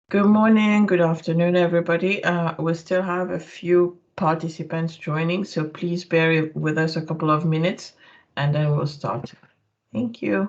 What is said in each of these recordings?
Good morning, good afternoon, everybody. We still have a few participants joining, so please bear with us a couple of minutes and then we'll start. Thank you.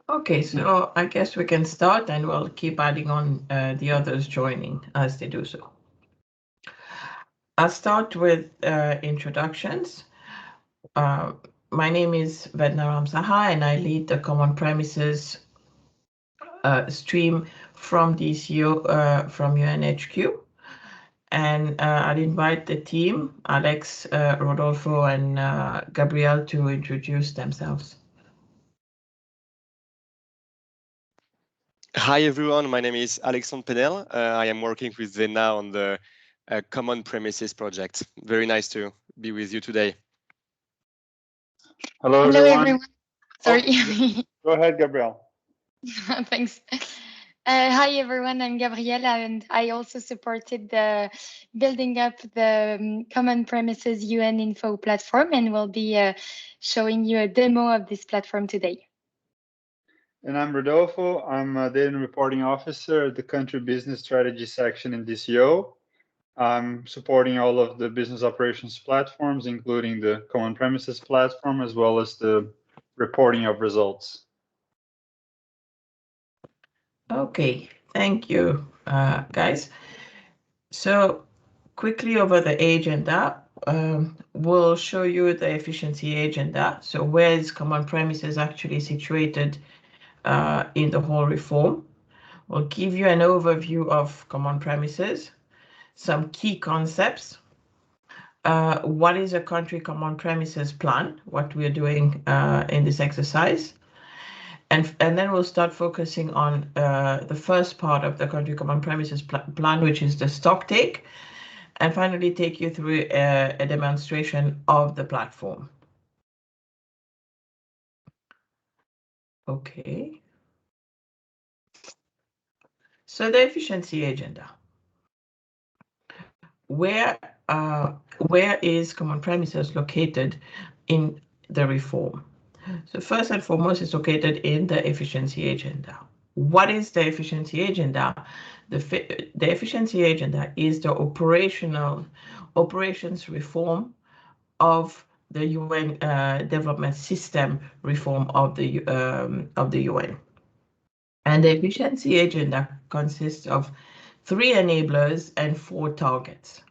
Okay, so I guess we can start and we'll keep adding on the others joining as they do so. I'll start with introductions. My name is Vedna Ramsaha and I lead the Common Premises stream from DCO from UNHQ. And I'll invite the team, Alex, Rodolfo, and Gabriel, to introduce themselves. Hi everyone, my name is Alexandre Penel. I am working with Vedna on the Common Premises project. Very nice to be with you today. Hello, Hello everyone. Sorry. Oh, go ahead, Gabriel. Thanks. Hi everyone, I'm Gabriella, and I also supported the building up the Common Premises UN Info platform, and will be showing you a demo of this platform today. And I'm Rodolfo. I'm a Data and Reporting Officer at the Country Business Strategy section in DCO. I'm supporting all of the business operations platforms, including the Common Premises platform, as well as the reporting of results. Okay, thank you, guys. So quickly over the agenda, we'll show you the efficiency agenda. So where is Common Premises actually situated in the whole reform? We'll give you an overview of Common Premises, some key concepts, what is a country Common Premises plan, what we're doing in this exercise, and then we'll start focusing on the first part of the country Common Premises plan, which is the stock take, and finally take you through a demonstration of the platform. Okay. So the efficiency agenda. Where is Common Premises located in the reform? So first and foremost, it's located in the efficiency agenda. What is the efficiency agenda? The efficiency agenda is the operations reform of the UN development system reform of the UN. And the efficiency agenda consists of 3 enablers and 4 targets.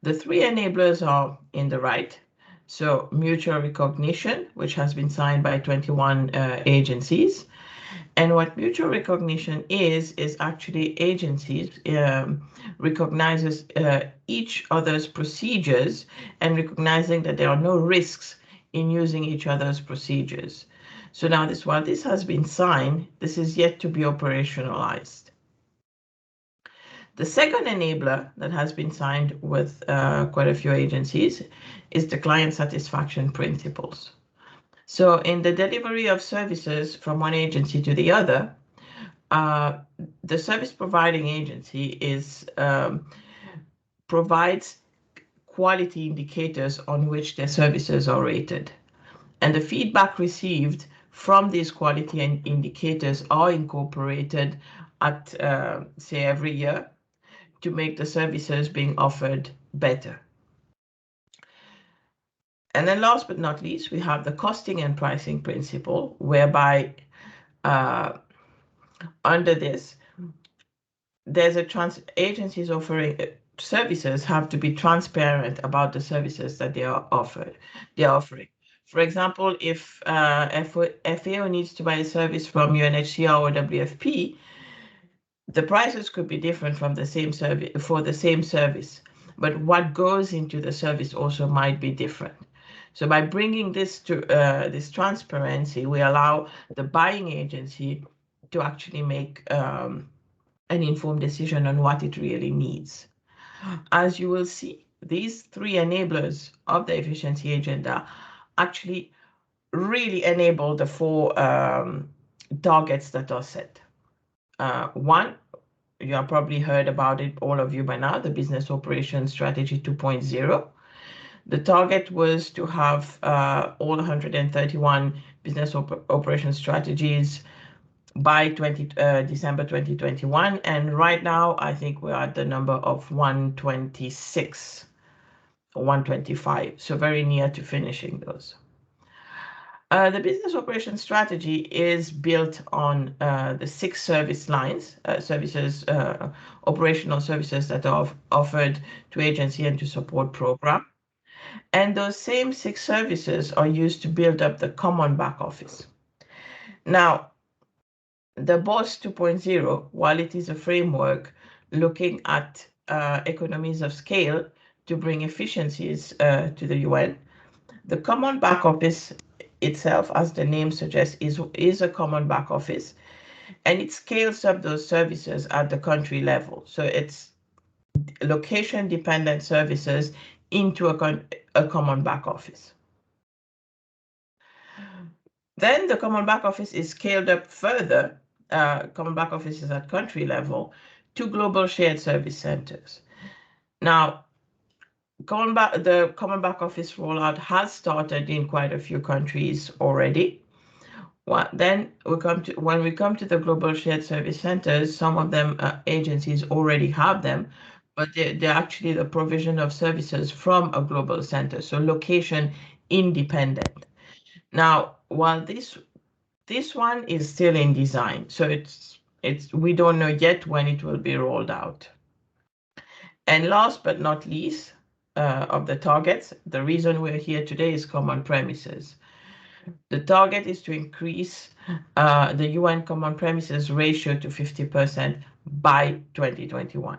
The 3 enablers are in the right. So mutual recognition, which has been signed by 21 agencies. And what mutual recognition is actually agencies recognizes each other's procedures and recognizing that there are no risks in using each other's procedures. So now while this has been signed, this is yet to be operationalized. The second enabler that has been signed with quite a few agencies is the client satisfaction principles. So in the delivery of services from one agency to the other, the service providing agency provides quality indicators on which their services are rated. And the feedback received from these quality indicators are incorporated at, say, every year to make the services being offered better. And then last but not least, we have the costing and pricing principle, whereby under this, there's agencies offering services have to be transparent about the services that they are offering. For example, if FAO needs to buy a service from UNHCR or WFP, the prices could be different from the same service for the same service, but what goes into the service also might be different. So by bringing this to this transparency, we allow the buying agency to actually make an informed decision on what it really needs. As you will see, these 3 enablers of the efficiency agenda actually really enable the 4 targets that are set. One, you have probably heard about it, all of you by now, the Business Operations Strategy 2.0. The target was to have all 131 business operation strategies by December 2021. And right now, I think we're at the number of 126 or 125. So very near to finishing those. The business operation strategy is built on the 6 service lines, operational services that are offered to agency and to support program. And those same 6 services are used to build up the common back office. Now, the BOSS 2.0, while it is a framework looking at economies of scale to bring efficiencies to the UN, the common back office itself, as the name suggests, is a common back office, and it scales up those services at the country level. So it's location-dependent services into a common back office. Then the common back office is scaled up further common back offices at country level to global shared service centers. Now, the common back office rollout has started in quite a few countries already. Then when we come to the global shared service centers, some of them agencies already have them, but they're actually the provision of services from a global center, so location independent. Now, while this one is still in design, so we don't know yet when it will be rolled out. And last but not least, of the targets, the reason we're here today is common premises. The target is to increase the UN common premises ratio to 50% by 2021.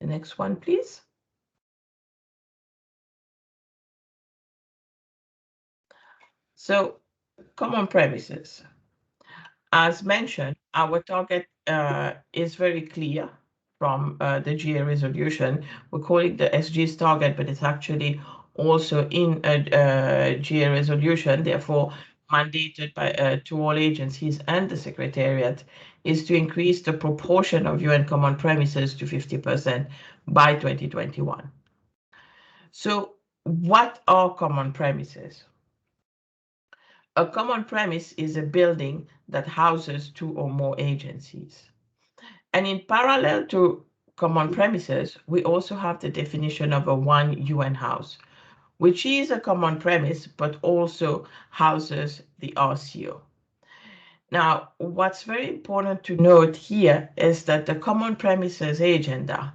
The next one, please. So, common premises. As mentioned, our target is very clear from the GA resolution. We call it the SG's target, but it's actually also in a GA resolution, therefore mandated to all agencies and the Secretariat, is to increase the proportion of UN common premises to 50% by 2021. So what are common premises? A common premise is a building that houses 2 or more agencies. And in parallel to common premises, we also have the definition of a one UN house, which is a common premise, but also houses the RCO. Now, what's very important to note here is that the common premises agenda,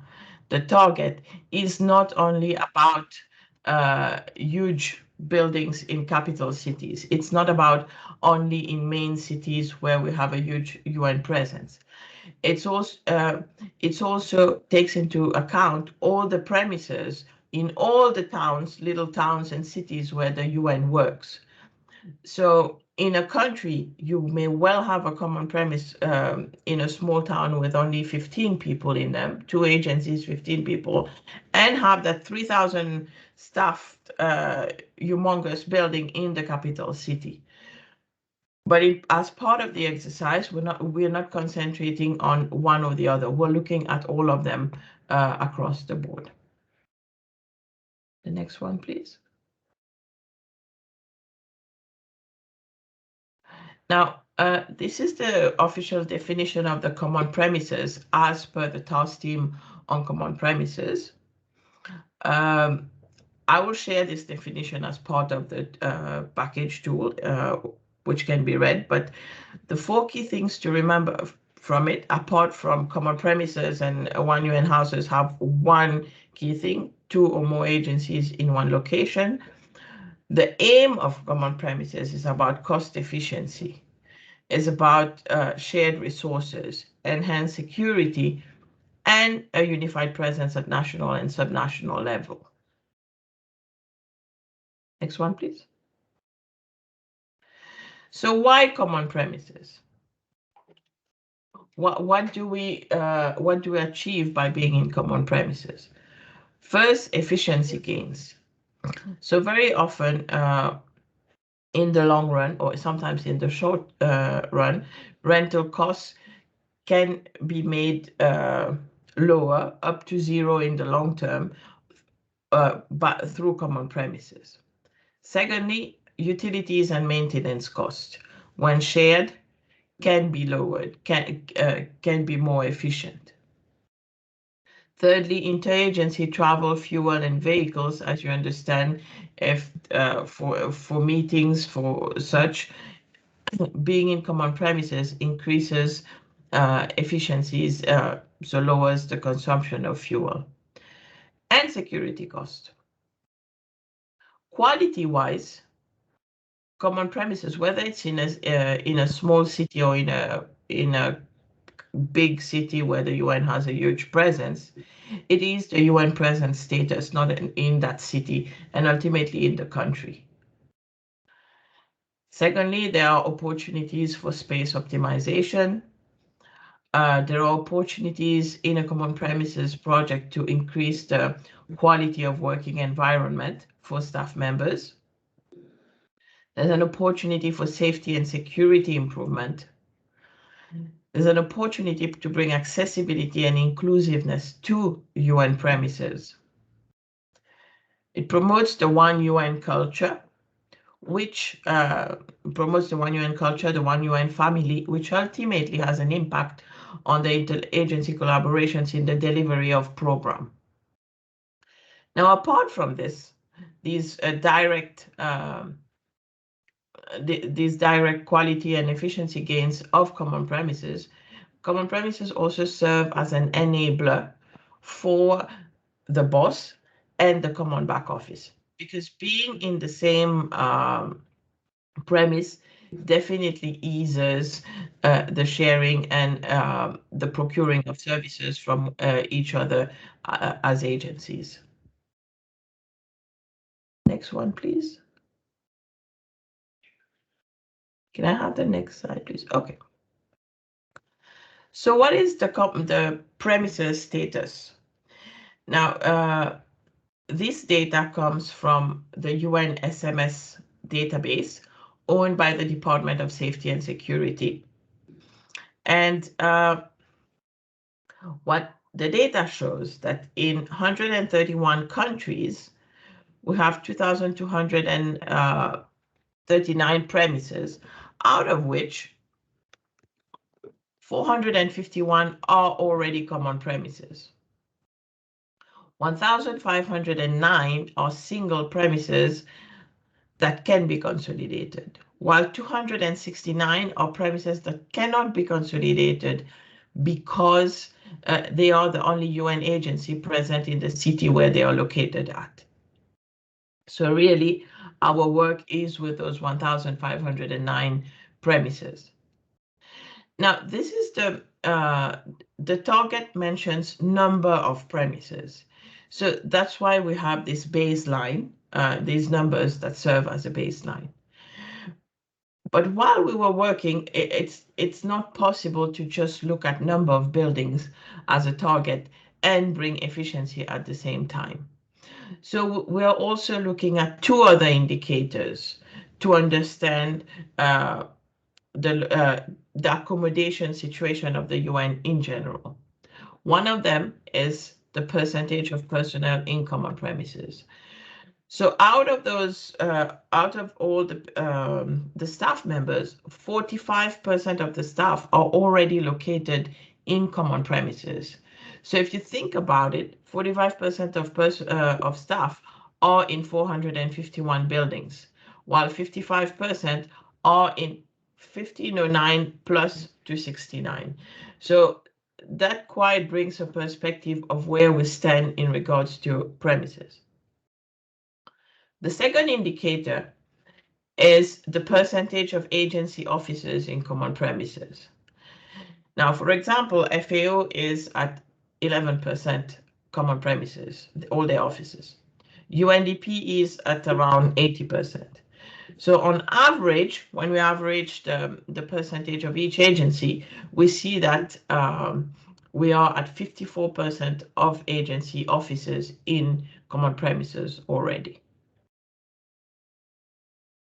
the target, is not only about huge buildings in capital cities. It's not about only in main cities where we have a huge UN presence. It also takes into account all the premises in all the towns, little towns and cities where the UN works. So in a country, you may well have a common premise in a small town with only 15 people in them, 2 agencies, 15 people, and have that 3,000 staffed humongous building in the capital city. But as part of the exercise, we're not concentrating on one or the other. We're looking at all of them across the board. The next one, please. Now, this is the official definition of the common premises as per the task team on common premises. I will share this definition as part of the package tool, which can be read, but the 4 key things to remember from it, apart from common premises and one UN houses, have one key thing: 2 or more agencies in one location. The aim of common premises is about cost efficiency, is about shared resources, enhanced security, and a unified presence at national and subnational level. Next one, please. So why common premises? What do we achieve by being in common premises? First, efficiency gains. So very often, in the long run, or sometimes in the short run, rental costs can be made lower, up to 0 in the long term, but through common premises. Secondly, utilities and maintenance costs, when shared, can be lowered, can be more efficient. Thirdly, interagency travel, fuel, and vehicles, as you understand, if for meetings, for such, being in common premises increases efficiencies, so lowers the consumption of fuel. And security cost. Quality-wise, common premises, whether it's in a small city or in a big city where the UN has a huge presence, it is the UN presence status, not in that city and ultimately in the country. Secondly, there are opportunities for space optimization. There are opportunities in a common premises project to increase the quality of working environment for staff members. There's an opportunity for safety and security improvement. There's an opportunity to bring accessibility and inclusiveness to UN premises. It promotes the One UN culture, which promotes the One UN culture, the One UN family, which ultimately has an impact on the interagency collaborations in the delivery of program. Now, apart from this, these direct quality and efficiency gains of common premises also serve as an enabler for the boss and the common back office, because being in the same premise definitely eases the sharing and the procuring of services from each other as agencies. Next one, please. Can I have the next slide, please? Okay. So what is the premises status? Now, this data comes from the UN SMS database owned by the Department of Safety and Security. And what the data shows that in 131 countries, we have 2,239 premises, out of which 451 are already common premises. 1,509 are single premises that can be consolidated, while 269 are premises that cannot be consolidated because they are the only UN agency present in the city where they are located at. So really, our work is with those 1,509 premises. Now, this is the target mentions number of premises. So that's why we have this baseline, these numbers that serve as a baseline. But while we were working, it's not possible to just look at number of buildings as a target and bring efficiency at the same time. So we are also looking at two other indicators to understand the accommodation situation of the UN in general. One of them is the percentage of personnel in common premises. So out of those, out of all the staff members, 45% of the staff are already located in common premises. So if you think about it, 45% of staff are in 451 buildings, while 55% are in 1509 plus 269. So that quite brings a perspective of where we stand in regards to premises. The second indicator is the percentage of agency officers in common premises. Now, for example, FAO is at 11% common premises, all their offices. UNDP is at around 80%. So on average, when we average the percentage of each agency, we see that we are at 54% of agency offices in common premises already.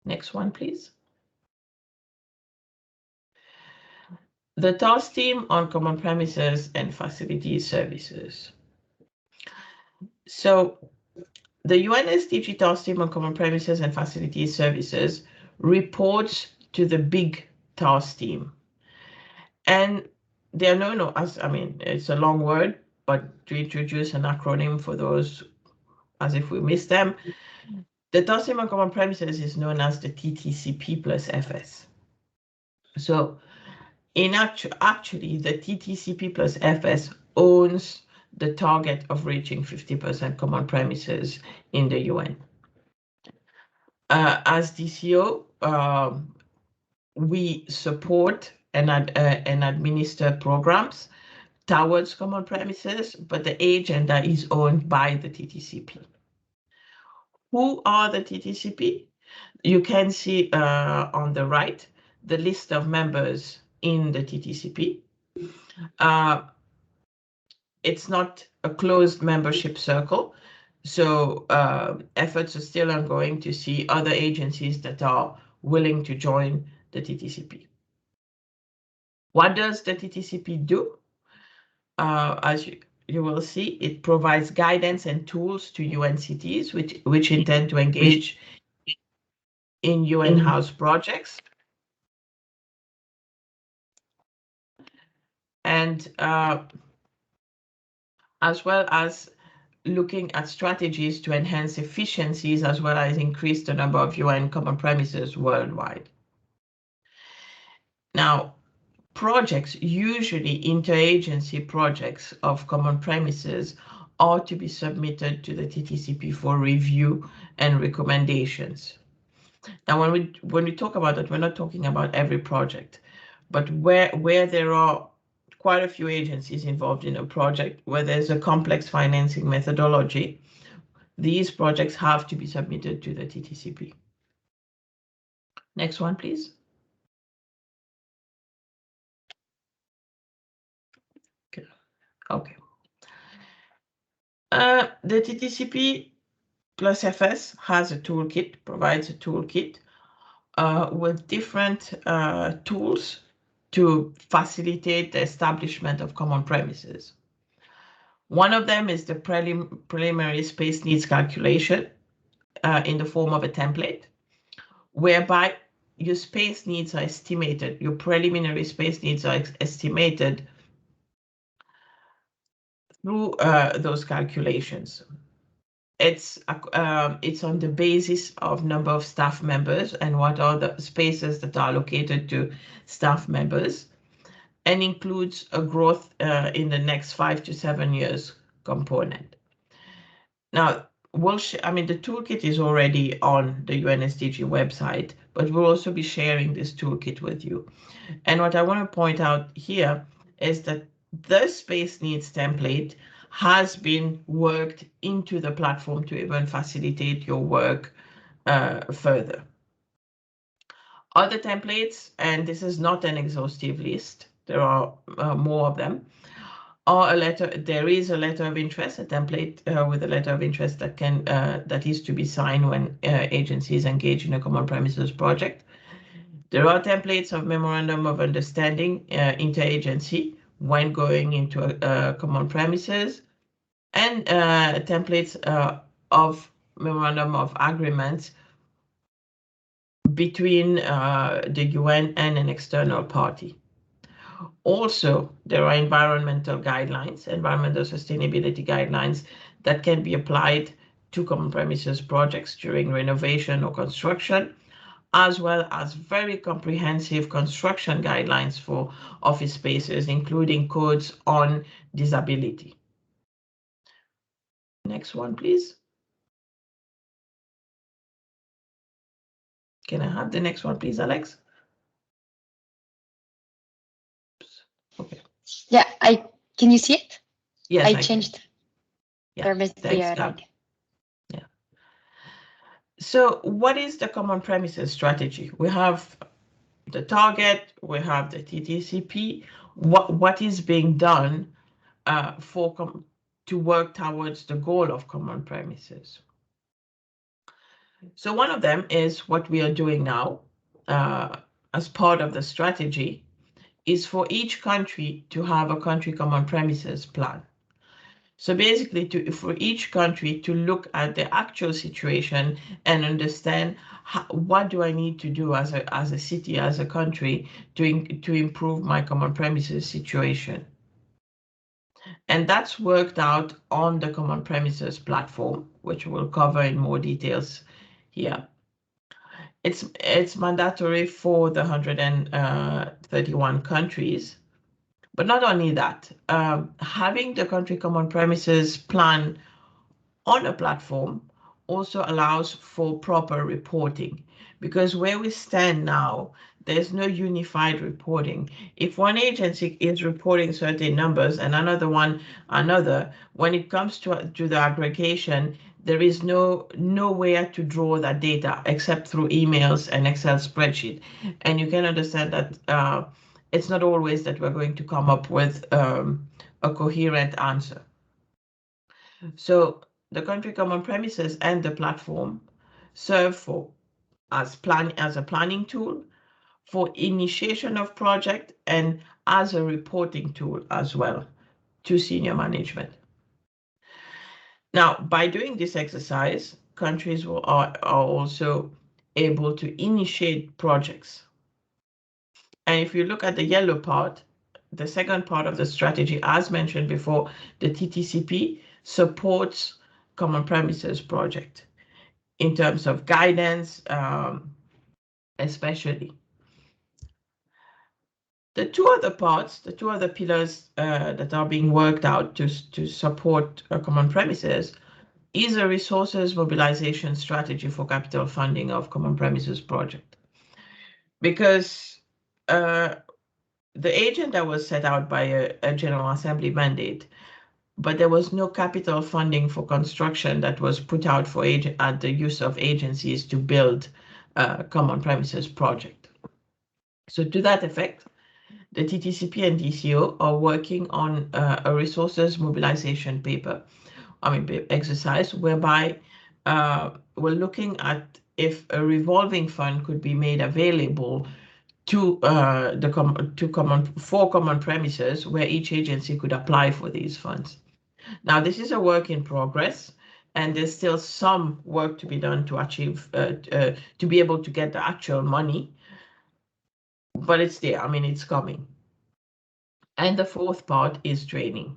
Next one, please. The task team on common premises and facility services. So the UNSDG task team on common premises and facility services reports to the big task team. And they are known as, I mean, it's a long word, but to introduce an acronym for those as if we missed them, the task team on common premises is known as the TTCP plus FS. So actually, the TTCP plus FS owns the target of reaching 50% common premises in the UN. As DCO, we support and administer programs towards common premises, but the agenda is owned by the TTCP. Who are the TTCP? You can see on the right the list of members in the TTCP. It's not a closed membership circle, so efforts are still ongoing to see other agencies that are willing to join the TTCP. What does the TTCP do? As you will see, it provides guidance and tools to UNCTs, which intend to engage in UN House projects. And as well as looking at strategies to enhance efficiencies, as well as increase the number of UN common premises worldwide. Now, projects, usually interagency projects of common premises, are to be submitted to the TTCP for review and recommendations. Now, when we talk about that, we're not talking about every project, but where there are quite a few agencies involved in a project, where there's a complex financing methodology, these projects have to be submitted to the TTCP. Next one, please. Okay. The TTCP plus FS has a toolkit, provides a toolkit with different tools to facilitate the establishment of common premises. One of them is the preliminary space needs calculation in the form of a template, whereby your space needs are estimated, your preliminary space needs are estimated through those calculations. It's on the basis of number of staff members and what are the spaces that are allocated to staff members, and includes a growth in the next 5 to 7 years component. Now, the toolkit is already on the UNSDG website, but we'll also be sharing this toolkit with you. And what I want to point out here is that the space needs template has been worked into the platform to even facilitate your work further. Other templates, and this is not an exhaustive list, there are more of them, there is a letter of interest, a template with a letter of interest that is to be signed when agencies engage in a common premises project. There are templates of memorandum of understanding interagency when going into a common premises, and templates of memorandum of agreements between the UN and an external party. Also, there are environmental guidelines, environmental sustainability guidelines that can be applied to common premises projects during renovation or construction, as well as very comprehensive construction guidelines for office spaces, including codes on disability. Next one, please. Can I have the next one, please, Alex? Okay. Yeah, can you see it? Yes, I changed. Yeah, thanks, Gab. Yeah. So what is the common premises strategy? We have the target, we have the TTCP. What is being done to work towards the goal of common premises? So one of them is what we are doing now as part of the strategy, is for each country to have a country common premises plan. So basically, for each country to look at the actual situation and understand what do I need to do as a city, as a country, to improve my common premises situation. And that's worked out on the common premises platform, which we'll cover in more details here. It's mandatory for the 131 countries. But not only that, having the country common premises plan on a platform also allows for proper reporting, because where we stand now, there's no unified reporting. If one agency is reporting certain numbers and another one another, when it comes to the aggregation, there is nowhere to draw that data except through emails and Excel spreadsheet. And you can understand that it's not always that we're going to come up with a coherent answer. So the country common premises and the platform serve for as a planning tool, for initiation of project, and as a reporting tool as well to senior management. Now, by doing this exercise, countries are also able to initiate projects. And if you look at the yellow part, the second part of the strategy, as mentioned before, the TTCP supports Common Premises project in terms of guidance, especially. The two other parts, the two other pillars that are being worked out to support Common Premises is a resources mobilization strategy for capital funding of Common Premises project. Because the agenda was set out by a General Assembly mandate, but there was no capital funding for construction that was put out for at the use of agencies to build Common Premises project. So to that effect, the TTCP and DCO are working on a resources mobilization exercise, whereby we're looking at if a revolving fund could be made available to Common Premises, where each agency could apply for these funds. Now, this is a work in progress, and there's still some work to be done to achieve to be able to get the actual money, but it's there. I mean, it's coming. And the fourth part is training.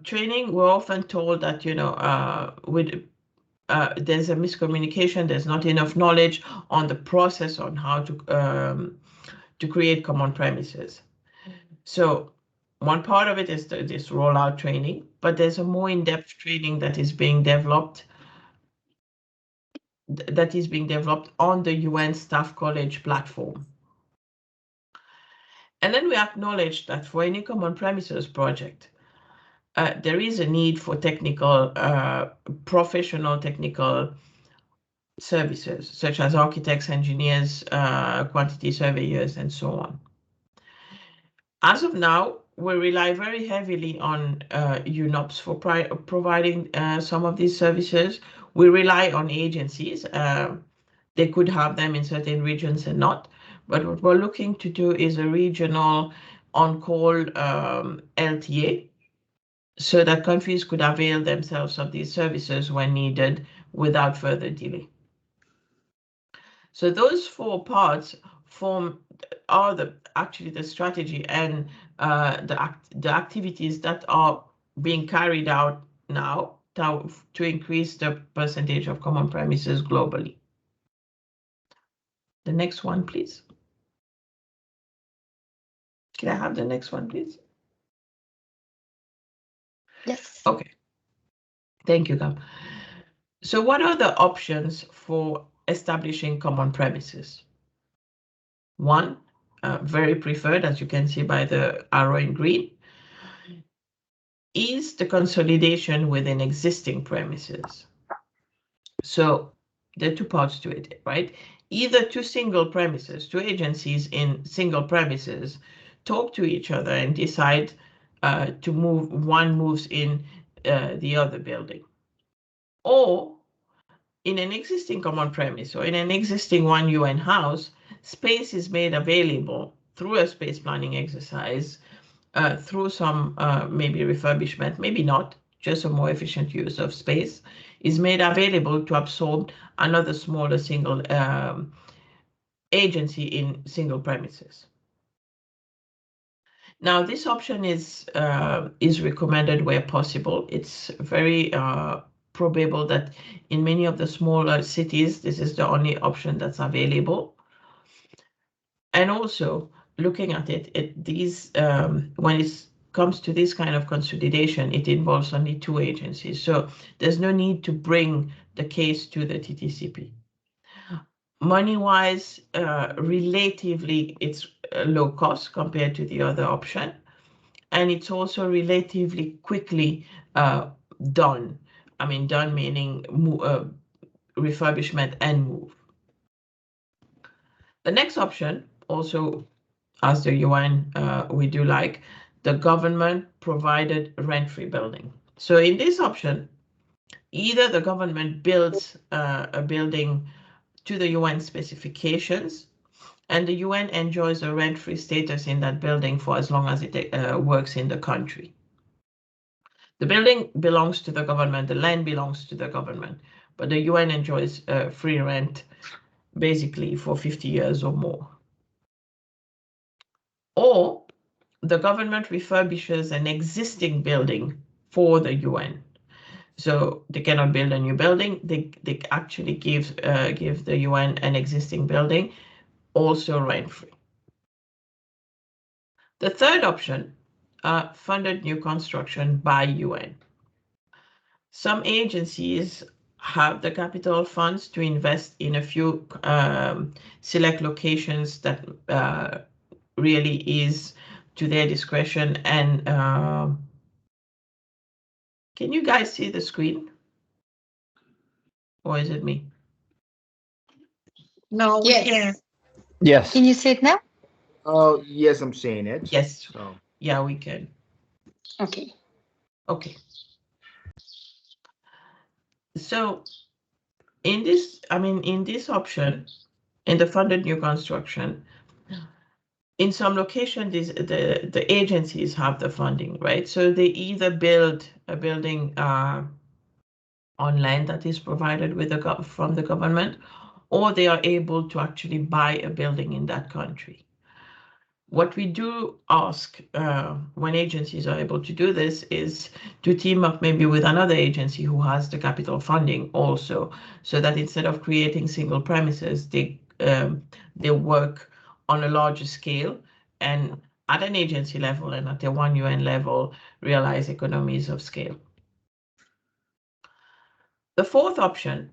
Training, we're often told that, there's a miscommunication, there's not enough knowledge on the process on how to create Common Premises. So one part of it is this rollout training, but there's a more in-depth training that is being developed on the UN Staff College platform. And then we acknowledge that for any Common Premises project, there is a need for professional technical services, such as architects, engineers, quantity surveyors, and so on. As of now, we rely very heavily on UNOPS for providing some of these services. We rely on agencies. They could have them in certain regions and not. But what we're looking to do is a regional on-call LTA, so that countries could avail themselves of these services when needed without further delay. So those four parts are actually the strategy and the activities that are being carried out now to increase the percentage of Common Premises globally. The next one, please. Can I have the next one, please? Yes. Okay. Thank you, Gab. So what are the options for establishing Common Premises? One, very preferred, as you can see by the arrow in green, is the consolidation within existing premises. So there are two parts to it, right? Either two single premises, two agencies in single premises talk to each other and decide to move, one moves in the other building. Or in an existing common premise or in an existing one UN house, space is made available through a space planning exercise, through some maybe refurbishment, maybe not, just a more efficient use of space, is made available to absorb another smaller single agency in single premises. Now, this option is recommended where possible. It's very probable that in many of the smaller cities, this is the only option that's available. And also, looking at when it comes to this kind of consolidation, it involves only two agencies. So there's no need to bring the case to the TTCP. Money-wise, relatively, it's low cost compared to the other option. And it's also relatively quickly done. I mean, done meaning refurbishment and move. The next option, also as the UN, we do like the government provided rent-free building. So in this option, either the government builds a building to the UN specifications, and the UN enjoys a rent-free status in that building for as long as it works in the country. The building belongs to the government, the land belongs to the government, but the UN enjoys free rent basically for 50 years or more. Or the government refurbishes an existing building for the UN. So they cannot build a new building. They actually give the UN an existing building, also rent-free. The third option, funded new construction by UN. Some agencies have the capital funds to invest in a few select locations that really is to their discretion. And can you guys see the screen? Or is it me? No, we Yes. can't. Yes. Can you see it now? Oh, yes, I'm seeing it. Yes. So, Yeah, we can. Okay. Okay. So in this option, in the funded new construction, in some locations, the agencies have the funding, right? So they either build a building on land that is provided with from the government, or they are able to actually buy a building in that country. What we do ask when agencies are able to do this is to team up maybe with another agency who has the capital funding also, so that instead of creating single premises, they work on a larger scale and at an agency level and at a one UN level realize economies of scale. The fourth option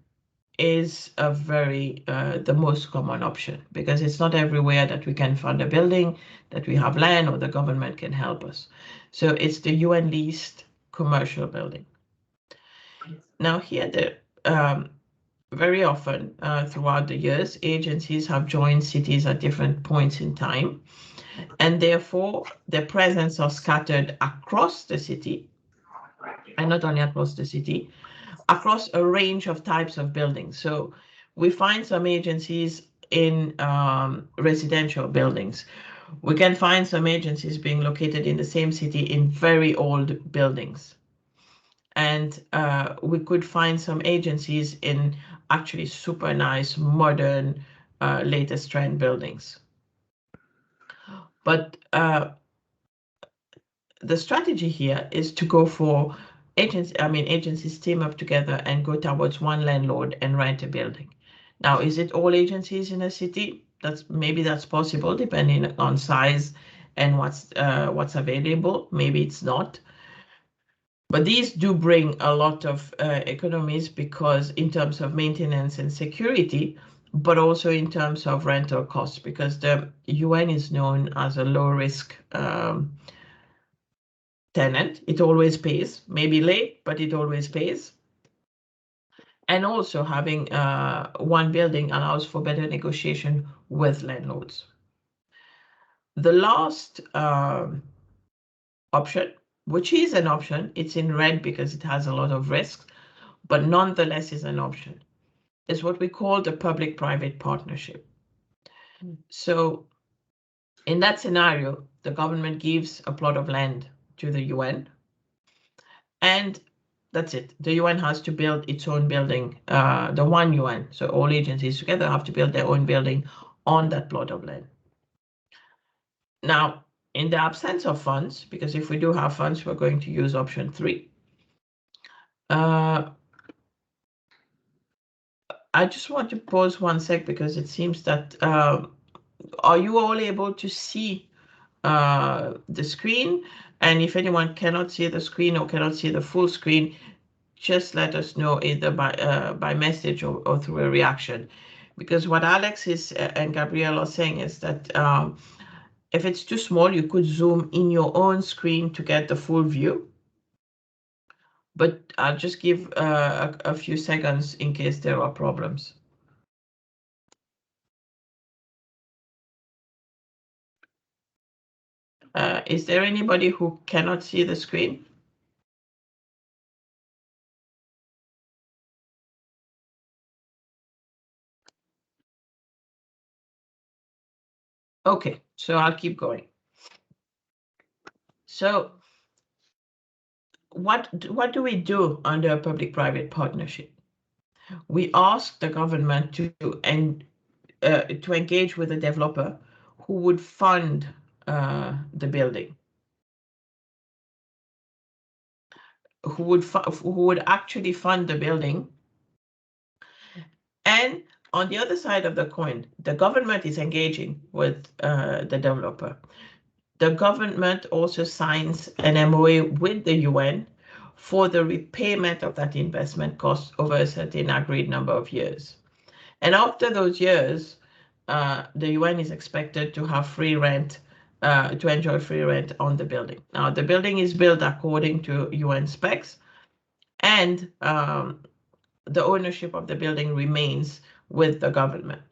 is the most common option, because it's not everywhere that we can fund a building, that we have land, or the government can help us. So it's the UN leased commercial building. Now here, very often throughout the years, agencies have joined cities at different points in time, and therefore their presence are scattered across the city, and not only across the city, across a range of types of buildings. So we find some agencies in residential buildings. We can find some agencies being located in the same city in very old buildings. And we could find some agencies in actually super nice, modern, latest trend buildings. But the strategy here is to go for agencies team up together and go towards one landlord and rent a building. Now, is it all agencies in a city? Maybe that's possible depending on size and what's available. Maybe it's not. But these do bring a lot of economies, because in terms of maintenance and security, but also in terms of rental costs, because the UN is known as a low risk tenant. It always pays, maybe late, but it always pays. And also having one building allows for better negotiation with landlords. The last option, which is an option, it's in red because it has a lot of risks, but nonetheless is an option, is what we call the public-private partnership. So in that scenario, the government gives a plot of land to the UN, and that's it. The UN has to build its own building, the one UN. So all agencies together have to build their own building on that plot of land. Now, in the absence of funds, because if we do have funds, we're going to use option 3. I just want to pause 1 sec, because it seems that, are you all able to see the screen? And if anyone cannot see the screen or cannot see the full screen, just let us know either by message or through a reaction. Because what Alex and Gabrielle are saying is that if it's too small, you could zoom in your own screen to get the full view. But I'll just give a few seconds in case there are problems. Is there anybody who cannot see the screen? Okay, so I'll keep going. So what do we do under a public-private partnership? We ask the government to engage with a developer who would fund the building, who would actually fund the building. And on the other side of the coin, the government is engaging with the developer. The government also signs an MOA with the UN for the repayment of that investment cost over a certain agreed number of years. And after those years, the UN is expected to have free rent, to enjoy free rent on the building. Now, the building is built according to UN specs, and the ownership of the building remains with the government.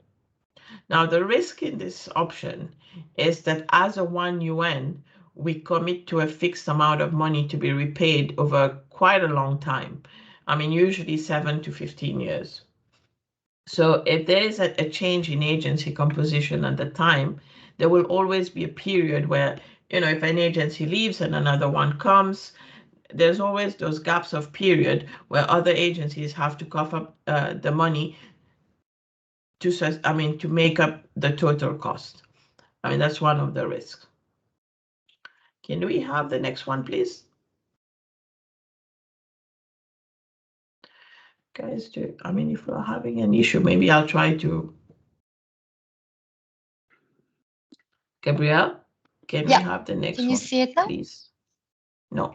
Now, the risk in this option is that as a one UN, we commit to a fixed amount of money to be repaid over quite a long time. I mean, usually 7 to 15 years. So if there is a change in agency composition at the time, there will always be a period where, if an agency leaves and another one comes, there's always those gaps of period where other agencies have to cough up the money to make up the total cost. I mean, that's one of the risks. Can we have the next one, please? Guys, if we're having an issue, maybe I'll try to. Gabrielle, can we have the next one? Can you see it now? Please. No.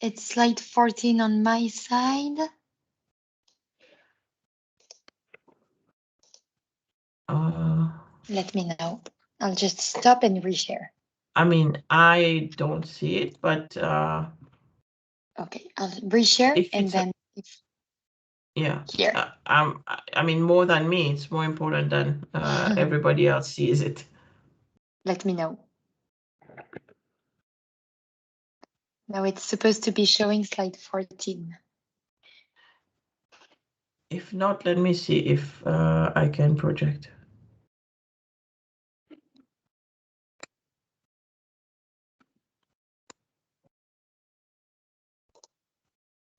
It's slide 14 on my side. Let me know. I'll just stop and reshare. I mean, I don't see it, but okay, I'll reshare and then yeah. Here. I mean, more than me, it's more important than everybody else sees it. Let me know. Now it's supposed to be showing slide 14. If not, let me see if I can project.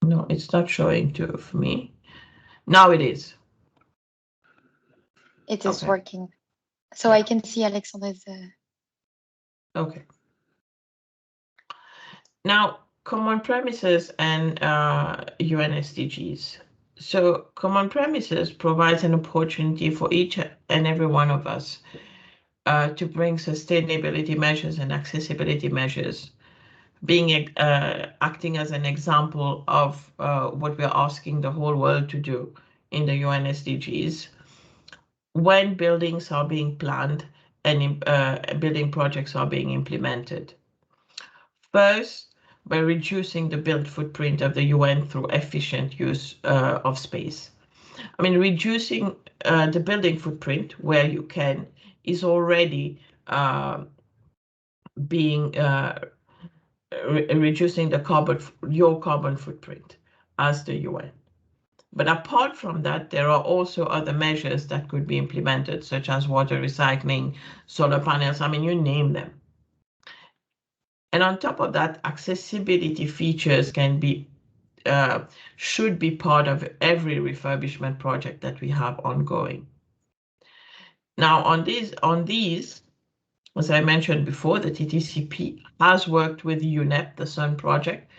No, it's not showing for me. Now it is. It is Okay. working. So Yeah. I can see Alexandra's. Okay. Now, common premises and UN SDGs. So common premises provides an opportunity for each and every one of us to bring sustainability measures and accessibility measures, being acting as an example of what we're asking the whole world to do in the UN SDGs when buildings are being planned and building projects are being implemented. First, by reducing the built footprint of the UN through efficient use of space. I mean, reducing the building footprint where you can is already reducing your carbon footprint as the UN. But apart from that, there are also other measures that could be implemented, such as water recycling, solar panels, I mean, you name them. And on top of that, accessibility features should be part of every refurbishment project that we have ongoing. Now, on these, as I mentioned before, the TTCP has worked with UNEP, the SUN project,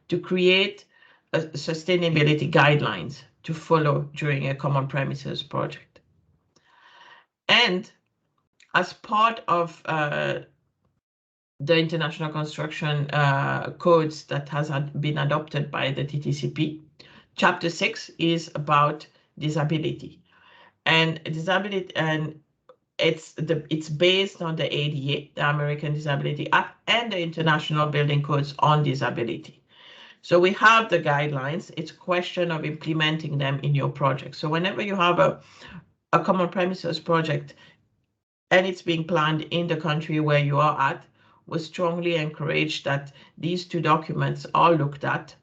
to create sustainability guidelines to follow during a common premises project. And as part of the international construction codes that has been adopted by the TTCP, Chapter 6 is about disability, and it's based on the ADA, the American Disability Act, and the International Building Codes on disability. So we have the guidelines. It's a question of implementing them in your project. So whenever you have a common premises project and it's being planned in the country where you are at, we strongly encourage that these two documents are looked at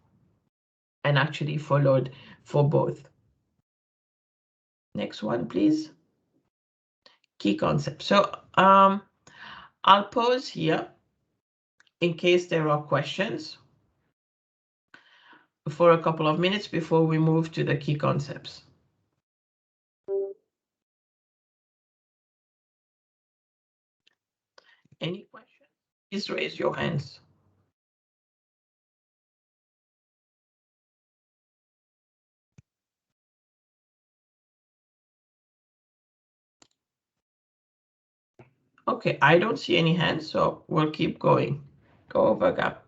and actually followed for both. Next one, please. key concepts. So I'll pause here in case there are questions for a couple of minutes before we move to the key concepts. Any questions? Please raise your hands. Okay, I don't see any hands, so we'll keep going. Go over, Gab.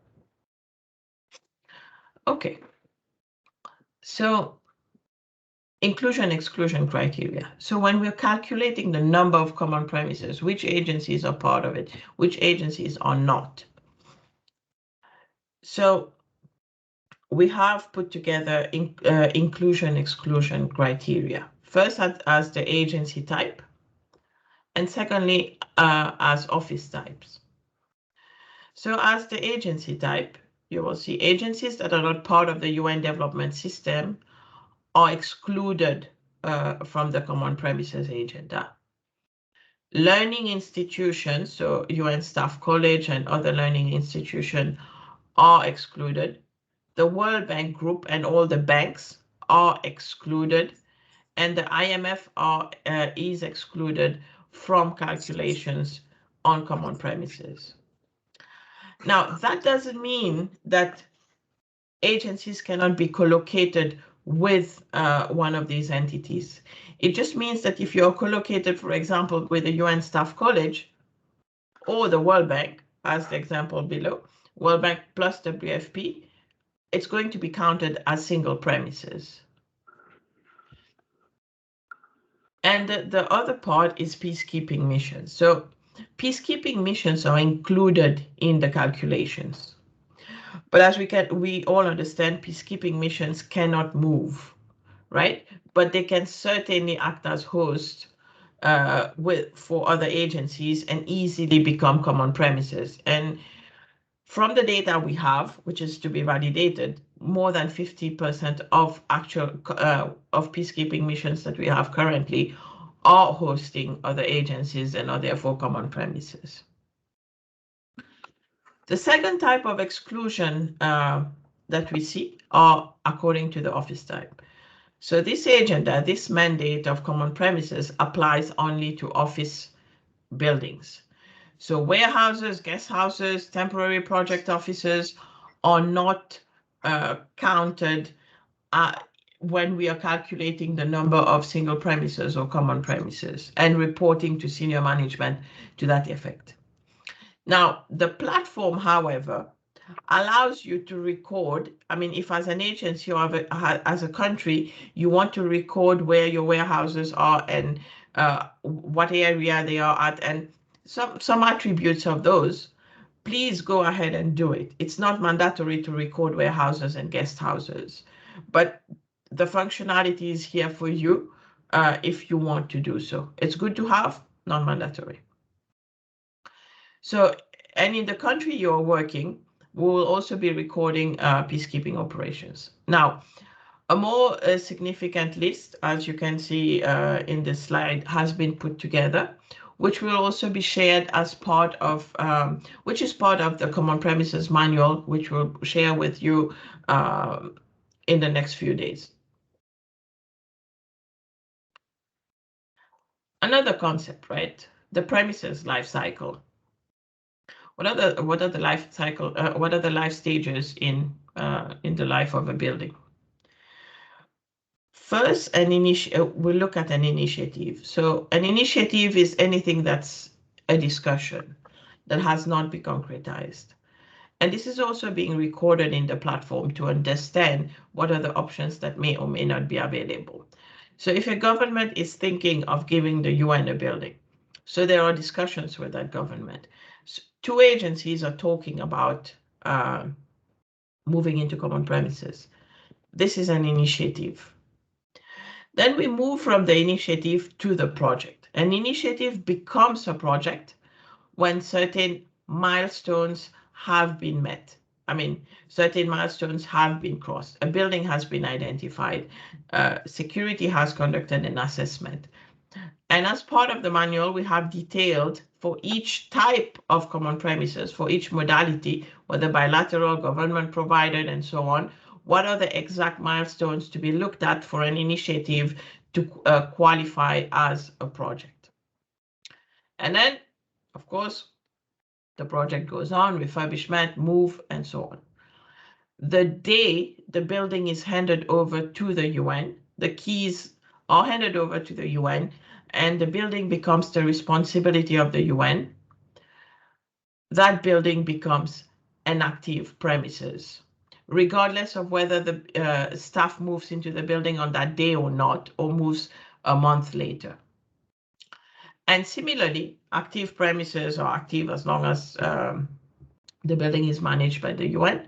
Okay. So inclusion exclusion criteria. So when we're calculating the number of common premises, which agencies are part of it, which agencies are not. So we have put together inclusion exclusion criteria. First as the agency type, and secondly as office types. So as the agency type, you will see agencies that are not part of the UN development system are excluded from the common premises agenda. Learning institutions, so UN Staff College and other learning institutions are excluded. The World Bank Group and all the banks are excluded, and the IMF is excluded from calculations on common premises. Now, that doesn't mean that agencies cannot be co-located with one of these entities. It just means that if you're co-located, for example, with the UN Staff College or the World Bank, as the example below, World Bank plus WFP, it's going to be counted as single premises. And the other part is peacekeeping missions. So peacekeeping missions are included in the calculations. But as we all understand, peacekeeping missions cannot move, right? But they can certainly act as hosts for other agencies and easily become common premises. And from the data we have, which is to be validated, more than 50% of actual of peacekeeping missions that we have currently are hosting other agencies and are therefore common premises. The second type of exclusion that we see are according to the office type. So this agenda, this mandate of common premises applies only to office buildings. So warehouses, guest houses, temporary project offices are not counted when we are calculating the number of single premises or common premises and reporting to senior management to that effect. Now, the platform, however, allows you to record. I mean, if as an agency or as a country, you want to record where your warehouses are and what area they are at and some attributes of those, please go ahead and do it. It's not mandatory to record warehouses and guest houses, but the functionality is here for you if you want to do so. It's good to have, not mandatory. So, and in the country you're working, we will also be recording peacekeeping operations. Now, a more significant list, as you can see in this slide, has been put together, which will also be shared as part of, which is part of the Common Premises Manual, which we'll share with you in the next few days. Another concept, right? The premises life cycle. What are the life cycle? What are the life stages in the life of a building? First, we'll look at an initiative. So an initiative is anything that's a discussion that has not been concretized. And this is also being recorded in the platform to understand what are the options that may or may not be available. So if a government is thinking of giving the UN a building, so there are discussions with that government. So two agencies are talking about moving into common premises. This is an initiative. Then we move from the initiative to the project. An initiative becomes a project when certain milestones have been met. I mean, certain milestones have been crossed. A building has been identified. Security has conducted an assessment. And as part of the manual, we have detailed for each type of common premises, for each modality, whether bilateral, government provided, and so on, what are the exact milestones to be looked at for an initiative to qualify as a project. And then, of course, the project goes on, refurbishment, move, and so on. The day the building is handed over to the UN, the keys are handed over to the UN, and the building becomes the responsibility of the UN. That building becomes an active premises, regardless of whether the staff moves into the building on that day or not, or moves a month later. And similarly, active premises are active as long as the building is managed by the UN.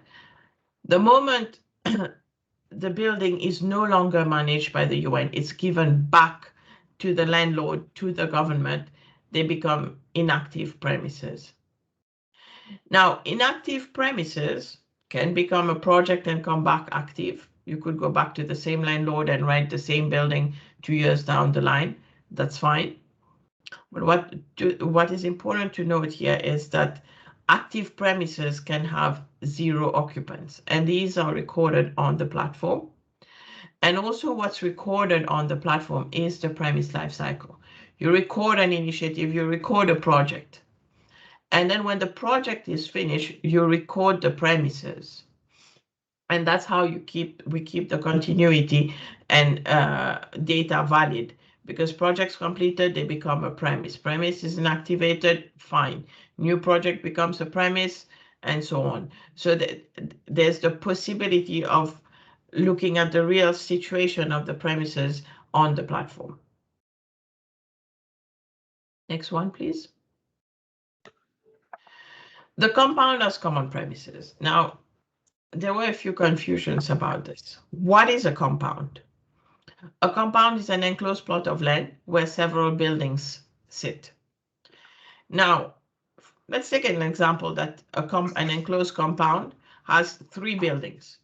The moment the building is no longer managed by the UN, it's given back to the landlord, to the government, they become inactive premises. Now, inactive premises can become a project and come back active. You could go back to the same landlord and rent the same building 2 years down the line. That's fine. But what is important to note here is that active premises can have 0 occupants, and these are recorded on the platform. And also what's recorded on the platform is the premise lifecycle. You record an initiative, you record a project. And then when the project is finished, you record the premises. And that's how we keep the continuity and data valid, because projects completed, they become a premise. Premise is inactivated, fine. New project becomes a premise, and so on. So there's the possibility of looking at the real situation of the premises on the platform. Next one, please. The compound as common premises. Now, there were a few confusions about this. What is a compound? A compound is an enclosed plot of land where several buildings sit. Now, let's take an example that an enclosed compound has 3 buildings.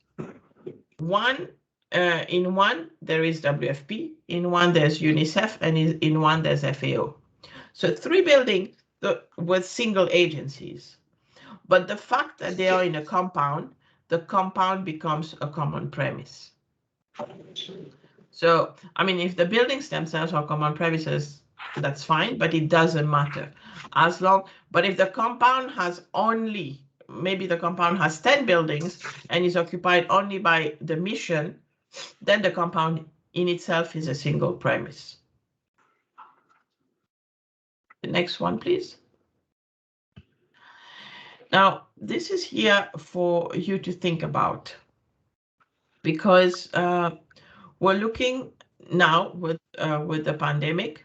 In one, there is WFP, in one, there's UNICEF, and in one, there's FAO. So 3 buildings with single agencies. But the fact that they are in a compound, the compound becomes a common premise. So, I mean, if the buildings themselves are common premises, that's fine, but it doesn't matter. But if the compound has maybe the compound has 10 buildings and is occupied only by the mission, then the compound in itself is a single premise. The next one, please. Now, this is here for you to think about, because we're looking now with the pandemic.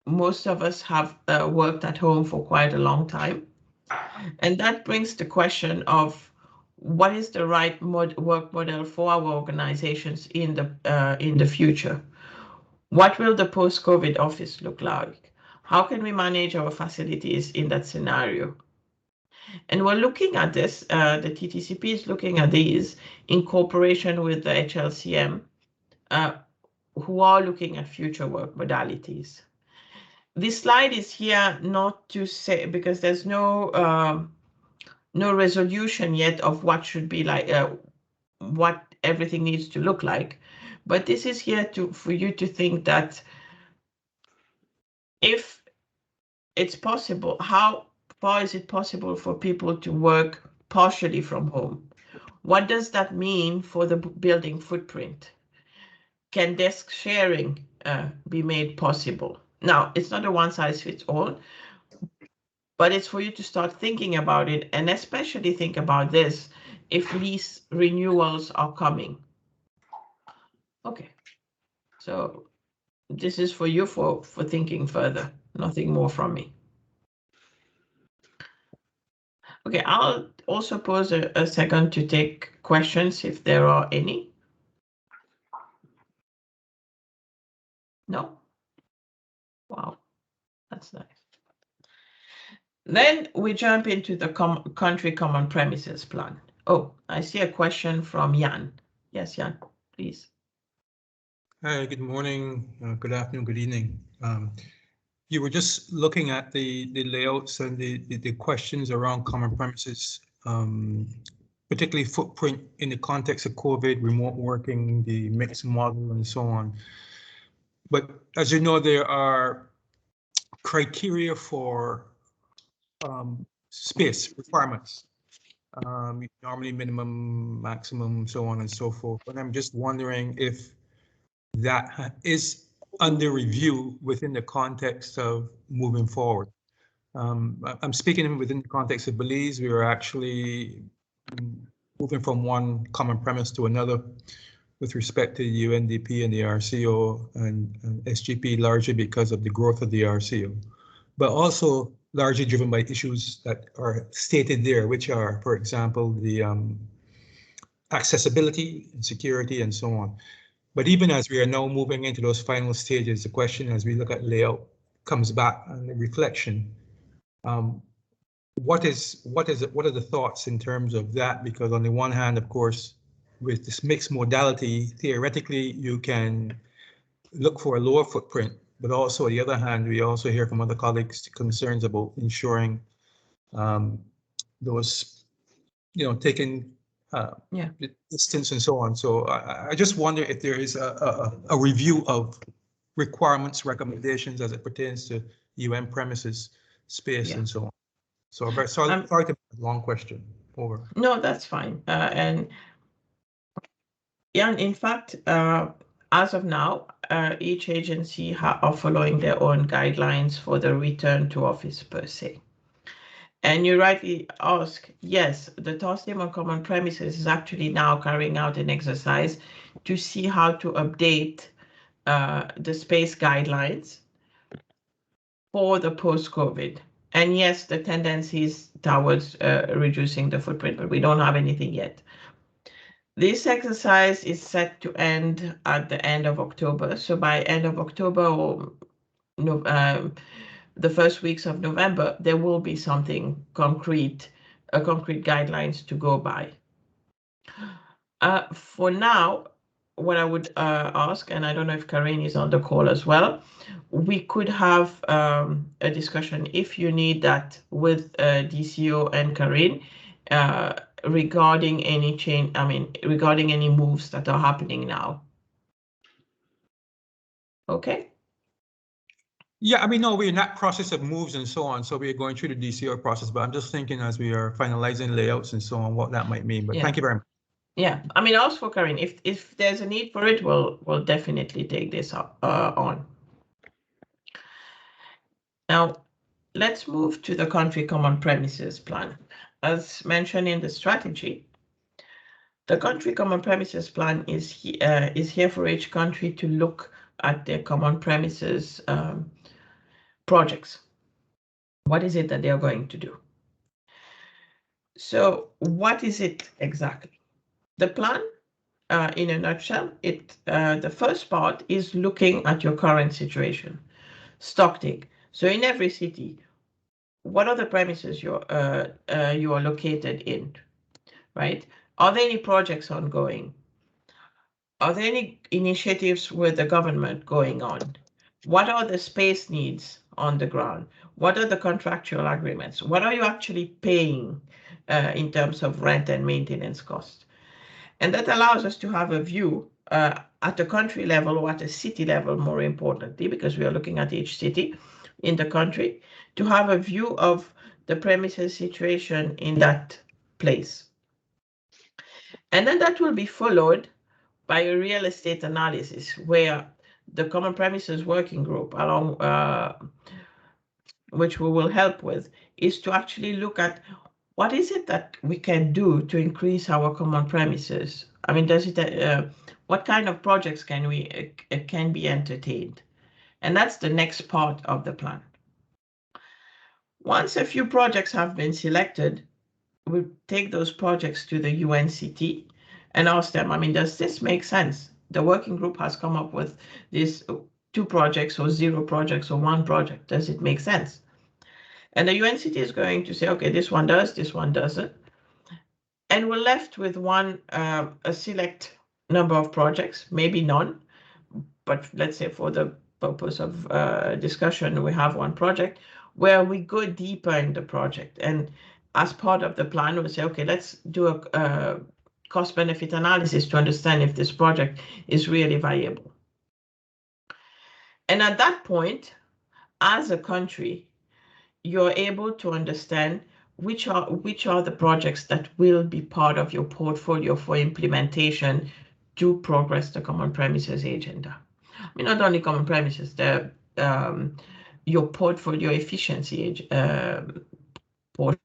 Most of us have worked at home for quite a long time. And that brings the question of what is the right work model for our organizations in the future? What will the post-COVID office look like? How can we manage our facilities in that scenario? And we're looking at this, the TTCP is looking at these in cooperation with the HLCM, who are looking at future work modalities. This slide is here not to say, because there's no resolution yet of what should be like, what everything needs to look like. But this is here for you to think that if it's possible, how far is it possible for people to work partially from home? What does that mean for the building footprint? Can desk sharing be made possible? Now, it's not a one-size-fits-all, but it's for you to start thinking about it, and especially think about this if lease renewals are coming. Okay, so this is for you for thinking further, nothing more from me. Okay, I'll also pause a second to take questions if there are any. No? Wow, that's nice. Then we jump into the country common premises plan. Oh, I see a question from Jan. Yes, Jan, please. Hi, good morning, good afternoon, good evening. You were just looking at the layouts and the questions around common premises, particularly footprint in the context of COVID, remote working, the mixed model, and so on. But as you know, there are criteria for space requirements. Normally minimum, maximum, so on and so forth. But I'm just wondering if that is under review within the context of moving forward. I'm speaking within the context of Belize. We are actually moving from one common premise to another with respect to the UNDP and the RCO and SGP, largely because of the growth of the RCO, but also largely driven by issues that are stated there, which are, for example, the accessibility and security and so on. But even as we are now moving into those final stages, the question as we look at layout comes back and the reflection. What are the thoughts in terms of that? Because on the one hand, of course, with this mixed modality, theoretically, you can look for a lower footprint, but also on the other hand, we also hear from other colleagues concerns about ensuring those, taking the distance and so on. So I just wonder if there is a review of requirements, recommendations as it pertains to UN premises, space, and so on. So sorry to be a long question. Over. No, that's fine. And in fact, as of now, each agency are following their own guidelines for the return to office per se. And you rightly ask, yes, the task team on common premises is actually now carrying out an exercise to see how to update the space guidelines for the post-COVID. And yes, the tendency is towards reducing the footprint, but we don't have anything yet. This exercise is set to end at the end of October. So by end of October or the first weeks of November, there will be something concrete, concrete guidelines to go by. For now, what I would ask, and I don't know if Karine is on the call as well, we could have a discussion if you need that with DCO and Karine regarding any change, regarding any moves that are happening now. Okay. Yeah, no, we're in that process of moves and so on. So we're going through the DCO process, but I'm just thinking as we are finalizing layouts and so on, what that might mean. But thank you very much. Yeah, ask for Karine. If there's a need for it, we'll definitely take this up, on. Now, let's move to the country common premises plan. As mentioned in the strategy, the country common premises plan is here for each country to look at their common premises projects. What is it that they are going to do? So what is it exactly? The plan, in a nutshell, the first part is looking at your current situation. Stock take. So in every city, what are the premises you are located in, right? Are there any projects ongoing? Are there any initiatives with the government going on? What are the space needs on the ground? What are the contractual agreements? What are you actually paying in terms of rent and maintenance costs? And that allows us to have a view at a country level or at a city level, more importantly, because we are looking at each city in the country, to have a view of the premises situation in that place. And then that will be followed by a real estate analysis where the common premises working group, along which we will help with, is to actually look at what is it that we can do to increase our common premises. What kind of projects can be entertained? And that's the next part of the plan. Once a few projects have been selected, we take those projects to the UNCT and ask them, does this make sense? The working group has come up with these 2 projects or 0 projects or 1 project. Does it make sense? And the UNCT is going to say, okay, this one does, this one doesn't. And we're left with a select number of projects, maybe none, but let's say for the purpose of discussion, we have one project where we go deeper in the project. And as part of the plan, we say, okay, let's do a cost-benefit analysis to understand if this project is really viable. And at that point, as a country, you're able to understand which are the projects that will be part of your portfolio for implementation to progress the common premises agenda. I mean, not only common premises, your portfolio efficiency portion.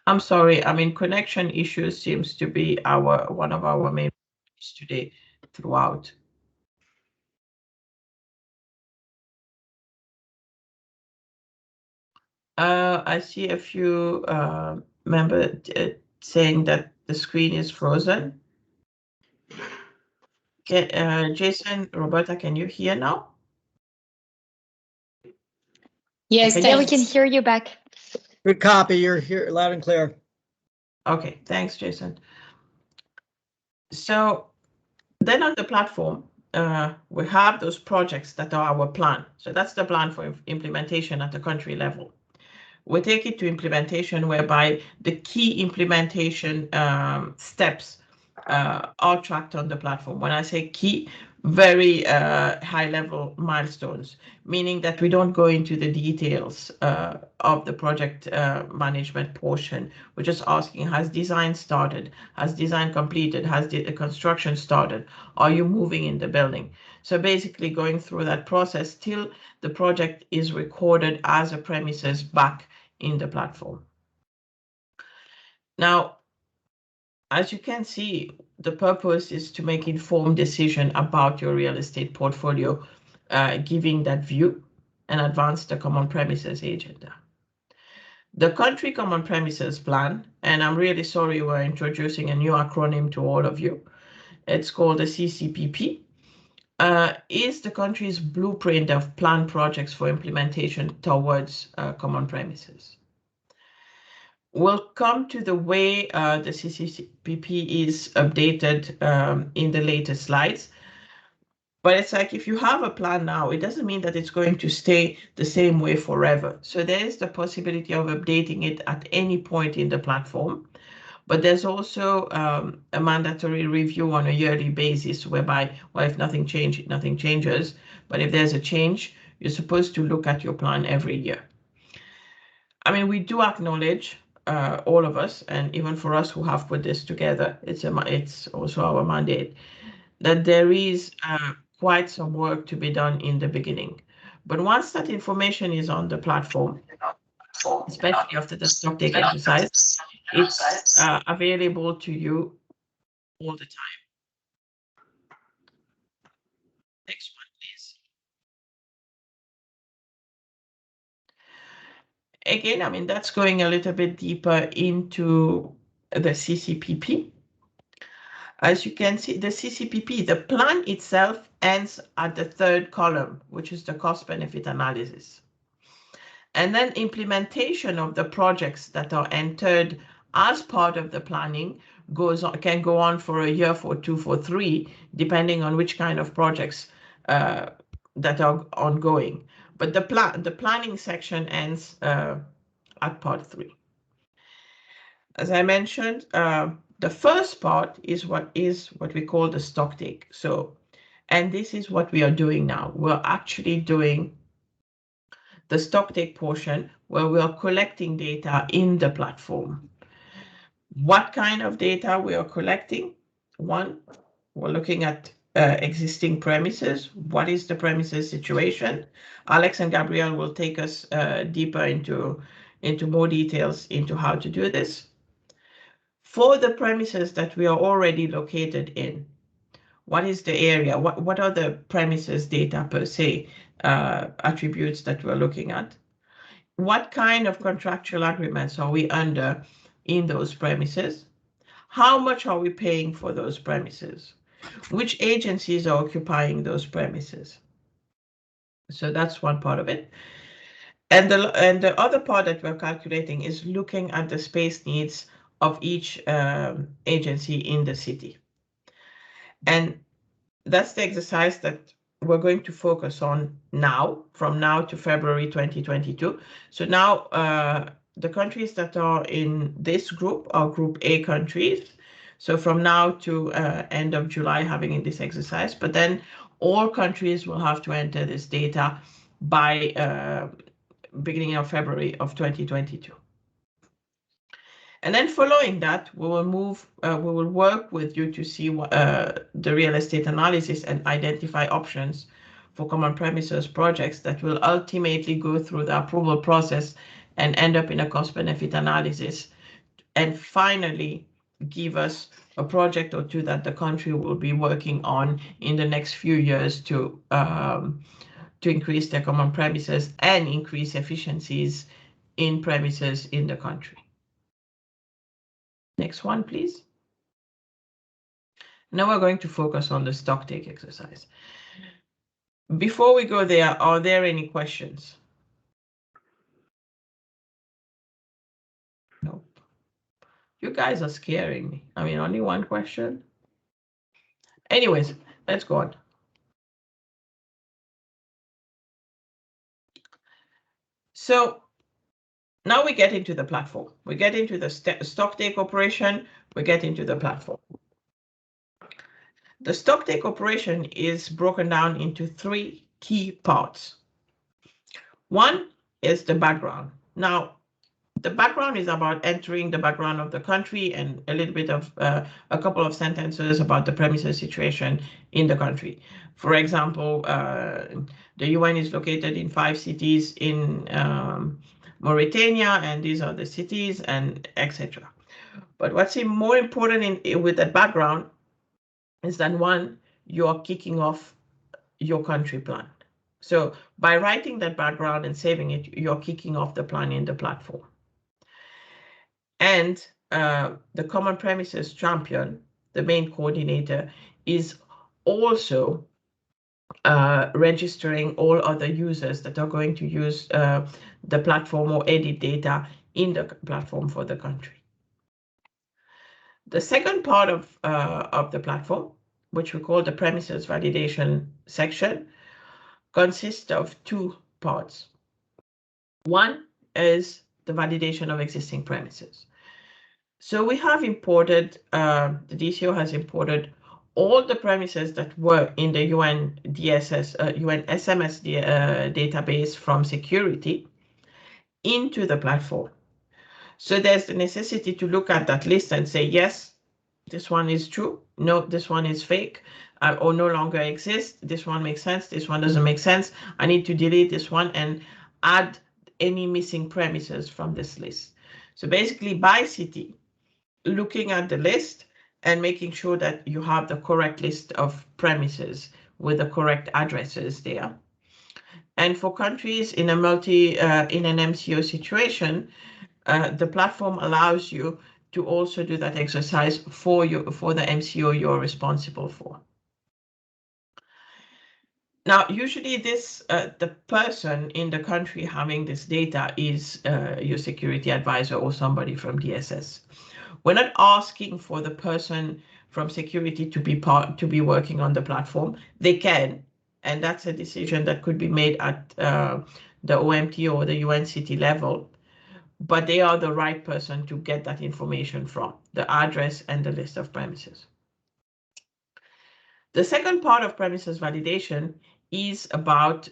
I'm sorry, I mean, connection issues seems to be one of our main issues today throughout. I see a few members saying that the screen is frozen. Jason, Roberta, can you hear now? Yes, yeah, we can hear you back. Good copy. You're here loud and clear. Okay, thanks, Jason. So then on the platform, we have those projects that are our plan. So that's the plan for implementation at the country level. We take it to implementation, whereby the key implementation steps are tracked on the platform. When I say key, very high level milestones, meaning that we don't go into the details of the project management portion. We're just asking, has design started? Has design completed? Has the construction started? Are you moving in the building? So basically going through that process till the project is recorded as a premises back in the platform. Now, as you can see, the purpose is to make informed decision about your real estate portfolio, giving that view and advance the common premises agenda. The country common premises plan, and I'm really sorry we're introducing a new acronym to all of you. It's called the CCPP. Is the country's blueprint of planned projects for implementation towards common premises. We'll come to the way the CCPP is updated in the later slides. But it's like, if you have a plan now, it doesn't mean that it's going to stay the same way forever. So there is the possibility of updating it at any point in the platform. But there's also a mandatory review on a yearly basis, whereby, well, if nothing changes. But if there's a change, you're supposed to look at your plan every year. I mean, we do acknowledge, all of us, and even for us who have put this together, it's also our mandate, that there is quite some work to be done in the beginning. But once that information is on the platform, especially after the stocktake exercise, it's available to you all the time. Next one, please. Again, I mean, that's going a little bit deeper into the CCPP. As you can see, the CCPP, the plan itself ends at the third column, which is the cost-benefit analysis. And then implementation of the projects that are entered as part of the planning can go on for a year, for 2, for 3, depending on which kind of projects that are ongoing. But the planning section ends at part 3. As I mentioned, the first part is what we call the stocktake. So, and this is what we are doing now. We're actually doing the stocktake portion where we are collecting data in the platform. What kind of data we are collecting? One, we're looking at existing premises. What is the premises situation? Alex and Gabrielle will take us deeper into into more details into how to do this. For the premises that we are already located in, what is the area? What are the premises data per se attributes that we're looking at? What kind of contractual agreements are we under in those premises? How much are we paying for those premises? Which agencies are occupying those premises? So that's one part of it. And the other part that we're calculating is looking at the space needs of each agency in the city. And that's the exercise that we're going to focus on now, from now to February 2022. So now the countries that are in this group are Group A countries. So from now to end of July having this exercise, but then all countries will have to enter this data by beginning of February of 2022. And then following that, we will work with you to see what, the real estate analysis and identify options for common premises projects that will ultimately go through the approval process and end up in a cost-benefit analysis. And finally, give us a project or two that the country will be working on in the next few years to increase their common premises and increase efficiencies in premises in the country. Next one, please. Now we're going to focus on the stocktake exercise. Before we go there, are there any questions? Nope. You guys are scaring me. I mean, only one question. Anyways, let's go on. So now we get into the platform. We get into the stocktake operation. We get into the platform. The stocktake operation is broken down into three key parts. One is the background. Now, the background is about entering the background of the country and a little bit of a couple of sentences about the premises situation in the country. For example, the UN is located in 5 cities in Mauritania, and these are the cities, and etc. But what's more important with that background is that one, you're kicking off your country plan. So by writing that background and saving it, you're kicking off the plan in the platform. And the common premises champion, the main coordinator, is also registering all other users that are going to use the platform or edit data in the platform for the country. The second part of the platform, which we call the premises validation section, consists of 2 parts. One is the validation of existing premises. So we have imported, the DCO has imported all the premises that were in the UN SMS database from security into the platform. So there's the necessity to look at that list and say, yes, this one is true. No, this one is fake or no longer exists. This one makes sense. This one doesn't make sense. I need to delete this one and add any missing premises from this list. So basically by city, looking at the list and making sure that you have the correct list of premises with the correct addresses there. And for countries in an MCO situation, the platform allows you to also do that exercise for the MCO you're responsible for. Now, usually this the person in the country having this data is your security advisor or somebody from DSS. We're not asking for the person from security to be working on the platform. They can, and that's a decision that could be made at the OMT or the UN city level. But they are the right person to get that information from, the address and the list of premises. The second part of premises validation is about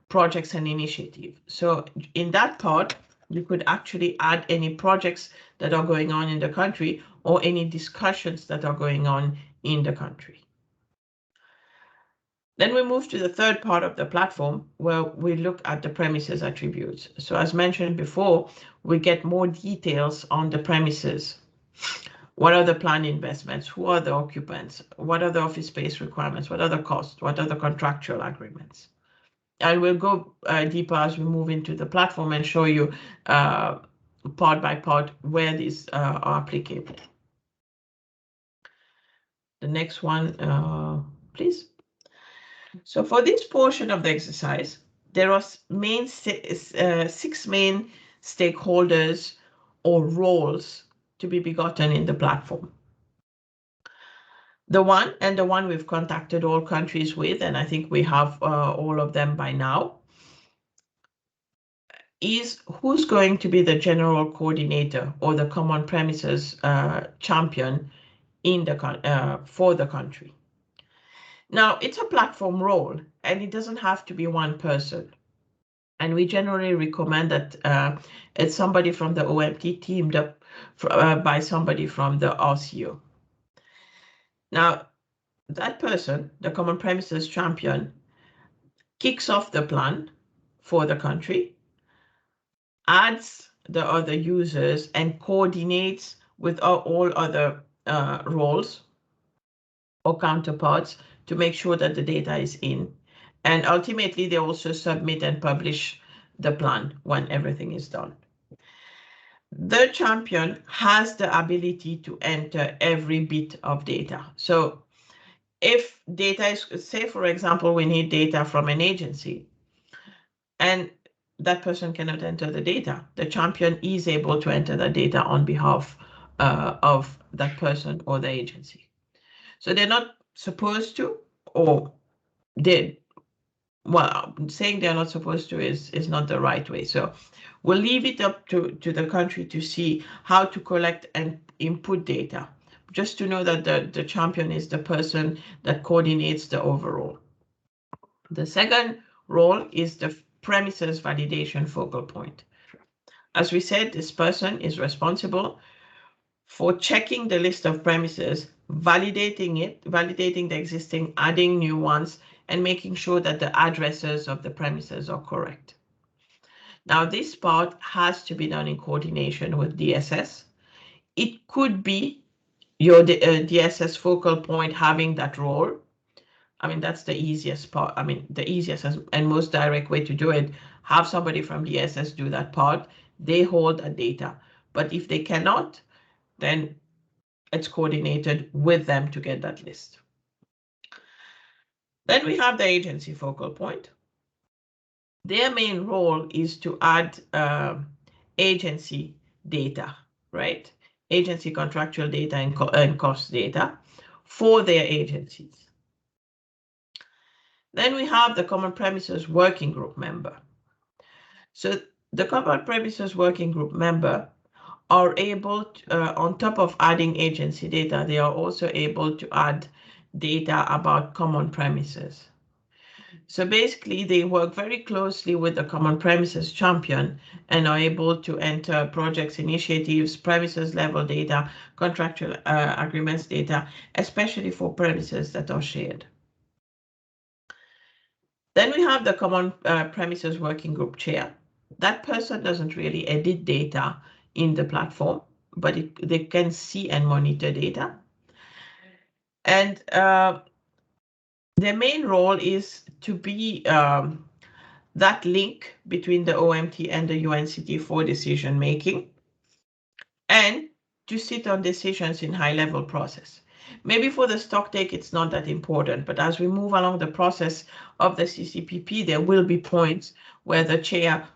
projects and initiatives. So in that part, you could actually add any projects that are going on in the country or any discussions that are going on in the country. Then we move to the third part of the platform where we look at the premises attributes. So as mentioned before, we get more details on the premises. What are the planned investments? Who are the occupants? What are the office space requirements? What are the costs? What are the contractual agreements? And we'll go deeper as we move into the platform and show you part by part where these are applicable. The next one, please. So for this portion of the exercise, there are six main stakeholders or roles to be begotten in the platform. The one we've contacted all countries with, and I think we have all of them by now, is who's going to be the general coordinator or the common premises champion in the for the country. Now, it's a platform role, and it doesn't have to be one person. And we generally recommend that it's somebody from the OMT teamed up by somebody from the RCO. Now, that person, the common premises champion, kicks off the plan for the country, adds the other users, and coordinates with all other roles or counterparts to make sure that the data is in. And ultimately, they also submit and publish the plan when everything is done. The champion has the ability to enter every bit of data. So if data is, say, for example, we need data from an agency, and that person cannot enter the data, the champion is able to enter the data on behalf of that person or the agency. So they're not supposed to, or well, saying they're not supposed to is not the right way. So we'll leave it up to the country to see how to collect and input data, just to know that the champion is the person that coordinates the overall. The second role is the premises validation focal point. As we said, this person is responsible for checking the list of premises, validating the existing, adding new ones, and making sure that the addresses of the premises are correct. Now, this part has to be done in coordination with DSS. It could be your DSS focal point having that role. I mean, that's the easiest part. I mean, the easiest and most direct way to do it, have somebody from DSS do that part. They hold that data. But if they cannot, then it's coordinated with them to get that list. Then we have the agency focal point. Their main role is to add agency data, right? Agency contractual data and cost data for their agencies. Then we have the common premises working group member. So the common premises working group member are able to, on top of adding agency data, they are also able to add data about common premises. So basically, they work very closely with the common premises champion and are able to enter projects, initiatives, premises level data, contractual agreements data, especially for premises that are shared. Then we have the common premises working group chair. That person doesn't really edit data in the platform, but they can see and monitor data. And their main role is to be that link between the OMT and the UNCT for decision making, and to sit on decisions in high level process. Maybe for the stock take, it's not that important, but as we move along the process of the CCPP, there will be points where the chair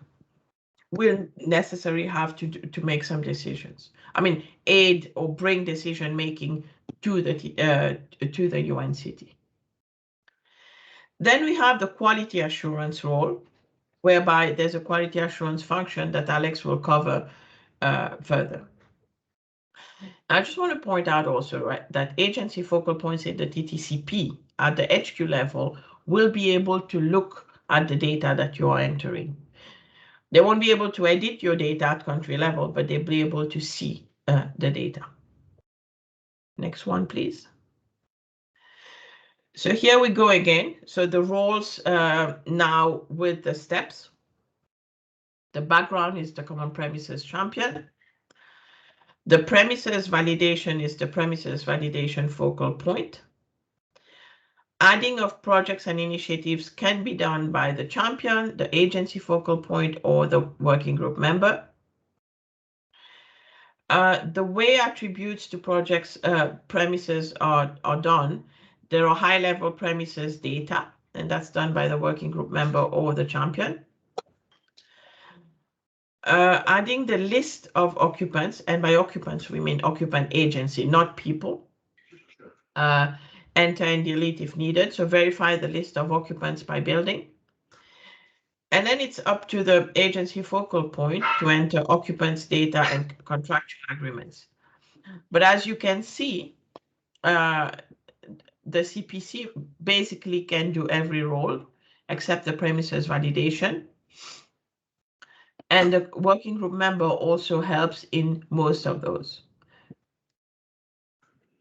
will necessarily have to make some decisions. I mean, aid or bring decision making to the UNCT. Then we have the quality assurance role, whereby there's a quality assurance function that Alex will cover further. I just want to point out also, right, that agency focal points in the TTCP at the HQ level will be able to look at the data that you are entering. They won't be able to edit your data at country level, but they'll be able to see the data. Next one, please. So here we go again. So the roles now with the steps. The background is the common premises champion. The premises validation is the premises validation focal point. Adding of projects and initiatives can be done by the champion, the agency focal point, or the working group member. The way attributes to projects premises are done, there are high-level premises data, and that's done by the working group member or the champion. Adding the list of occupants, and by occupants we mean occupant agency, not people. Enter and delete if needed, so verify the list of occupants by building. And then it's up to the agency focal point to enter occupants data and contractual agreements. But as you can see, the CPC basically can do every role except the premises validation. And the working group member also helps in most of those.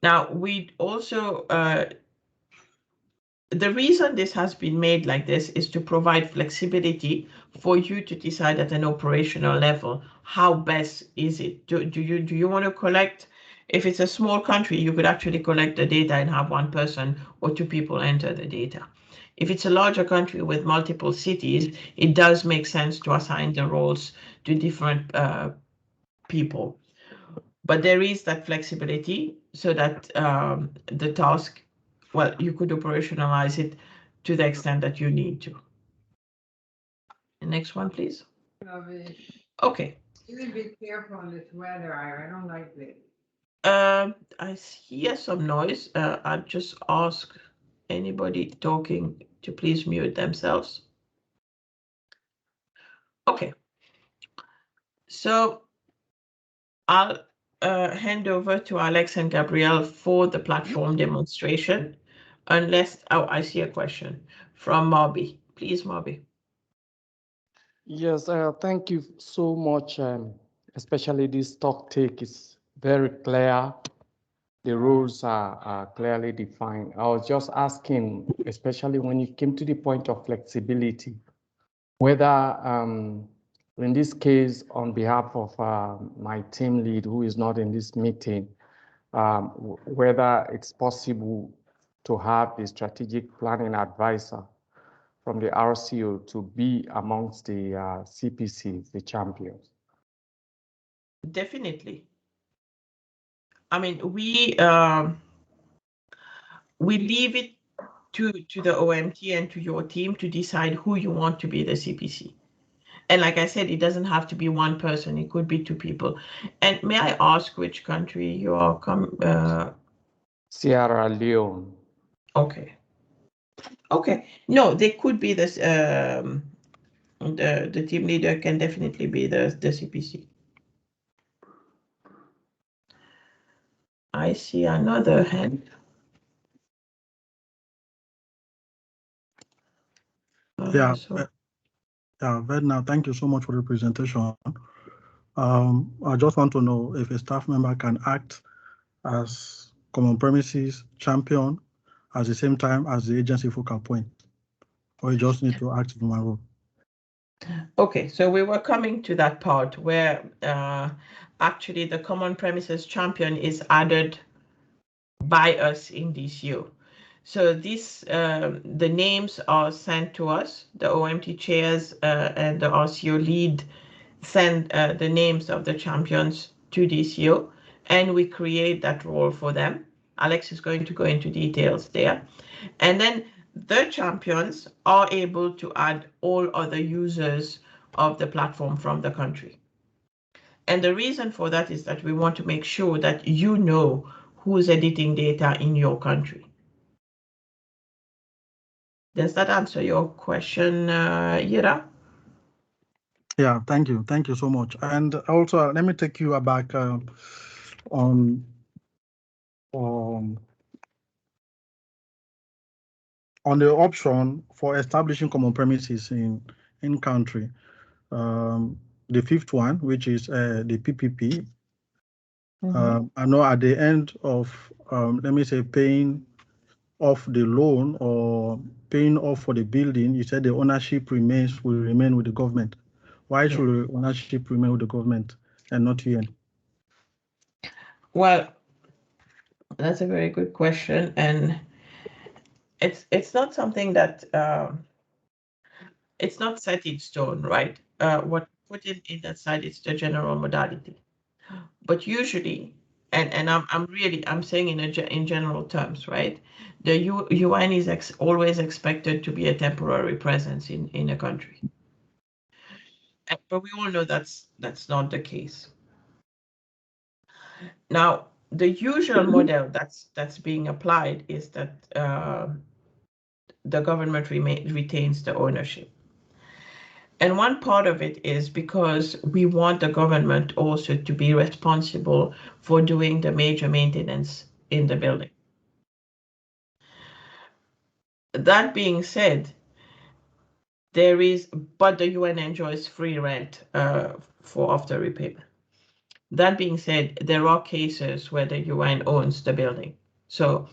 Now, we also, the reason this has been made like this is to provide flexibility for you to decide at an operational level, how best is it? Do you want to collect, if it's a small country, you could actually collect the data and have one person or two people enter the data. If it's a larger country with multiple cities, it does make sense to assign the roles to different people. But there is that flexibility so that the task, well, you could operationalize it to the extent that you need to. The next one, please. Okay. Really be careful on this weather, I don't like this. I hear some noise. I'll just ask anybody talking to please mute themselves. Okay. So I'll hand over to Alex and Gabrielle for the platform demonstration, unless, oh, I see a question from Moby. Please, Moby. Yes, thank you so much. Especially this talk take is very clear. The rules are clearly defined. I was just asking, especially when you came to the point of flexibility, whether in this case, on behalf of my team lead, who is not in this meeting, whether it's possible to have the strategic planning advisor from the RCO to be amongst the CPCs, the champions. Definitely. I mean, we leave it to the OMT and to your team to decide who you want to be the CPC. And like I said, it doesn't have to be one person. It could be two people. And may I ask which country you are Sierra Leone. Okay. Okay. No, they could be this. The team leader can definitely be the CPC. I see another hand. Yeah, Vedna, thank you so much for the presentation. I just want to know if a staff member can act as common premises champion at the same time as the agency focal point, or you just need to act in one role. Okay, so we were coming to that part where actually the common premises champion is added by us in DCO. So this, the names are sent to us, the OMT chairs and the RCO lead send the names of the champions to DCO, and we create that role for them. Alex is going to go into details there. And then the champions are able to add all other users of the platform from the country. And the reason for that is that we want to make sure that you know who's editing data in your country. Does that answer your question, Ira? Yeah, thank you. Thank you so much. And also, let me take you back on the option for establishing common premises in country. The fifth one, which is the PPP. I know at the end of, let me say, paying off the loan or paying off for the building, you said the ownership will remain with the government. Why should the ownership remain with the government and not UN? Well, that's a very good question, and it's not something that it's not set in stone, right? What put in that side is the general modality, but usually, and I'm saying in general terms, right? The UN is always expected to be a temporary presence in a country, but we all know that's not the case. Now, the usual model that's being applied is that the government retains the ownership. And one part of it is because we want the government also to be responsible for doing the major maintenance in the building. That being said, but the UN enjoys free rent for after repayment. That being said, there are cases where the UN owns the building. So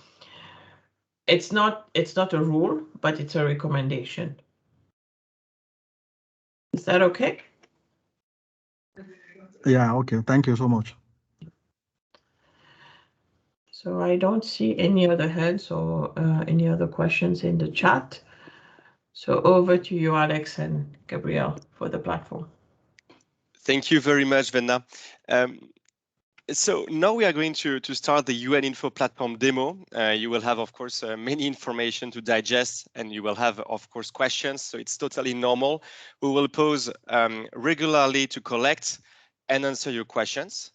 it's not a rule, but it's a recommendation. Is that okay? Yeah, okay. Thank you so much. So I don't see any other hands or any other questions in the chat. So over to you, Alex and Gabrielle, for the platform. Thank you very much, Venna. So now we are going to start the UN Info platform demo. You will have, of course, many information to digest, and you will have, of course, questions. So it's totally normal. We will pose regularly to collect and answer your questions.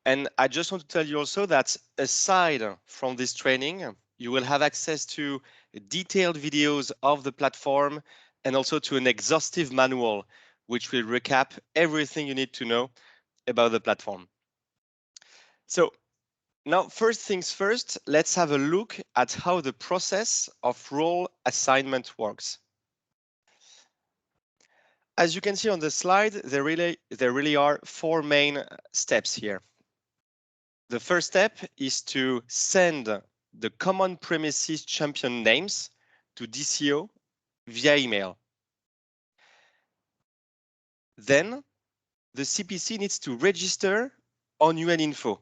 And I just want to tell you also that aside from this training, you will have access to detailed videos of the platform and also to an exhaustive manual, which will recap everything you need to know about the platform. So now, first things first, let's have a look at how the process of role assignment works. As you can see on the slide, there really are four main steps here. The first step is to send the common premises champion names to DCO via email. Then the CPC needs to register on UN Info.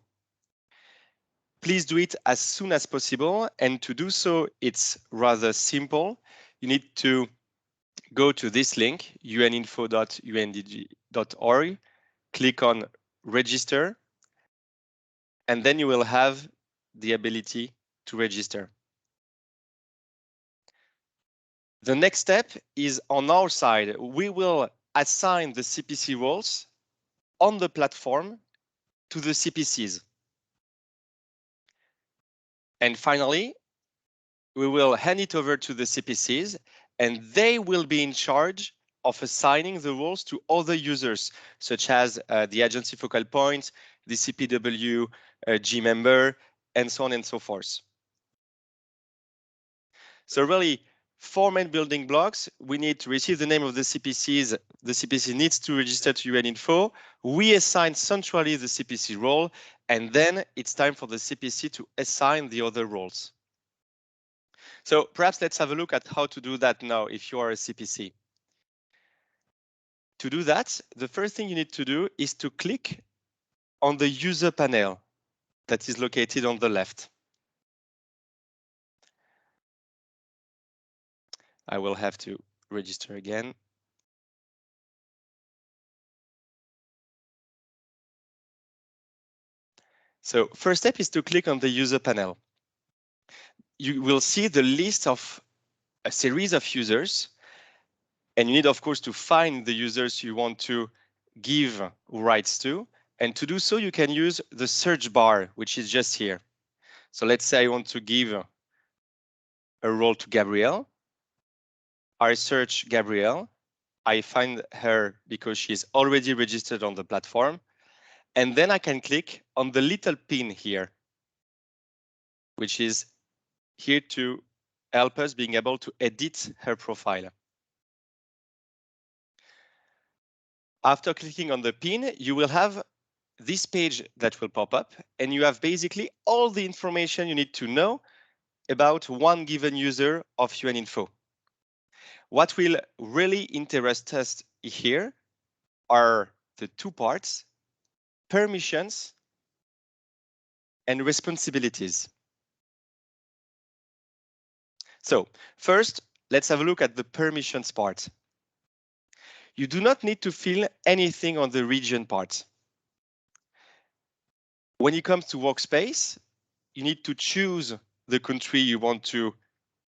Please do it as soon as possible, and to do so, it's rather simple. You need to go to this link, uninfo.undg.org, click on register, and then you will have the ability to register. The next step is on our side. We will assign the CPC roles on the platform to the CPCs. And finally, we will hand it over to the CPCs, and they will be in charge of assigning the roles to other users, such as the agency focal point, the CPW G member, and so on and so forth. So really, four main building blocks. We need to receive the name of the CPCs. The CPC needs to register to UN Info. We assign centrally the CPC role, and then it's time for the CPC to assign the other roles. So perhaps let's have a look at how to do that now if you are a CPC. To do that, the first thing you need to do is to click on the user panel that is located on the left. I will have to register again. So first step is to click on the user panel. You will see the list of a series of users, and you need, of course, to find the users you want to give rights to. And to do so, you can use the search bar, which is just here. So let's say I want to give a role to Gabrielle. I search Gabrielle. I find her because she's already registered on the platform. And then I can click on the little pin here, which is here to help us being able to edit her profile. After clicking on the pin, you will have this page that will pop up, and you have basically all the information you need to know about one given user of UN Info. What will really interest us here are the two parts, permissions and responsibilities. So first, let's have a look at the permissions part. You do not need to fill anything on the region part. When it comes to workspace, you need to choose the country you want to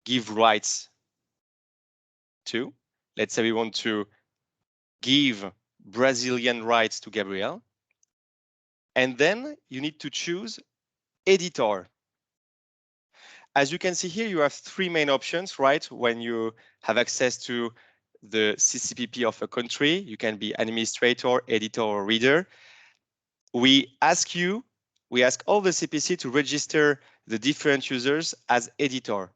give rights to. Let's say we want to give Brazilian rights to Gabriel. And then you need to choose editor. As you can see here, you have three main options, right? When you have access to the CCPP of a country, you can be administrator, editor, or reader. We ask all the CPC to register the different users as editor,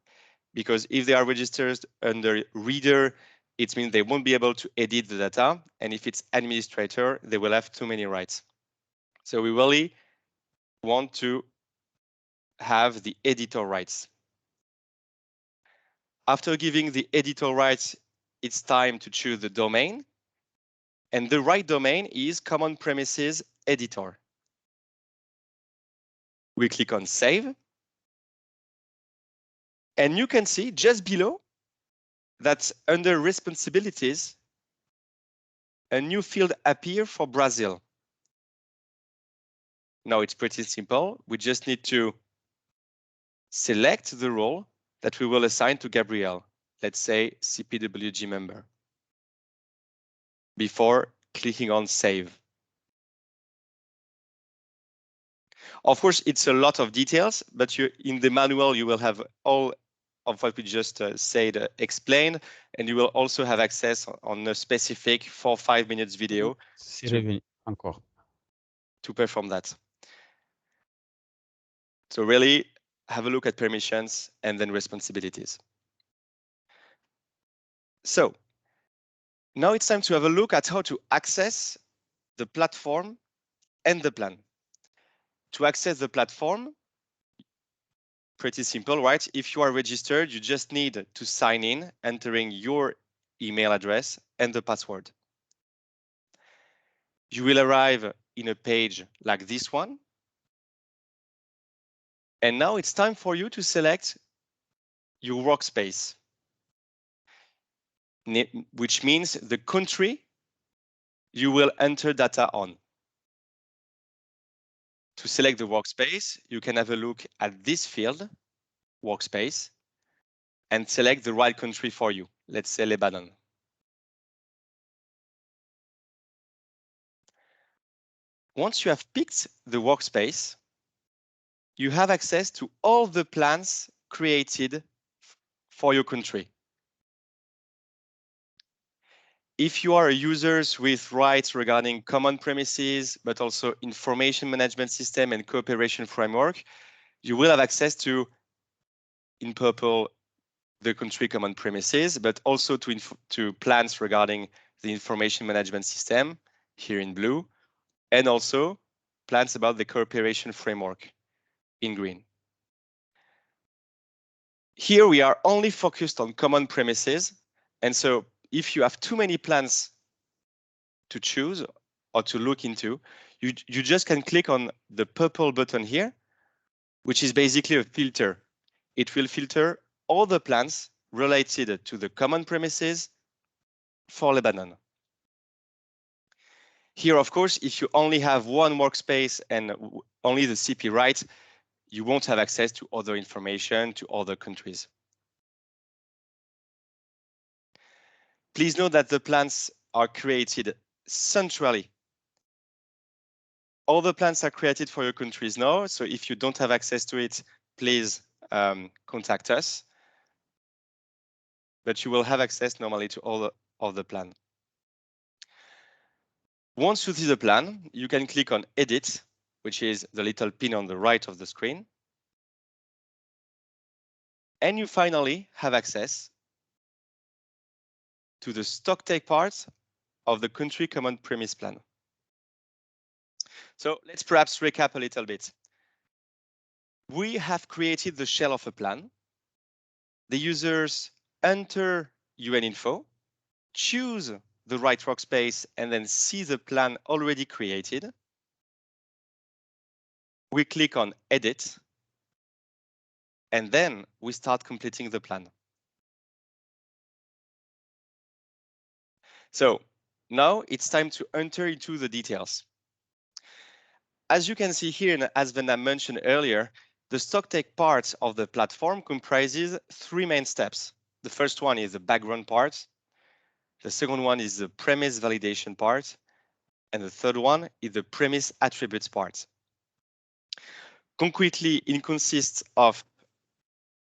because if they are registered under reader, it means they won't be able to edit the data. And if it's administrator, they will have too many rights. So we really want to have the editor rights. After giving the editor rights, it's time to choose the domain. And the right domain is Common Premises Editor. We click on Save. And you can see just below that under Responsibilities, a new field appears for Brazil. Now it's pretty simple. We just need to select the role that we will assign to Gabriel. Let's say CPWG member. Before clicking on Save. Of course, it's a lot of details, but in the manual, you will have all of what we just said explained, and you will also have access on a specific 4 or 5 minutes video to perform that. So really have a look at permissions and then responsibilities. So now it's time to have a look at how to access the platform and the plan. To access the platform, pretty simple, right? If you are registered, you just need to sign in, entering your email address and the password. You will arrive in a page like this one. And now it's time for you to select your workspace, which means the country you will enter data on. To select the workspace, you can have a look at this field, workspace, and select the right country for you. Let's say Lebanon. Once you have picked the workspace, you have access to all the plans created for your country. If you are a user with rights regarding common premises, but also information management system and cooperation framework, you will have access to, in purple, the country common premises, but also to plans regarding the information management system, here in blue, and also plans about the cooperation framework, in green. Here we are only focused on common premises, and so if you have too many plans to choose or to look into, you just can click on the purple button here, which is basically a filter. It will filter all the plans related to the common premises for Lebanon. Here, of course, if you only have one workspace and only the CP rights, you won't have access to other information, to other countries. Please note that the plans are created centrally. All the plans are created for your countries now, so if you don't have access to it, please contact us. But you will have access normally to all of the plan. Once you see the plan, you can click on Edit, which is the little pin on the right of the screen. And you finally have access to the stocktake part of the country common premise plan. So let's perhaps recap a little bit. We have created the shell of a plan the users enter UN info, choose the right workspace, and then see the plan already created. We click on Edit, and then we start completing the plan. So now it's time to enter into the details. As you can see here, and as Venna mentioned earlier, the StockTake part of the platform comprises 3 main steps. The first one is the background part. The second one is the premise validation part. And the third one is the premise attributes part. Concretely, it consists of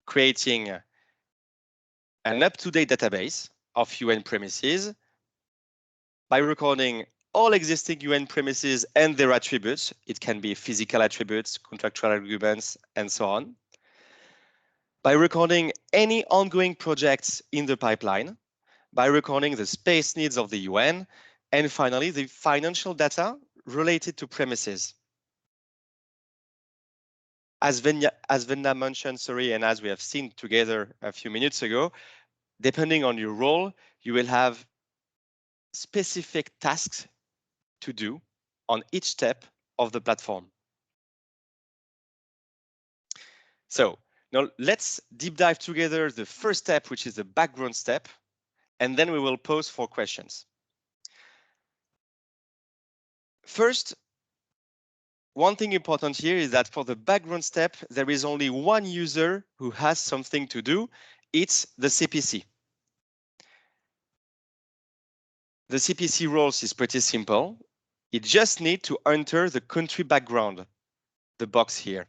creating an up-to-date database of UN premises by recording all existing UN premises and their attributes. It can be physical attributes, contractual agreements, and so on. By recording any ongoing projects in the pipeline, by recording the space needs of the UN, and finally, the financial data related to premises. As Venna mentioned, and as we have seen together a few minutes ago, depending on your role, you will have specific tasks to do on each step of the platform. So now let's deep dive together the first step, which is the background step, and then we will pause for questions. First, one thing important here is that for the background step, there is only one user who has something to do. It's the CPC. The CPC roles is pretty simple. It just needs to enter the country background, the box here.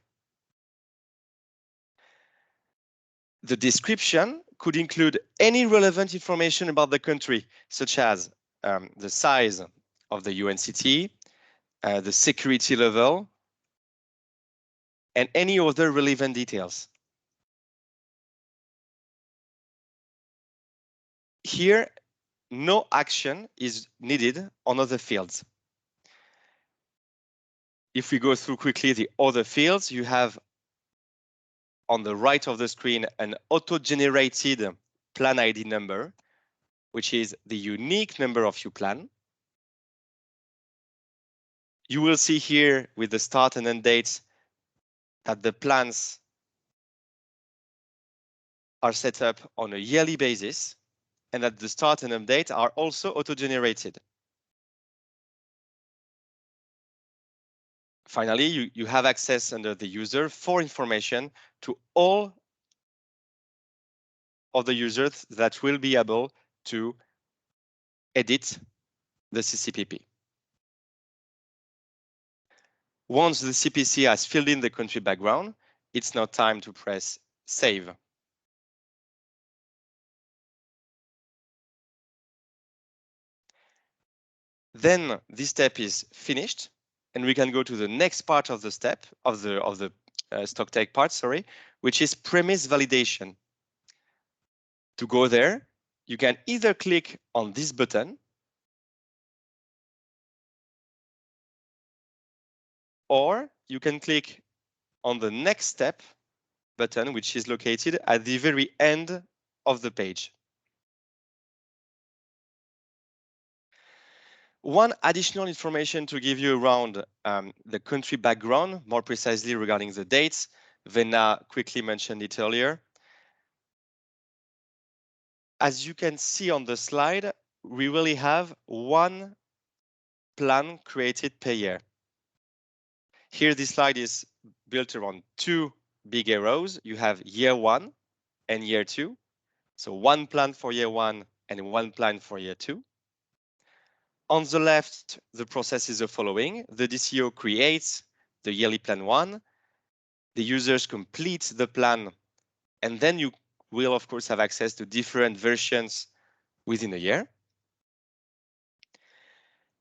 The description could include any relevant information about the country, such as the size of the UN city, the security level, and any other relevant details. Here, no action is needed on other fields. If we go through quickly the other fields, you have on the right of the screen an auto-generated plan ID number, which is the unique number of your plan. You will see here with the start and end dates that the plans are set up on a yearly basis and that the start and end date are also auto-generated. Finally, you have access under the user for information to all of the users that will be able to edit the CCPP. Once the CPC has filled in the country background, it's now time to press Save. Then this step is finished, and we can go to the next part of the step of the StockTake part, which is premise validation. To go there, you can either click on this button or you can click on the next step button, which is located at the very end of the page. One additional information to give you around the country background, more precisely regarding the dates. Venna quickly mentioned it earlier. As you can see on the slide, we really have one plan created per year. Here, this slide is built around 2 big arrows. You have year 1 and year 2. So one plan for year 1 and one plan for year 2. On the left, the process is the following. The DCO creates the yearly plan 1. The users complete the plan, and then you will, of course, have access to different versions within a year.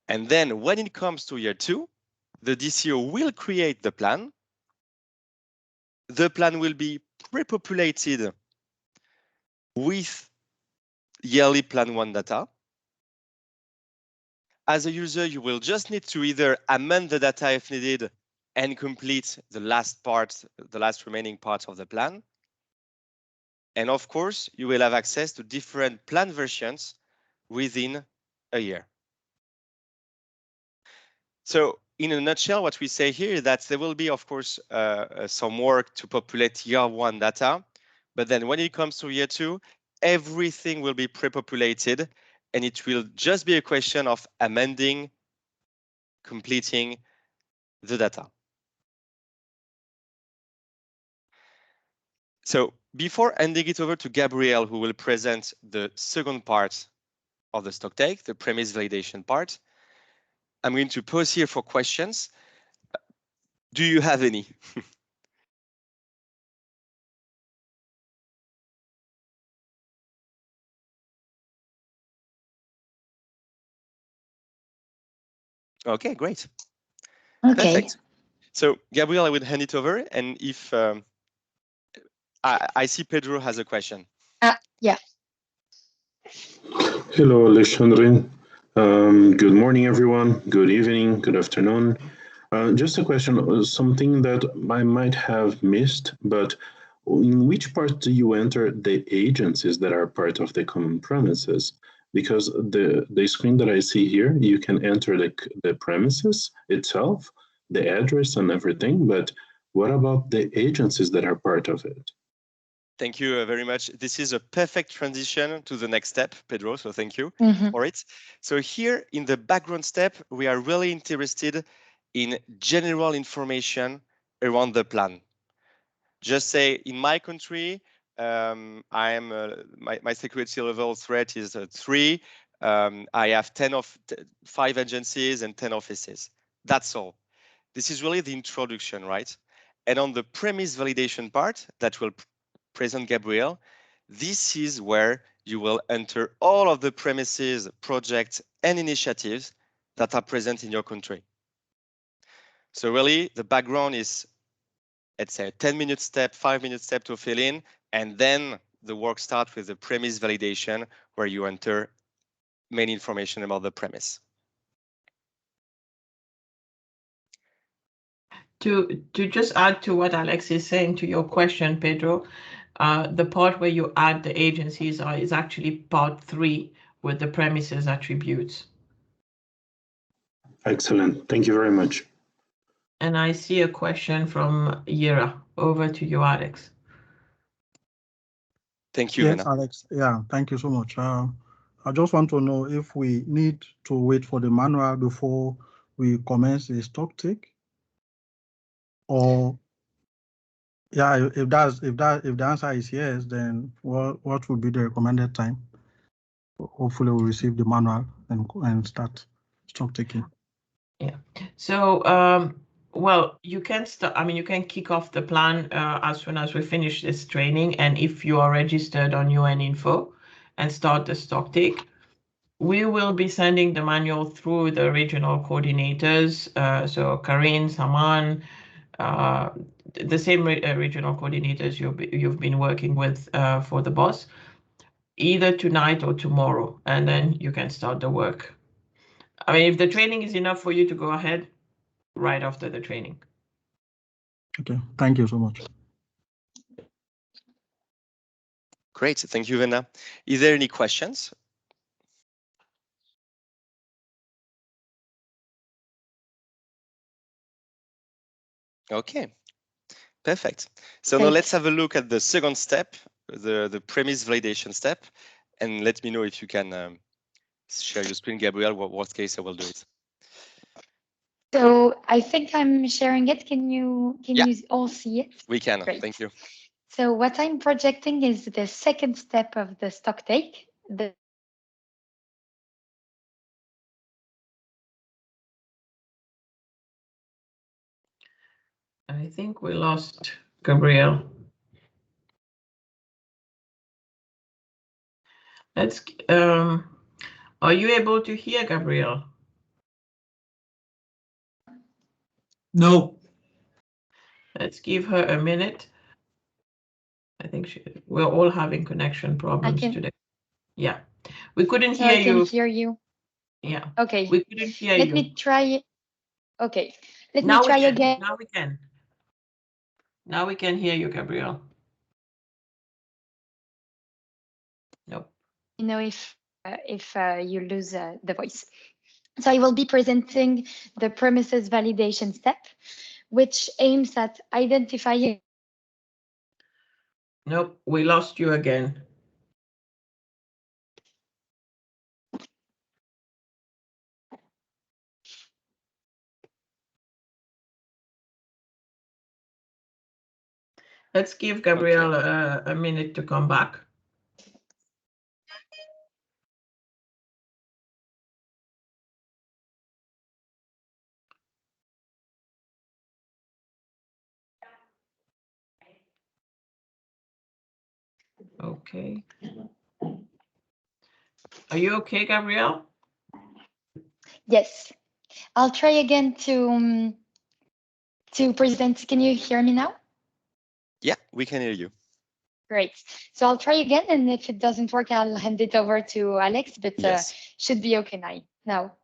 And then when it comes to year 2, the DCO will create the plan. The plan will be pre-populated with yearly plan 1 data. As a user, you will just need to either amend the data if needed and complete the last remaining part of the plan. And of course, you will have access to different plan versions within a year. So in a nutshell, what we say here is that there will be, of course, some work to populate year 1 data. But then when it comes to year 2, everything will be pre-populated, and it will just be a question of amending, completing the data. So before handing it over to Gabriel, who will present the second part of the stock take, the premise validation part, I'm going to pause here for questions. Do you have any? Okay, great. Okay. Perfect. So Gabriel, I will hand it over, and if I see Pedro has a question. Yeah. Hello, Alexandre. Good morning, everyone. Good evening, good afternoon. Just a question, something that I might have missed, but in which part do you enter the agencies that are part of the common premises? Because the screen that I see here, you can enter the premises itself, the address and everything, but what about the agencies that are part of it? Thank you very much. This is a perfect transition to the next step, Pedro, so thank you for it. So here in the background step, we are really interested in general information around the plan. Just say in my country, I am my security level threat is 3. I have 5 agencies and 10 offices. That's all. This is really the introduction, right? And on the premise validation part that will present Gabriel, this is where you will enter all of the premises, projects, and initiatives that are present in your country. So really, the background is, let's say, a 10-minute step, 5-minute step to fill in, and then the work starts with the premise validation, where you enter main information about the premise. To just add to what Alex is saying to your question, Pedro, the part where you add the agencies is actually part 3 with the premises attributes. Excellent. Thank you very much. And I see a question from Yira. Over to you, Alex. Thank you, Yes, Vena. Alex. Yeah, thank you so much. I just want to know if we need to wait for the manual before we commence the stock take, or yeah, if the answer is yes, then what would be the recommended time? Hopefully, we'll receive the manual and start stock taking. Yeah. So well, you can start. I mean, you can kick off the plan as soon as we finish this training, and if you are registered on UN Info, and start the stock take. We will be sending the manual through the regional coordinators. So Karin, Saman, the same regional coordinators you've been working with for the boss, either tonight or tomorrow, and then you can start the work. I mean, if the training is enough for you to go ahead, right after the training. Okay, thank you so much. Great, thank you, Vena. Is there any questions? Okay, perfect. So now let's have a look at the second step, the premise validation step, and let me know if you can share your screen, Gabriel. Worst case, I will do it. So I think I'm sharing it. Can you all see it? We can. Great. Thank you. So what I'm projecting is the second step of the stock take. I think we lost Gabriel. Let's. Are you able to hear Gabriel? No. Let's give her a minute. I think we're all having connection problems today. Yeah, we couldn't hear you. I can hear you. Yeah. Okay. We couldn't hear you. Let me try. Okay. Let me try again. Now we can. Now we can hear you, Gabriel. you know if you lose the voice. So I will be presenting the premises validation step, which aims at identifying. Nope, we lost you again. Let's give Gabrielle a minute to come back. Okay. Are you okay, Gabrielle? Yes, I'll try again to present. Can you hear me now? Yeah, we can hear you. Great. So I'll try again, and if it doesn't work, I'll hand it over to Alex, but Yes. should be okay now.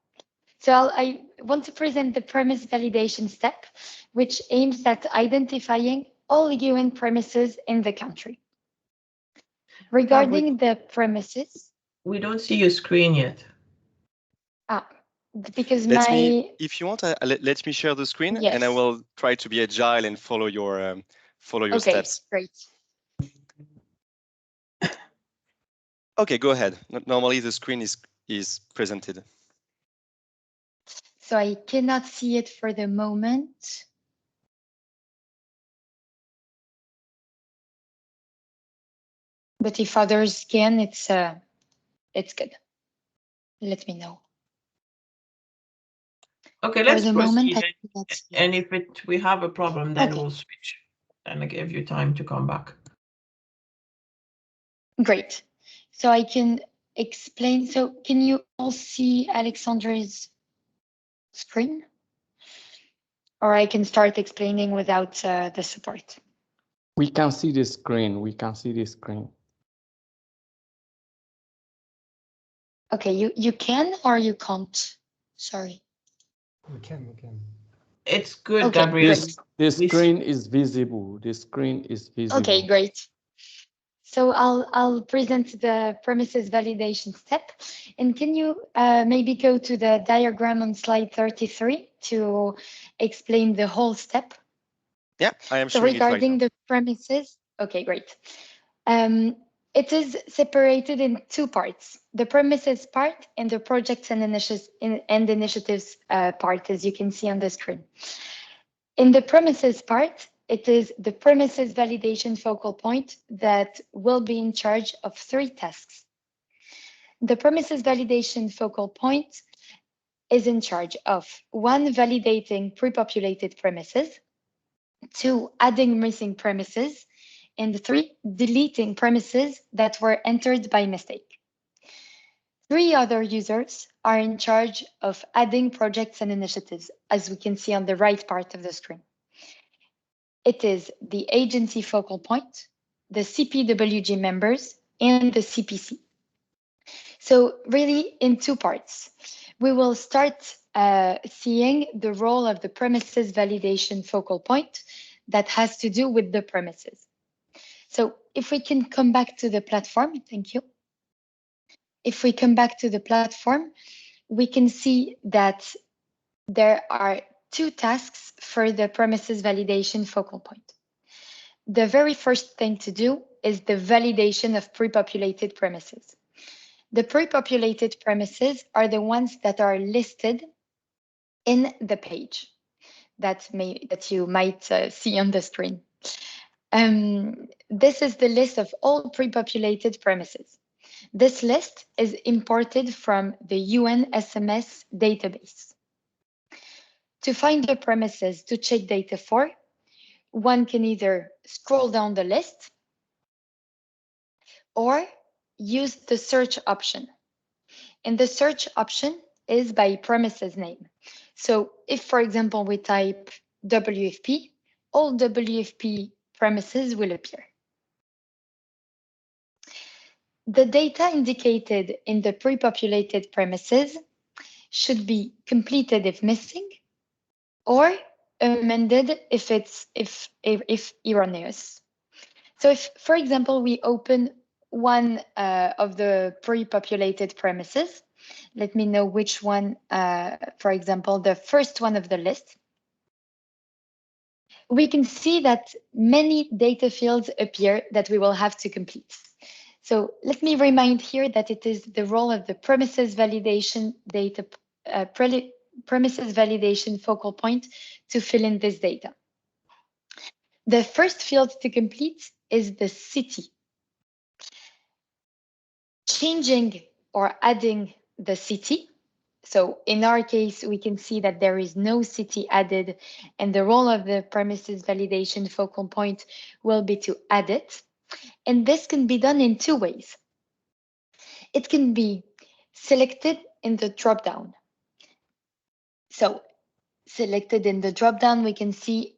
So I want to present the premise validation step, which aims at identifying all UN premises in the country. Regarding the premises. We don't see your screen yet. Because if you want, let me share the screen, yes. and I will try to be agile and follow your steps. Great. Okay, go ahead. Normally the screen is presented. So I cannot see it for the moment. But if others can, it's good. Let me know. Okay, let's proceed. And if we have a problem, then we'll switch and I give you time to come back. Great. So I can explain. So can you all see Alexandre's screen? Or I can start explaining without the support. We can see the screen. We can see the screen. Okay, you can or you can't? Sorry. We can. It's good, Gabriel. The screen is visible. The screen is visible. Okay, great. So I'll present the premises validation step. And can you maybe go to the diagram on slide 33 to explain the whole step? Yeah, I am so showing it right now. regarding the premises, okay, great. It is separated in two parts, the premises part and the projects and initiatives part, as you can see on the screen. In the premises part, it is the premises validation focal point that will be in charge of 3 tasks. The premises validation focal point is in charge of 1, validating pre-populated premises, 2, adding missing premises, and 3, deleting premises that were entered by mistake. 3 other users are in charge of adding projects and initiatives, as we can see on the right part of the screen. It is the agency focal point, the CPWG members, and the CPC. So really in 2 parts. We will start seeing the role of the premises validation focal point that has to do with the premises. So if we can come back to the platform, thank you. If we come back to the platform, we can see that there are 2 tasks for the premises validation focal point. The very first thing to do is the validation of pre-populated premises. The pre-populated premises are the ones that are listed in the page that you might see on the screen. This is the list of all pre-populated premises. This list is imported from the UN SMS database. To find the premises to check data for, one can either scroll down the list or use the search option. And the search option is by premises name. So if, for example, we type WFP, all WFP premises will appear. The data indicated in the pre-populated premises should be completed if missing or amended if erroneous. So if, for example, we open one of the pre-populated premises. Let me know which one, for example, the first one of the list. We can see that many data fields appear that we will have to complete. So let me remind here that it is the role of the premises validation data, premises validation focal point to fill in this data. The first field to complete is the city. Changing or adding the city. So in our case, we can see that there is no city added, and the role of the premises validation focal point will be to add it. And this can be done in two ways. It can be selected in the dropdown. So selected in the dropdown, we can see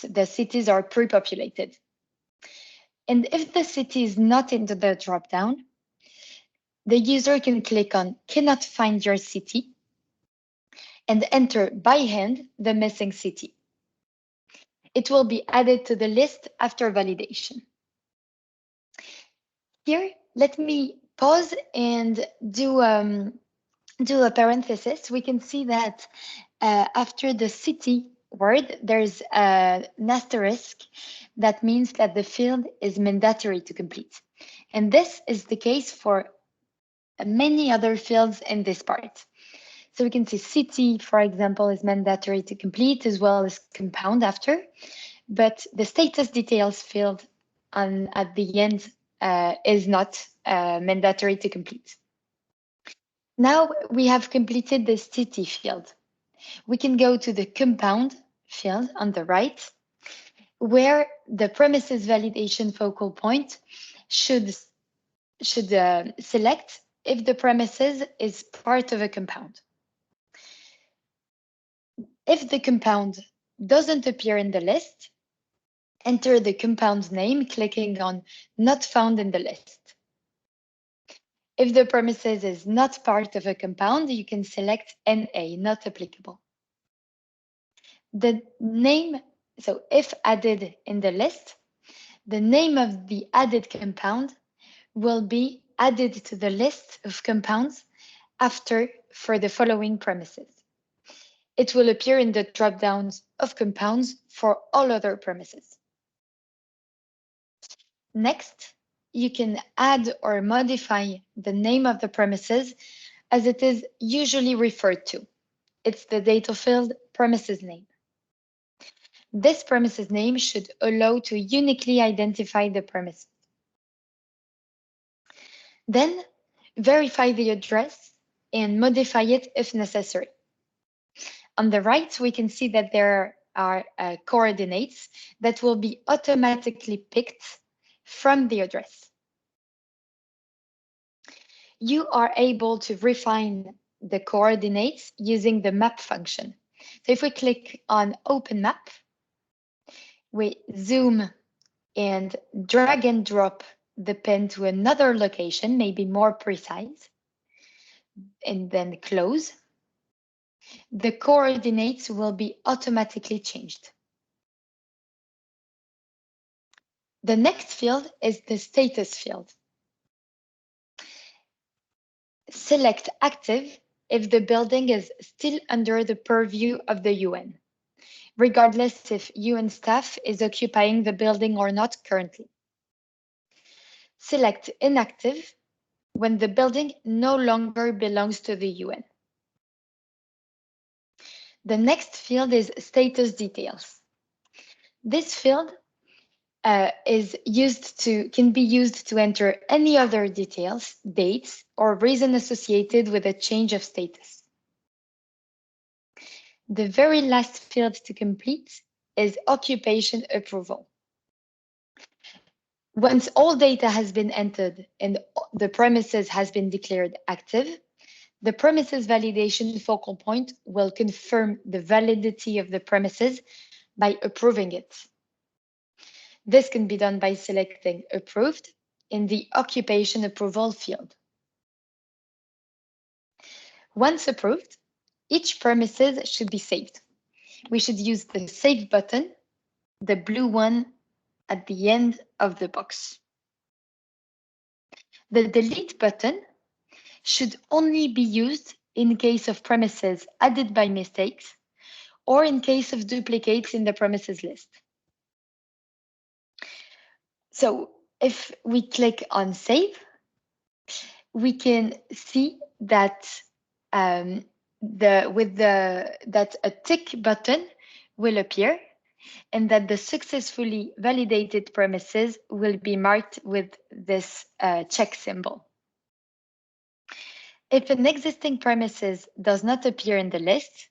the cities are pre-populated. And if the city is not in the dropdown, the user can click on cannot find your city and enter by hand the missing city. It will be added to the list after validation. Here, let me pause and do a parenthesis. We can see that after the city word, there's an asterisk. That means that the field is mandatory to complete. And this is the case for many other fields in this part. So we can see city, for example, is mandatory to complete, as well as compound after. But the status details field at the end is not mandatory to complete. Now we have completed the city field. We can go to the compound field on the right, where the premises validation focal point should select if the premises is part of a compound. If the compound doesn't appear in the list, enter the compound name, clicking on not found in the list. If the premises is not part of a compound, you can select NA, not applicable. The name, so if added in the list, the name of the added compound will be added to the list of compounds after for the following premises. It will appear in the dropdowns of compounds for all other premises. Next, you can add or modify the name of the premises as it is usually referred to. It's the data field premises name. This premises name should allow to uniquely identify the premises. Then, verify the address and modify it if necessary. On the right, we can see that there are coordinates that will be automatically picked from the address. You are able to refine the coordinates using the map function. So if we click on Open Map, we zoom and drag and drop the pen to another location, maybe more precise, and then close. The coordinates will be automatically changed. The next field is the status field. Select active if the building is still under the purview of the UN, regardless if UN staff is occupying the building or not currently. Select inactive when the building no longer belongs to the UN. The next field is status details. This field can be used to enter any other details, dates, or reason associated with a change of status. The very last field to complete is occupation approval. Once all data has been entered and the premises has been declared active, the premises validation focal point will confirm the validity of the premises by approving it. This can be done by selecting Approved in the Occupation Approval field. Once approved, each premises should be saved. We should use the Save button, the blue one at the end of the box. The delete button should only be used in case of premises added by mistakes or in case of duplicates in the premises list. So if we click on save, we can see that that a tick button will appear and that the successfully validated premises will be marked with this check symbol. If an existing premises does not appear in the list,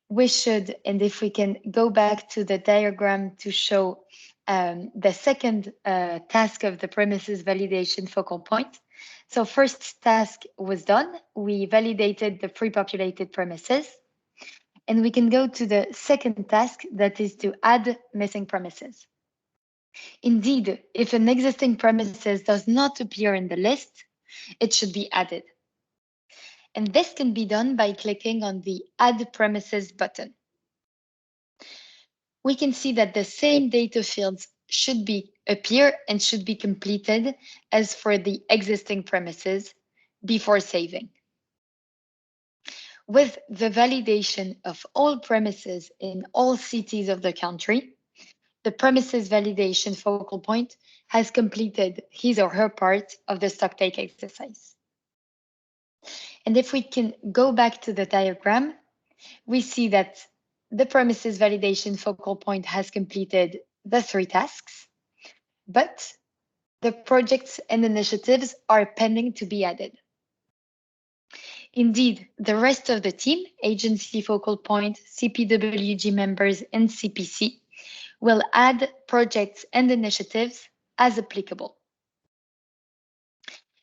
we should, and if we can go back to the diagram to show the second task of the premises validation focal point. So first task was done. We validated the pre-populated premises. And we can go to the second task, that is to add missing premises. Indeed, if an existing premises does not appear in the list, it should be added. And this can be done by clicking on the Add Premises button. We can see that the same data fields should appear and should be completed as for the existing premises before saving. With the validation of all premises in all cities of the country, the premises validation focal point has completed his or her part of the stocktake exercise. And if we can go back to the diagram, we see that the premises validation focal point has completed the 3 tasks, but the projects and initiatives are pending to be added. Indeed, the rest of the team, agency focal point, CPWG members, and CPC, will add projects and initiatives as applicable.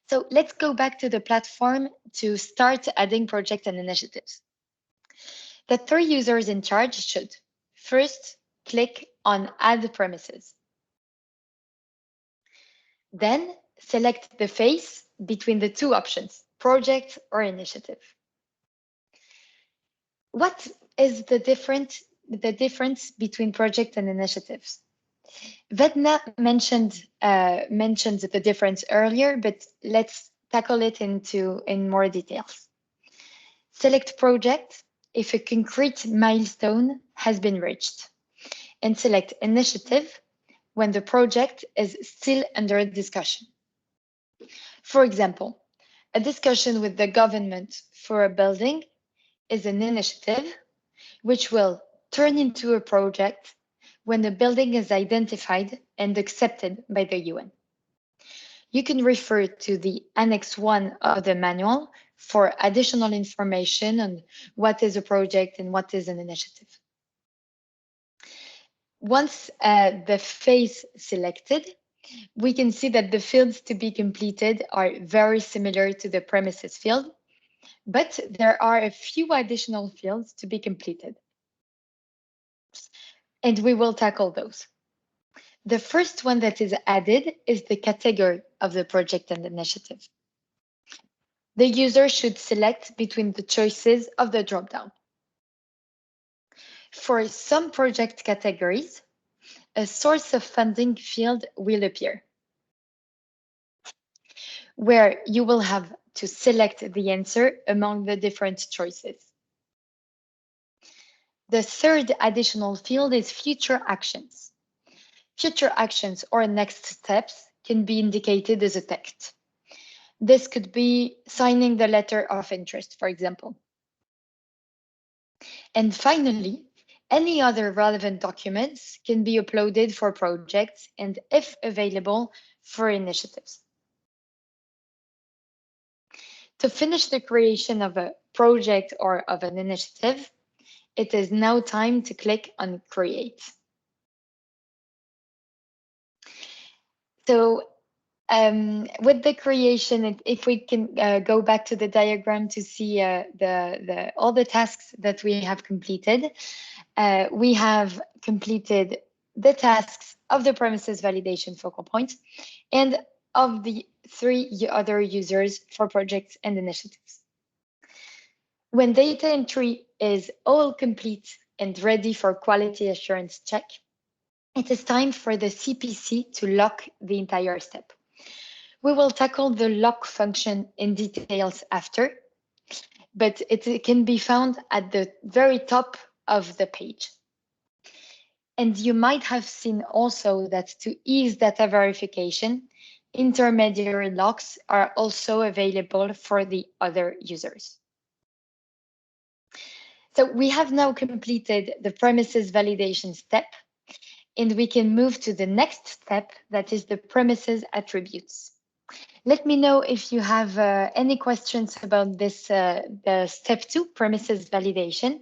So let's go back to the platform to start adding projects and initiatives. The 3 users in charge should first click on Add Premises. Then select the phase between the 2 options, project or initiative. What is the difference between project and initiatives? Vedna mentioned the difference earlier, but let's tackle it in more details. Select project if a concrete milestone has been reached, and select initiative when the project is still under discussion. For example, a discussion with the government for a building is an initiative which will turn into a project when the building is identified and accepted by the UN. You can refer to the Annex 1 of the manual for additional information on what is a project and what is an initiative. Once the phase selected, we can see that the fields to be completed are very similar to the premises field, but there are a few additional fields to be completed. And we will tackle those. The first one that is added is the category of the project and initiative. The user should select between the choices of the dropdown. For some project categories, a source of funding field will appear, where you will have to select the answer among the different choices. The third additional field is future actions. Future actions or next steps can be indicated as a text. This could be signing the letter of interest, for example. And finally, any other relevant documents can be uploaded for projects and, if available, for initiatives. To finish the creation of a project or of an initiative, it is now time to click on Create. So with the creation, if we can go back to the diagram to see all the tasks that we have completed, we have completed the tasks of the premises validation focal point and of the 3 other users for projects and initiatives. When data entry is all complete and ready for quality assurance check, it is time for the CPC to lock the entire step. We will tackle the lock function in details after, but it can be found at the very top of the page. And you might have seen also that to ease data verification, intermediary locks are also available for the other users. So we have now completed the premises validation step, and we can move to the next step, that is the premises attributes. Let me know if you have any questions about this, the step 2, premises validation,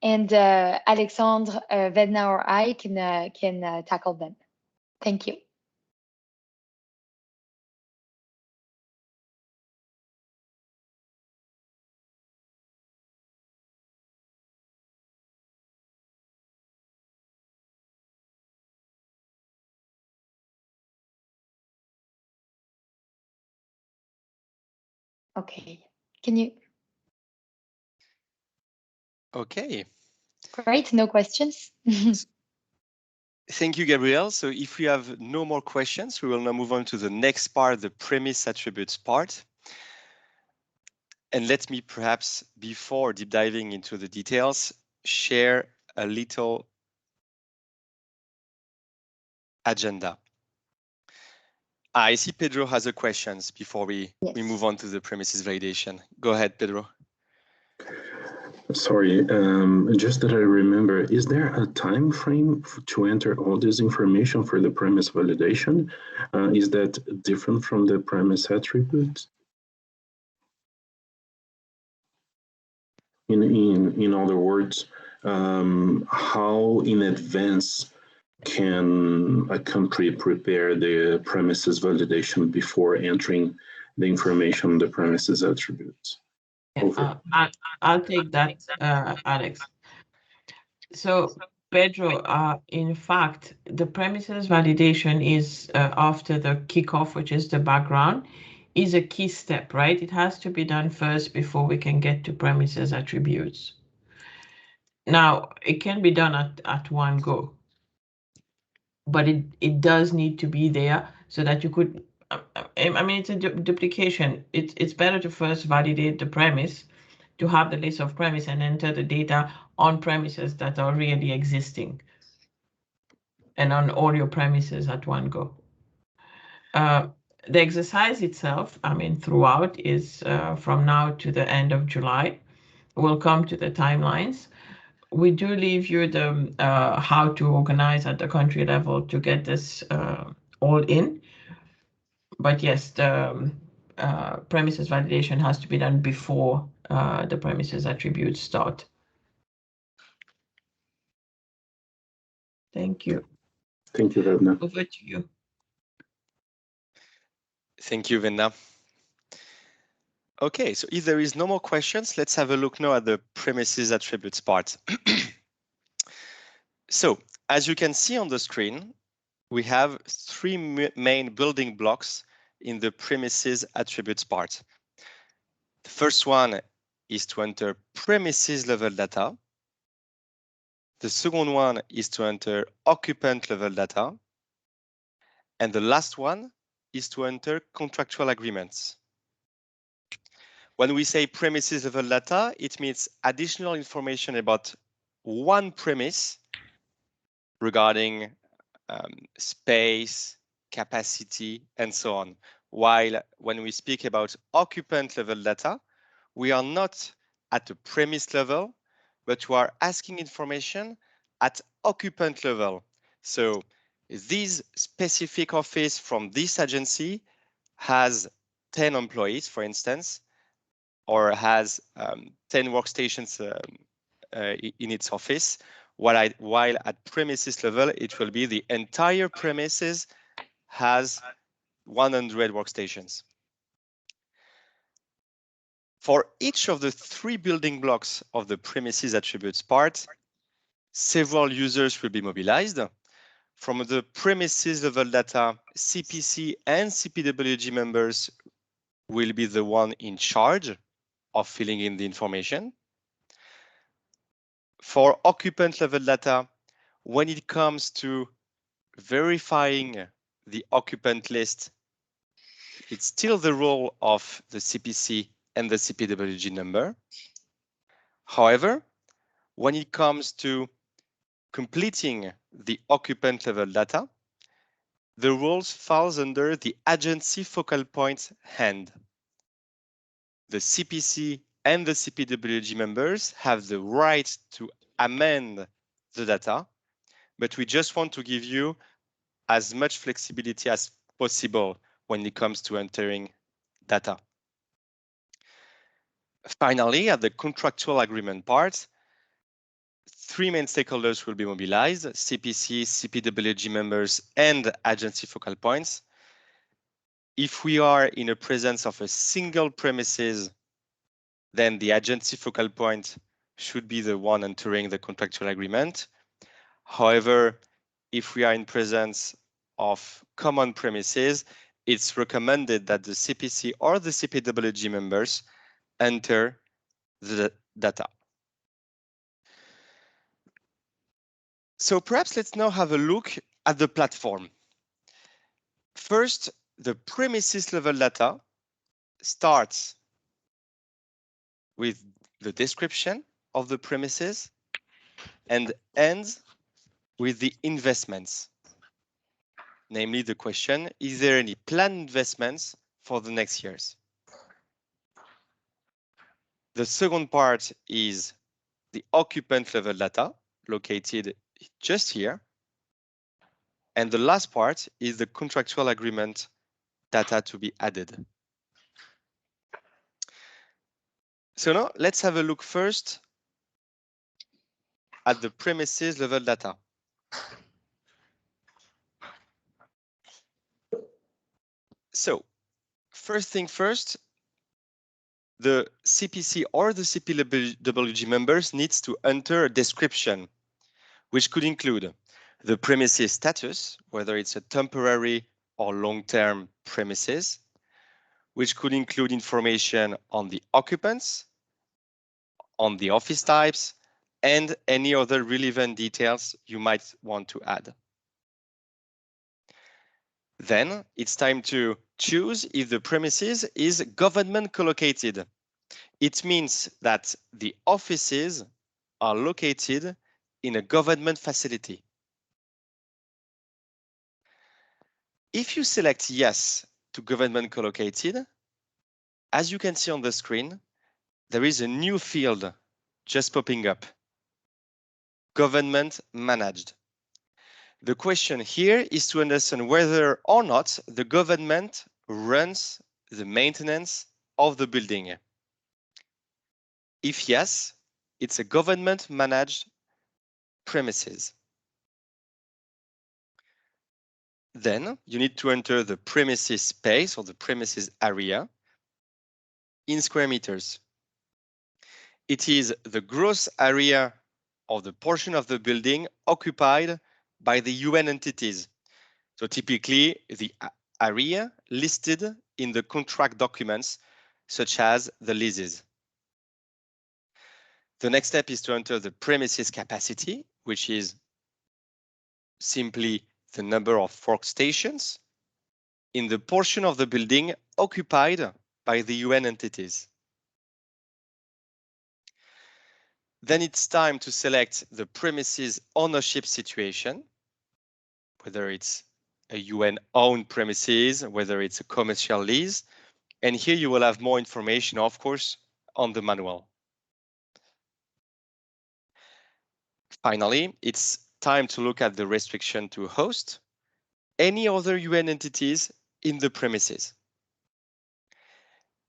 and Alexandre, Vedna, or I can tackle them. Thank you. Okay, can you? Okay. Great, no questions. Thank you, Gabrielle. So if we have no more questions, we will now move on to the next part, the premise attributes part. And let me perhaps, before deep diving into the details, share a little agenda. I see Pedro has a questions before we move on to the premises validation. Go ahead, Pedro. Sorry, just that I remember, is there a time frame to enter all this information for the premise validation? Is that different from the premise attributes? In other words, how in advance can a country prepare the premises validation before entering the information on the premises attributes? I'll take that, Alex. So, Pedro, in fact, the premises validation is after the kickoff, which is the background, is a key step, right? It has to be done first before we can get to premises attributes. Now, it can be done at one go, but it does need to be there so that you could, I mean, it's a duplication. It's better to first validate the premise, to have the list of premise and enter the data on premises that are really existing and on all your premises at one go. The exercise itself, I mean, throughout is from now to the end of July. We'll come to the timelines. We do leave you the how to organize at the country level to get this all in. But yes, the premises validation has to be done before the premises attributes start. Thank you. Thank you, Vedna. Over to you. Thank you, Vedna. Okay, so if there is no more questions, let's have a look now at the premises attributes part. So, as you can see on the screen, we have three main building blocks in the premises attributes part. The first one is to enter premises level data. The second one is to enter occupant level data. And the last one is to enter contractual agreements. When we say premises level data, it means additional information about one premise regarding space, capacity, and so on. While when we speak about occupant level data, we are not at the premise level, but we are asking information at occupant level. So this specific office from this agency has 10 employees, for instance, or has 10 workstations in its office, while at premises level, it will be the entire premises has 100 workstations. For each of the three building blocks of the premises attributes part, several users will be mobilized. From the premises level data, CPC and CPWG members will be the one in charge of filling in the information. For occupant level data, when it comes to verifying the occupant list, it's still the role of the CPC and the CPWG number. However, when it comes to completing the occupant level data, the rules falls under the agency focal point hand. The CPC and the CPWG members have the right to amend the data, but we just want to give you as much flexibility as possible when it comes to entering data. Finally, at the contractual agreement part, 3 main stakeholders will be mobilized: CPC, CPWG members, and agency focal points. If we are in a presence of a single premises, then the agency focal point should be the one entering the contractual agreement. However, if we are in presence of common premises, it's recommended that the CPC or the CPWG members enter the data. So perhaps let's now have a look at the platform. First, the premises level data starts with the description of the premises and ends with the investments. Namely, the question, is there any planned investments for the next years? The second part is the occupant level data located just here. And the last part is the contractual agreement data to be added. So now let's have a look first at the premises level data. So first thing first, the CPC or the CPWG members needs to enter a description, which could include the premises status, whether it's a temporary or long-term premises, which could include information on the occupants, on the office types, and any other relevant details you might want to add. Then it's time to choose if the premises is government collocated. It means that the offices are located in a government facility. If you select yes to government collocated, as you can see on the screen, there is a new field just popping up: government managed. The question here is to understand whether or not the government runs the maintenance of the building. If yes, it's a government managed premises. Then you need to enter the premises space or the premises area in square meters. It is the gross area of the portion of the building occupied by the UN entities. So typically the area listed in the contract documents, such as the leases. The next step is to enter the premises capacity, which is simply the number of workstations in the portion of the building occupied by the UN entities. Then it's time to select the premises ownership situation, whether it's a UN-owned premises, whether it's a commercial lease. And here you will have more information, of course, on the manual. Finally, it's time to look at the restriction to host any other UN entities in the premises.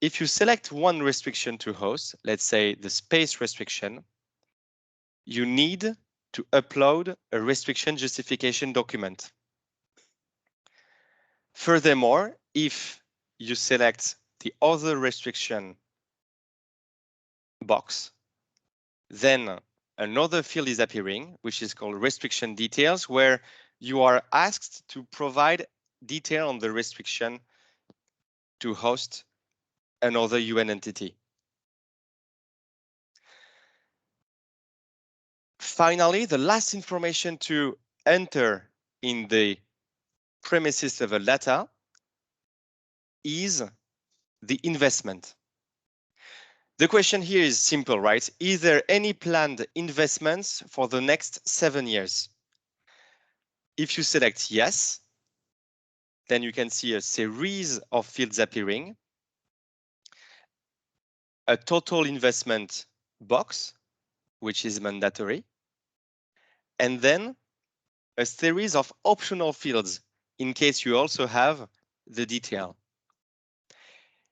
If you select one restriction to host, let's say the space restriction, you need to upload a restriction justification document. Furthermore, if you select the other restriction box, then another field is appearing, which is called restriction details, where you are asked to provide detail on the restriction to host another UN entity. Finally, the last information to enter in the premises level data is the investment. The question here is simple, right? Is there any planned investments for the next 7 years? If you select yes, then you can see a series of fields appearing, a total investment box, which is mandatory, and then a series of optional fields in case you also have the detail.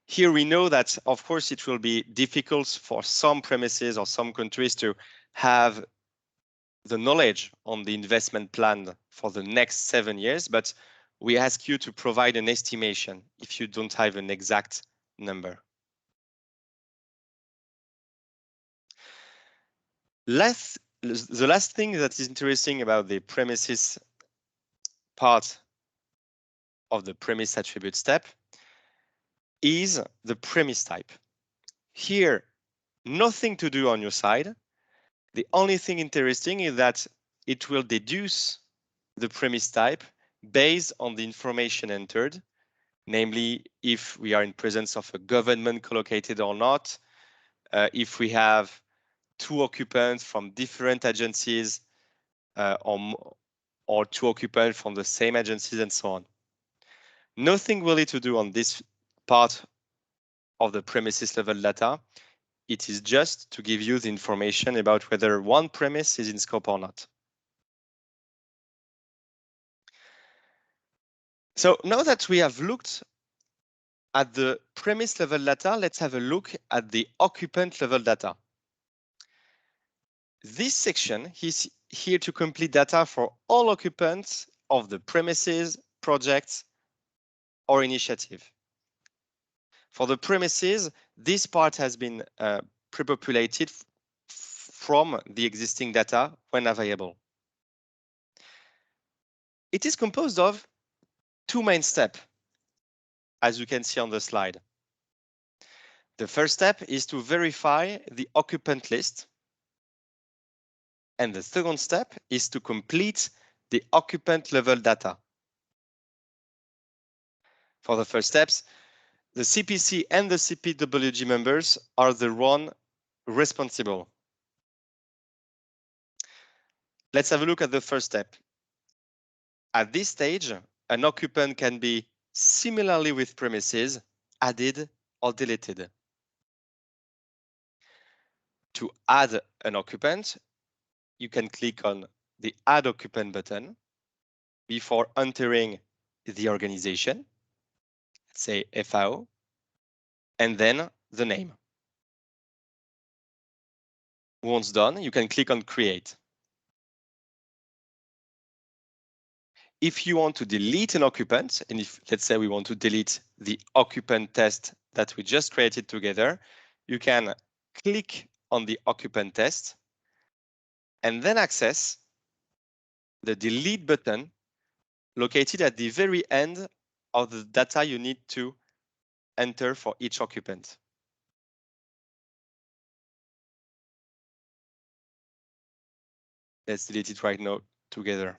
Here we know that, of course, it will be difficult for some premises or some countries to have the knowledge on the investment plan for the next 7 years, but we ask you to provide an estimation if you don't have an exact number. The last thing that is interesting about the premises part of the premise attribute step is the premise type. Here, nothing to do on your side. The only thing interesting is that it will deduce the premise type based on the information entered, namely if we are in presence of a government collocated or not, if we have 2 occupants from different agencies or 2 occupants from the same agencies and so on. Nothing really to do on this part of the premises level data. It is just to give you the information about whether one premise is in scope or not. So now that we have looked at the premise level data, let's have a look at the occupant level data. This section is here to complete data for all occupants of the premises, project, or initiative. For the premises, this part has been pre-populated from the existing data when available. It is composed of 2 main steps, as you can see on the slide. The first step is to verify the occupant list. And the second step is to complete the occupant level data. For the first steps, the CPC and the CPWG members are the one responsible. Let's have a look at the first step. At this stage, an occupant can be similarly with premises added or deleted. To add an occupant, you can click on the Add Occupant button before entering the organization, let's say FAO, and then the name. Once done, you can click on Create. If you want to delete an occupant, and if let's say we want to delete the occupant test that we just created together, you can click on the occupant test and then access the delete button located at the very end of the data you need to enter for each occupant. Let's delete it right now together.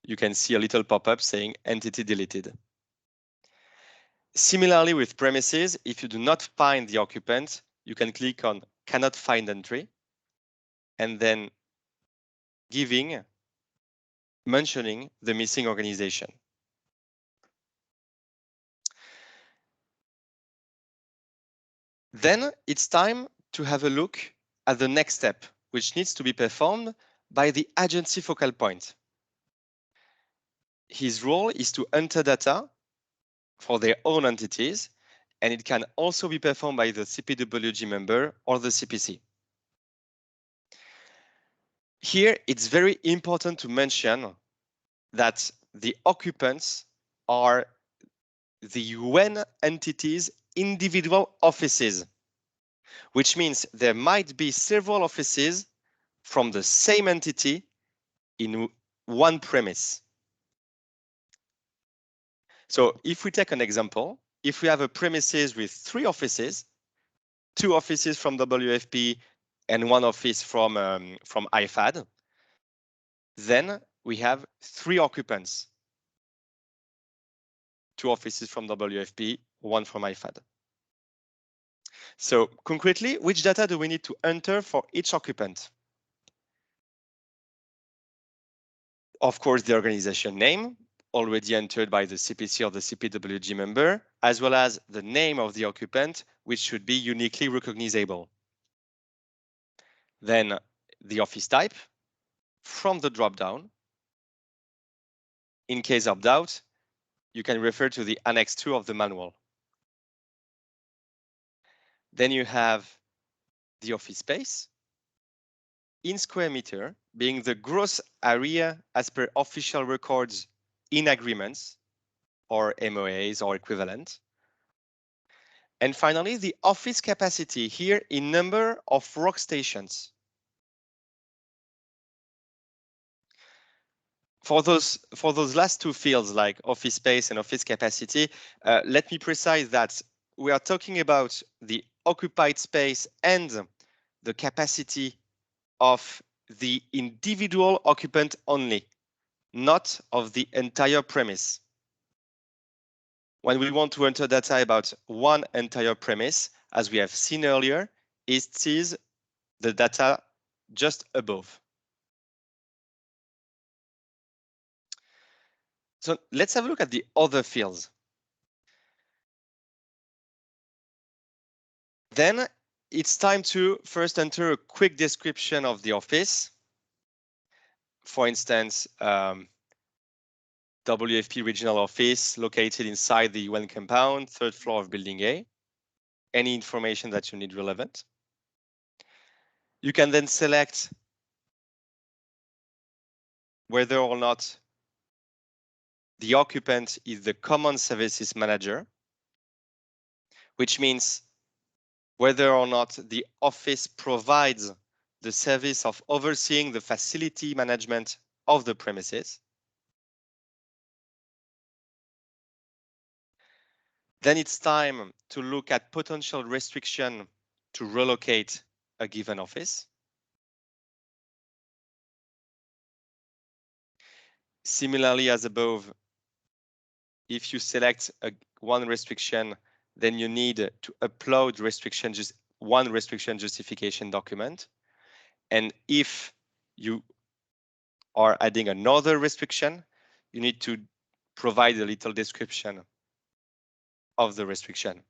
You can see a little pop-up saying entity deleted. Similarly with premises, if you do not find the occupant, you can click on cannot find entry and then mentioning the missing organization. Then it's time to have a look at the next step, which needs to be performed by the agency focal point. His role is to enter data for their own entities, and it can also be performed by the CPWG member or the CPC. Here, it's very important to mention that the occupants are the UN entities' individual offices, which means there might be several offices from the same entity in one premise. So if we take an example, if we have a premises with 3 offices, 2 offices from WFP and 1 office from IFAD, then we have 3 occupants. 2 offices from WFP, 1 from IFAD. So concretely, which data do we need to enter for each occupant? Of course, the organization name, already entered by the CPC or the CPWG member, as well as the name of the occupant, which should be uniquely recognizable. Then the office type from the dropdown. In case of doubt, you can refer to the Annex 2 of the manual. Then you have the office space in square meter, being the gross area as per official records in agreements or MOAs or equivalent. And finally, the office capacity here in number of workstations. For those last 2 fields, like office space and office capacity, let me precise that we are talking about the occupied space and the capacity of the individual occupant only, not of the entire premise. When we want to enter data about one entire premise, as we have seen earlier, it is the data just above. So let's have a look at the other fields. Then it's time to first enter a quick description of the office. For instance, WFP regional office located inside the UN compound, 3rd floor of building A. Any information that you need relevant. You can then select whether or not the occupant is the common services manager, which means whether or not the office provides the service of overseeing the facility management of the premises. Then it's time to look at potential restriction to relocate a given office. Similarly as above, if you select one restriction, then you need to upload one restriction justification document. And if you are adding another restriction, you need to provide a little description of the restriction.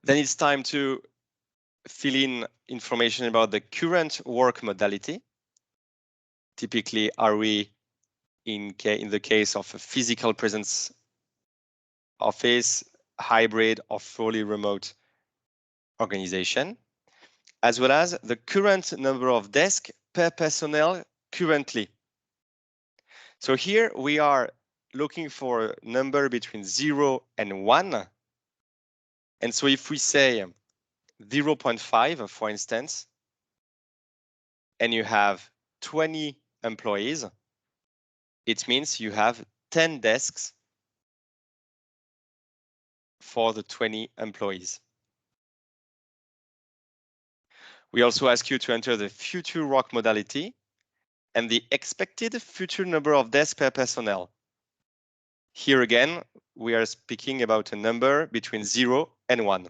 Then it's time to fill in information about the current work modality. Typically, are we in the case of a physical presence office, hybrid or fully remote organization, as well as the current number of desks per personnel currently. So here we are looking for a number between 0 and 1. And so if we say 0.5, for instance, and you have 20 employees, it means you have 10 desks for the 20 employees. We also ask you to enter the future work modality and the expected future number of desks per personnel. Here again, we are speaking about a number between 0 and 1.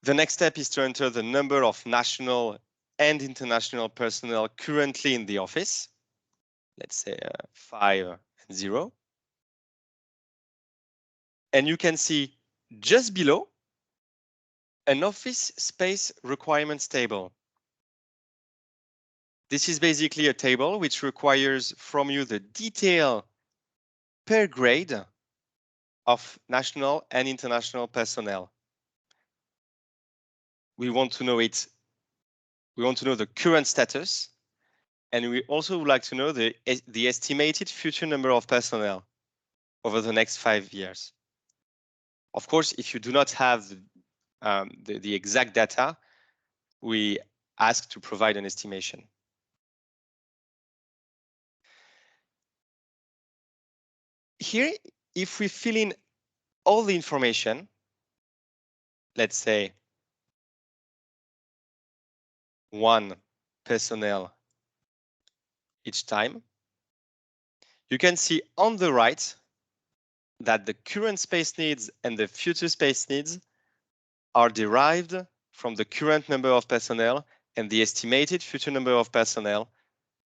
The next step is to enter the number of national and international personnel currently in the office. Let's say 5 and 0. And you can see just below an office space requirements table. This is basically a table which requires from you the detail per grade of national and international personnel. We want to know it. We want to know the current status, and we also would like to know the estimated future number of personnel over the next 5 years. Of course, if you do not have the exact data, we ask to provide an estimation. Here, if we fill in all the information, let's say 1 personnel each time, you can see on the right that the current space needs and the future space needs are derived from the current number of personnel and the estimated future number of personnel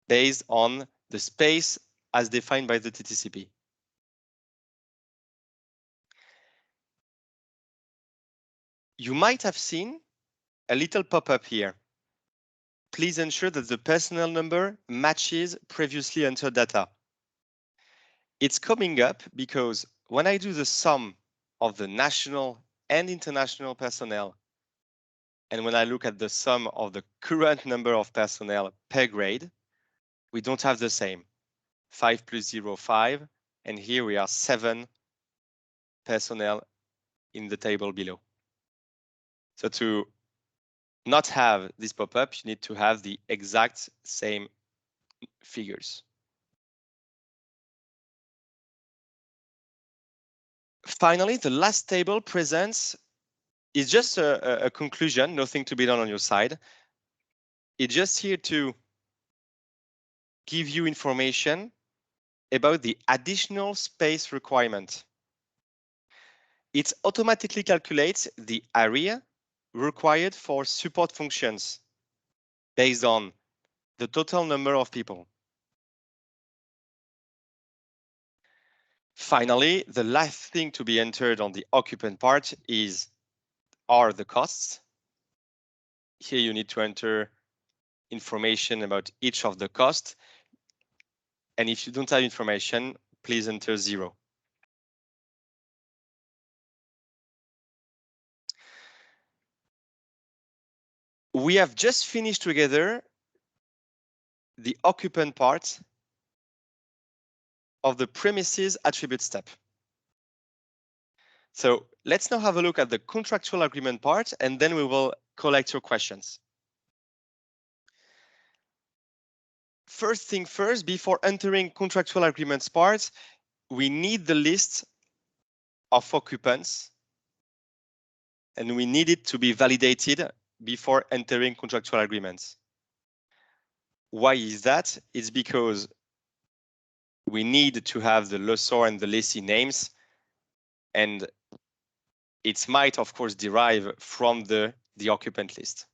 based on the space as defined by the TTCP. You might have seen a little pop-up here. Please ensure that the personnel number matches previously entered data. It's coming up because when I do the sum of the national and international personnel, and when I look at the sum of the current number of personnel per grade, we don't have the same. 5 plus 0, 5, and here we are 7 personnel in the table below. So to not have this pop-up, you need to have the exact same figures. Finally, the last table presents is just a conclusion, nothing to be done on your side. It's just here to give you information about the additional space requirement. It automatically calculates the area required for support functions based on the total number of people. Finally, the last thing to be entered on the occupant part are the costs. Here you need to enter information about each of the costs. And if you don't have information, please enter 0. We have just finished together the occupant part of the premises attribute step. So let's now have a look at the contractual agreement part, and then we will collect your questions. First thing first, before entering contractual agreements part, we need the list of occupants, and we need it to be validated before entering contractual agreements. Why is that? It's because we need to have the lessor and the lessee names, and it might, of course, derive from the occupant list.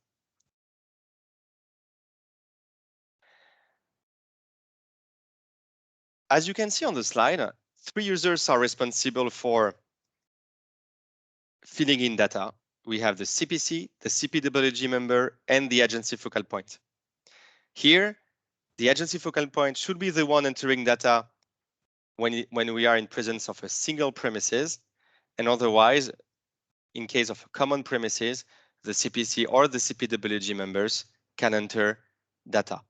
As you can see on the slide, 3 users are responsible for filling in data. We have the CPC, the CPWG member, and the agency focal point. Here, the agency focal point should be the one entering data when we are in presence of a single premises, and otherwise, in case of common premises, the CPC or the CPWG members can enter data.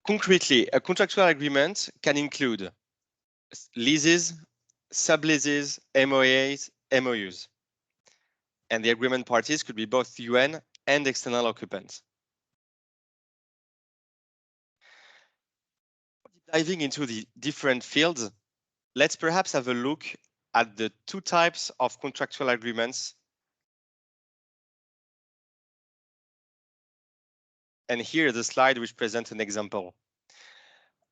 Concretely, a contractual agreement can include leases, subleases, MOAs, MOUs. And the agreement parties could be both UN and external occupants. Diving into the different fields, let's perhaps have a look at the 2 types of contractual agreements. And here the slide which presents an example.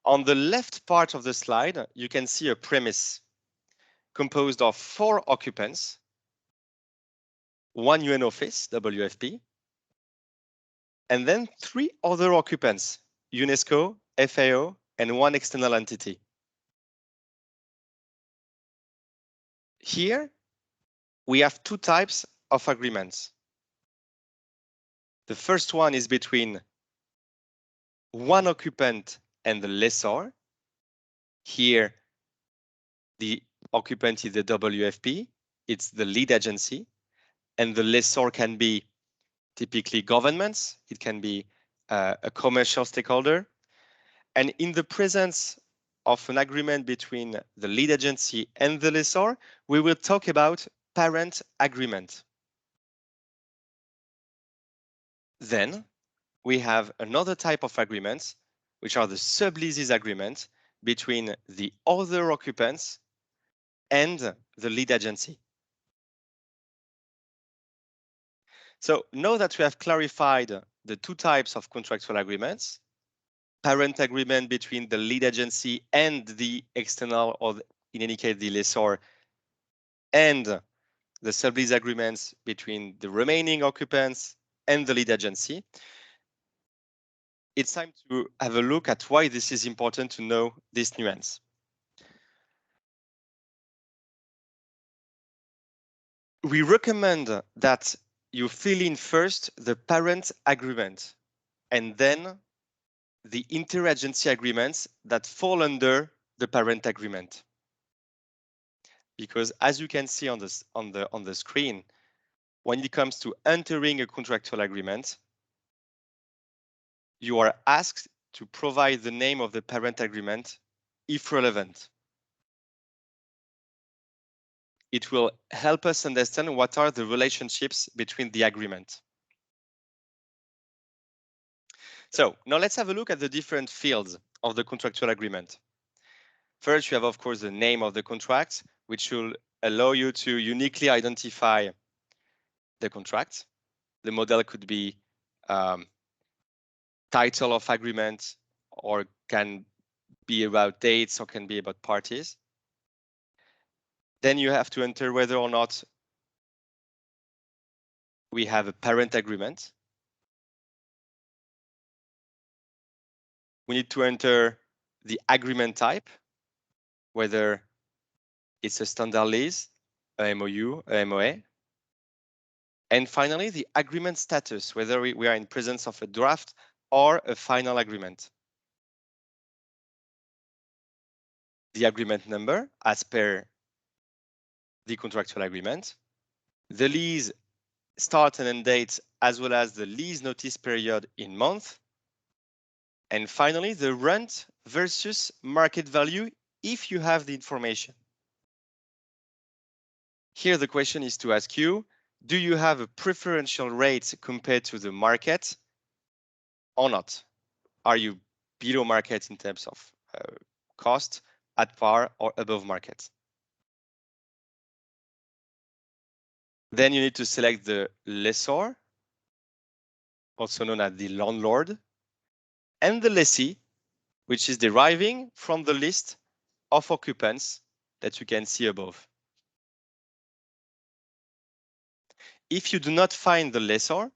On the left part of the slide, you can see a premise composed of 4 occupants, 1 UN office, WFP, and then 3 other occupants, UNESCO, FAO, and 1 external entity. Here, we have 2 types of agreements. The first one is between 1 occupant and the lessor. Here, the occupant is the WFP, it's the lead agency, and the lessor can be typically governments, it can be a commercial stakeholder. And in the presence of an agreement between the lead agency and the lessor, we will talk about parent agreement. Then we have another type of agreements, which are the subleases agreement between the other occupants and the lead agency. So now that we have clarified the two types of contractual agreements: parent agreement between the lead agency and the external, or in any case, the lessor, and the sublease agreements between the remaining occupants and the lead agency. It's time to have a look at why this is important to know this nuance. We recommend that you fill in first the parent agreement and then the interagency agreements that fall under the parent agreement. Because as you can see on the screen, when it comes to entering a contractual agreement, you are asked to provide the name of the parent agreement if relevant. It will help us understand what are the relationships between the agreement. So now let's have a look at the different fields of the contractual agreement. First, you have, of course, the name of the contract, which will allow you to uniquely identify the contract. The model could be title of agreement, or can be about dates, or can be about parties. Then you have to enter whether or not we have a parent agreement. We need to enter the agreement type, whether it's a standard lease, a MOU, a MOA. And finally, the agreement status, whether we are in presence of a draft or a final agreement. The agreement number as per the contractual agreement, the lease start and end date, as well as the lease notice period in month, and finally the rent versus market value if you have the information. Here the question is to ask you, do you have a preferential rate compared to the market or not? Are you below market in terms of cost, at par, or above market? Then you need to select the lessor, also known as the landlord, and the lessee, which is deriving from the list of occupants that you can see above. If you do not find the lessor,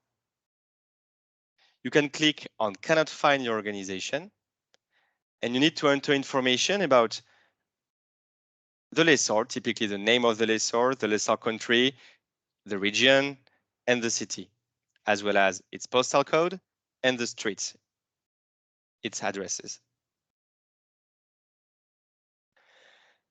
you can click on Cannot Find Your Organization, and you need to enter information about the lessor, typically the name of the lessor country, the region, and the city, as well as its postal code and the streets, its addresses.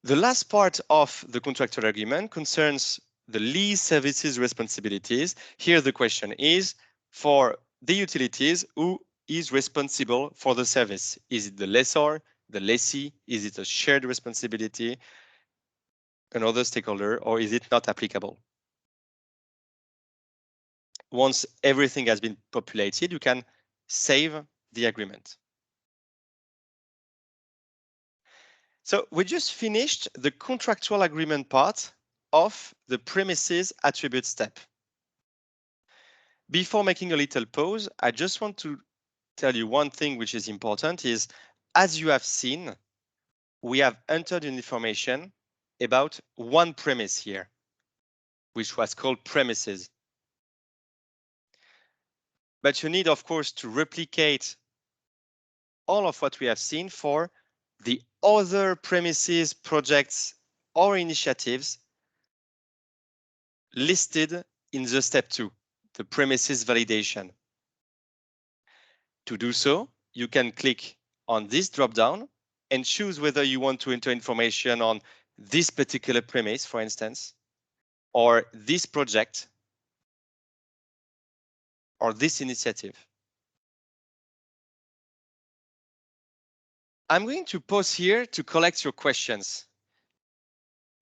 The last part of the contractual agreement concerns the lease services responsibilities. Here the question is, for the utilities, who is responsible for the service? Is it the lessor, the lessee? Is it a shared responsibility, another stakeholder, or is it not applicable? Once everything has been populated, you can save the agreement. So we just finished the contractual agreement part of the premises attribute step. Before making a little pause, I just want to tell you one thing which is important is, as you have seen, we have entered information about one premise here, which was called premises. But you need, of course, to replicate all of what we have seen for the other premises, projects, or initiatives listed in the step 2, the premises validation. To do so, you can click on this drop-down and choose whether you want to enter information on this particular premise, for instance, or this project, or this initiative. I'm going to pause here to collect your questions.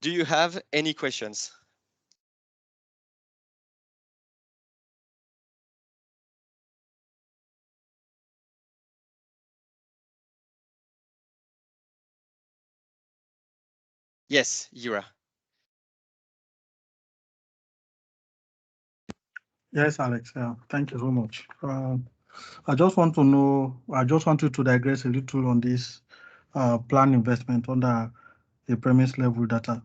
Do you have any questions? Yes, Ira. Yes, Alex. Thank you so much. I just want to know, I just want you to digress a little on this planned investment under the premise level data.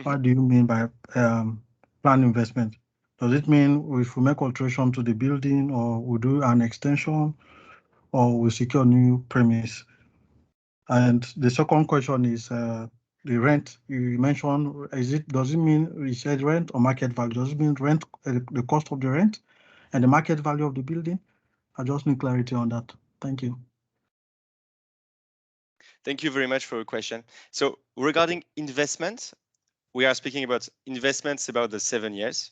What do you mean by planned investment? Does it mean we should make alteration to the building, or we do an extension, or we secure new premise? And the second question is the rent you mentioned. Does it mean we said rent or market value? Does it mean rent, the cost of the rent, and the market value of the building? I just need clarity on that. Thank you. Thank you very much for your question. So regarding investment, we are speaking about investments about the 7 years.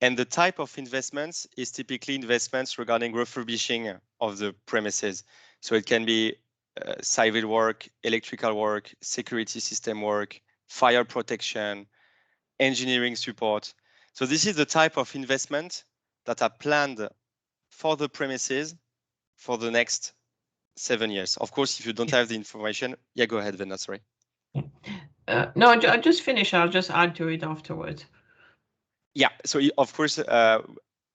And the type of investments is typically investments regarding refurbishing of the premises. So it can be civil work, electrical work, security system work, fire protection, engineering support. So this is the type of investment that are planned for the premises for the next 7 years. Of course, if you don't have the information, yeah, go ahead, Venna, sorry. No, I'll just finish. I'll just add to it afterwards. Yeah, so of course,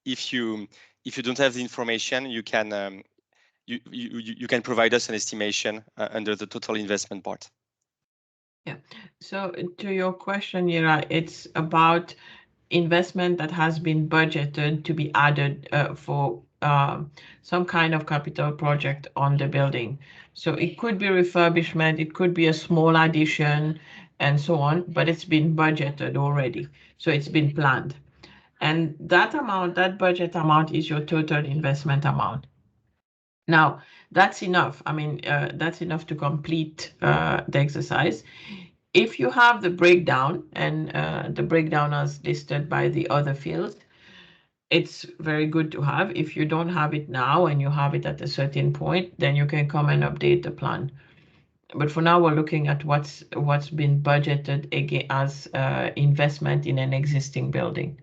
if you don't have the information, you can you can provide us an estimation under the total investment part. Yeah. So to your question, Ira, it's about investment that has been budgeted to be added for some kind of capital project on the building. So it could be refurbishment, it could be a small addition, and so on, but it's been budgeted already. So it's been planned. And that amount, that budget amount, is your total investment amount. Now, that's enough. I mean, that's enough to complete the exercise. If you have the breakdown, and the breakdown as listed by the other fields, it's very good to have. If you don't have it now and you have it at a certain point, then you can come and update the plan. But for now, we're looking at what's been budgeted again as investment in an existing building.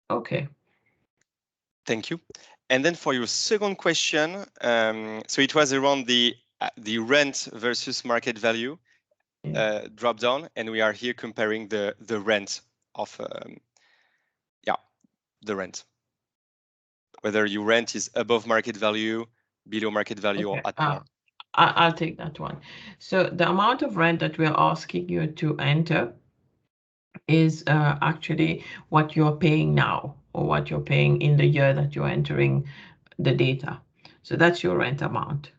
Okay. Thank you. And then for your second question, so it was around the rent versus market value drop down, and we are here comparing the rent of the rent, whether your rent is above market value, below market value, Okay. or at par. I'll take that one. So the amount of rent that we're asking you to enter is actually what you're paying now, or what you're paying in the year that you're entering the data. So that's your rent amount.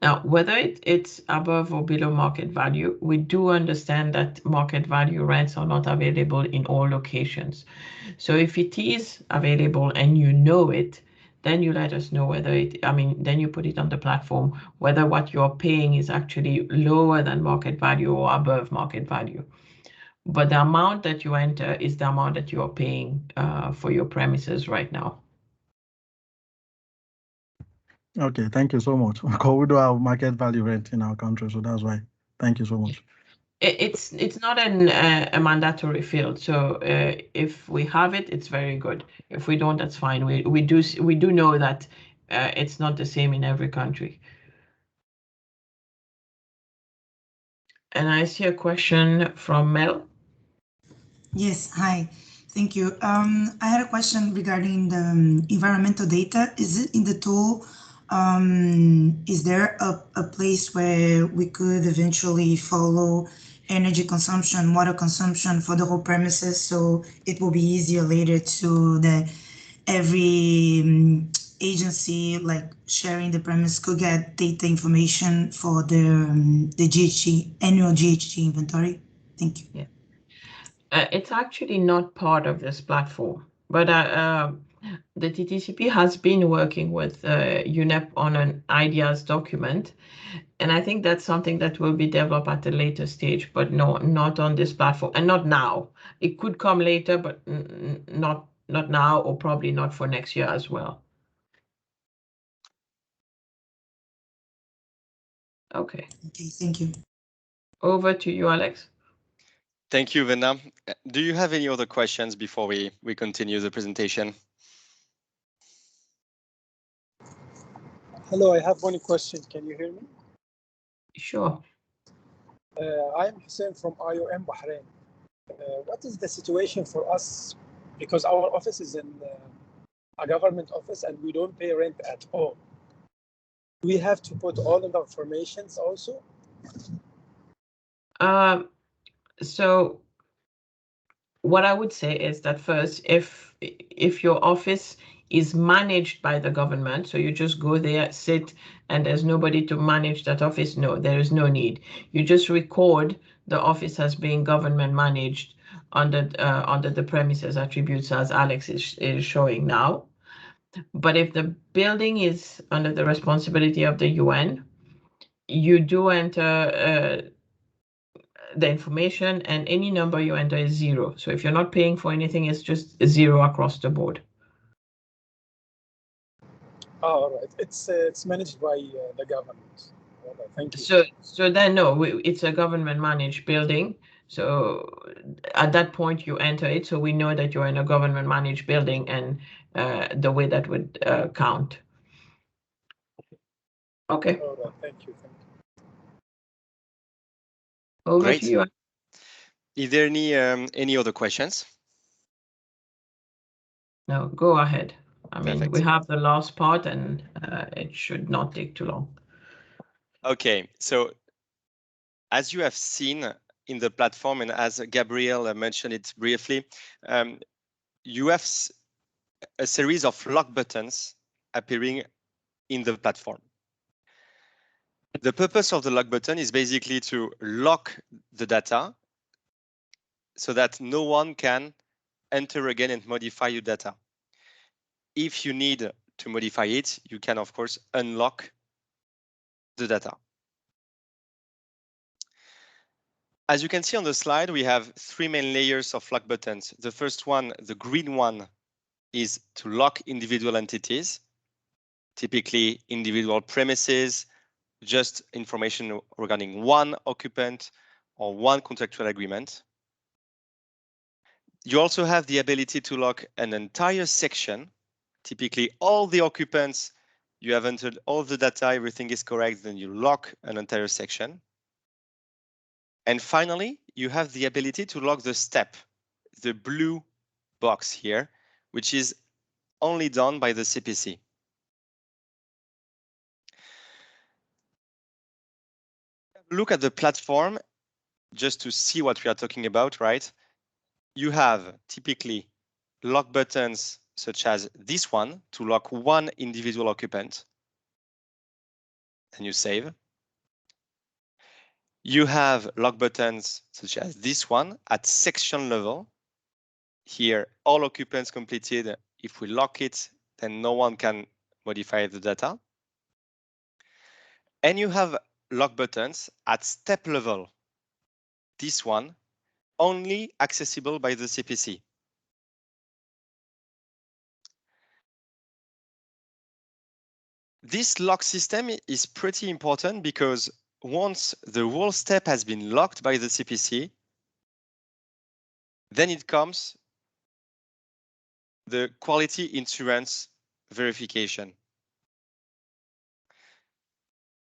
Now, whether it's above or below market value, we do understand that market value rents are not available in all locations. So if it is available and you know it, then you let us know whether then you put it on the platform, whether what you're paying is actually lower than market value or above market value. But the amount that you enter is the amount that you are paying for your premises right now. Okay, thank you so much. Because we do have market value rent in our country, so that's why. Thank you so much. It's not a mandatory field, so if we have it, it's very good. If we don't, that's fine. We do know that it's not the same in every country. And I see a question from Mel. Yes, hi. Thank you. I had a question regarding the environmental data. Is it in the tool? Is there a place where we could eventually follow energy consumption, water consumption for the whole premises, so it will be easier later to every agency, like sharing the premise, could get data information for the GHG, annual GHG inventory? Thank you. Yeah. It's actually not part of this platform, but the TTCP has been working with UNEP on an ideas document, and I think that's something that will be developed at a later stage, but no, not on this platform, and not now. It could come later, but not now, or probably not for next year as well. Okay. Okay, thank you. Over to you, Alex. Thank you, Venna. Do you have any other questions before we continue the presentation? Hello, I have one question. Can you hear me? Sure. I am Hussein from IOM Bahrain. what is the situation for us? Because our office is in a government office and we don't pay rent at all. We have to put all of the informations also. So what I would say is that first, if your office is managed by the government, so you just go there, sit, and there's nobody to manage that office, no, there is no need. You just record the office as being government managed under the premises attributes as Alex is showing now. But if the building is under the responsibility of the UN, you do enter the information, and any number you enter is 0. So if you're not paying for anything, it's just 0 across the board. All right, it's managed by the government. All right, thank you. So then no, it's a government managed building. So at that point you enter it, so we know that you're in a government managed building, and the way that would count. Okay. All right, thank you. Over Great. to you. Is there any other questions? No, go ahead. I mean, Perfect. we have the last part, and it should not take too long. Okay, so as you have seen in the platform, and as Gabriel mentioned it briefly, you have a series of lock buttons appearing in the platform. The purpose of the lock button is basically to lock the data so that no one can enter again and modify your data. If you need to modify it, you can, of course, unlock the data. As you can see on the slide, we have 3 main layers of lock buttons. The first one, the green one, is to lock individual entities, typically individual premises, just information regarding one occupant or one contractual agreement. You also have the ability to lock an entire section, typically all the occupants. You have entered all the data, everything is correct, then you lock an entire section. And finally, you have the ability to lock the step, the blue box here, which is only done by the CPC. Look at the platform just to see what we are talking about, right? You have typically lock buttons such as this one to lock one individual occupant, and you save. You have lock buttons such as this one at section level. Here, all occupants completed. If we lock it, then no one can modify the data. And you have lock buttons at step level. This one, only accessible by the CPC. This lock system is pretty important because once the whole step has been locked by the CPC, then it comes the quality insurance verification.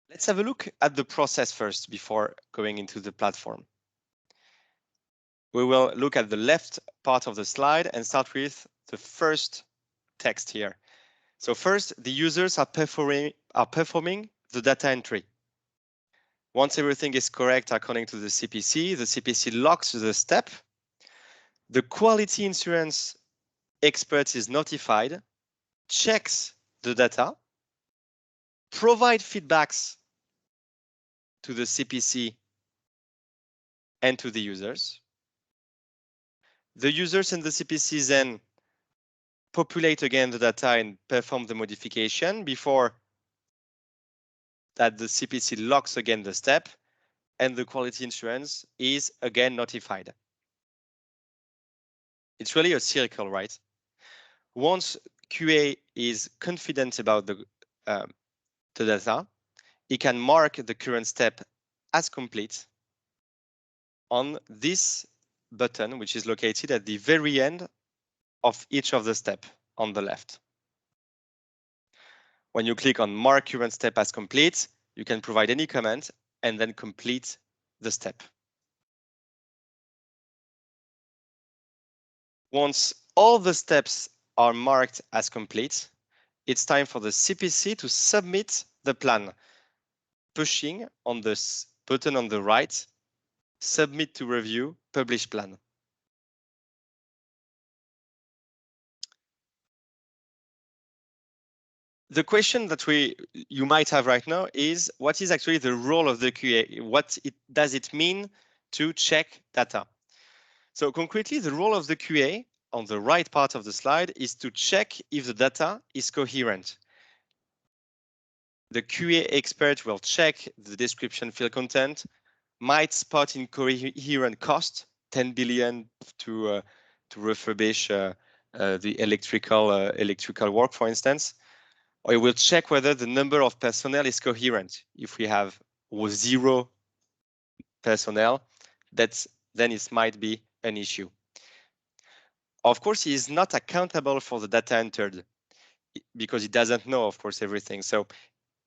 Let's have a look at the process first before going into the platform. We will look at the left part of the slide and start with the first text here. So first, the users are performing the data entry. Once everything is correct according to the CPC locks the step. The quality insurance expert is notified, checks the data, provide feedbacks to the CPC and to the users. The users and the CPC then populate again the data and perform the modification before that the CPC locks again the step and the quality insurance is again notified. It's really a circle, right? Once QA is confident about the data, it can mark the current step as complete on this button, which is located at the very end of each of the steps on the left. When you click on Mark Current Step as Complete, you can provide any comment and then complete the step. Once all the steps are marked as complete, it's time for the CPC to submit the plan, pushing on the button on the right, submit to review, publish plan. The question that you might have right now is, what is actually the role of the QA? What does it mean to check data? So concretely, the role of the QA on the right part of the slide is to check if the data is coherent. The QA expert will check the description field content, might spot incoherent cost, 10 billion to refurbish the electrical work, for instance. Or it will check whether the number of personnel is coherent. If we have 0 personnel, then it might be an issue. Of course, he is not accountable for the data entered because he doesn't know, of course, everything. So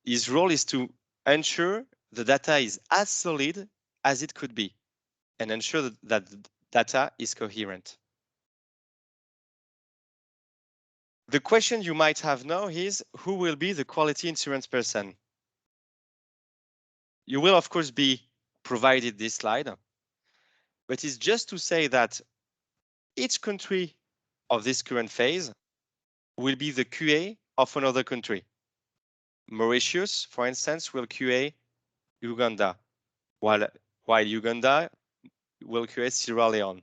his role is to ensure the data is as solid as it could be and ensure that the data is coherent. The question you might have now is, who will be the quality assurance person? You will, of course, be provided this slide, but it's just to say that each country of this current phase will be the QA of another country. Mauritius, for instance, will QA Uganda, while Uganda will QA Sierra Leone.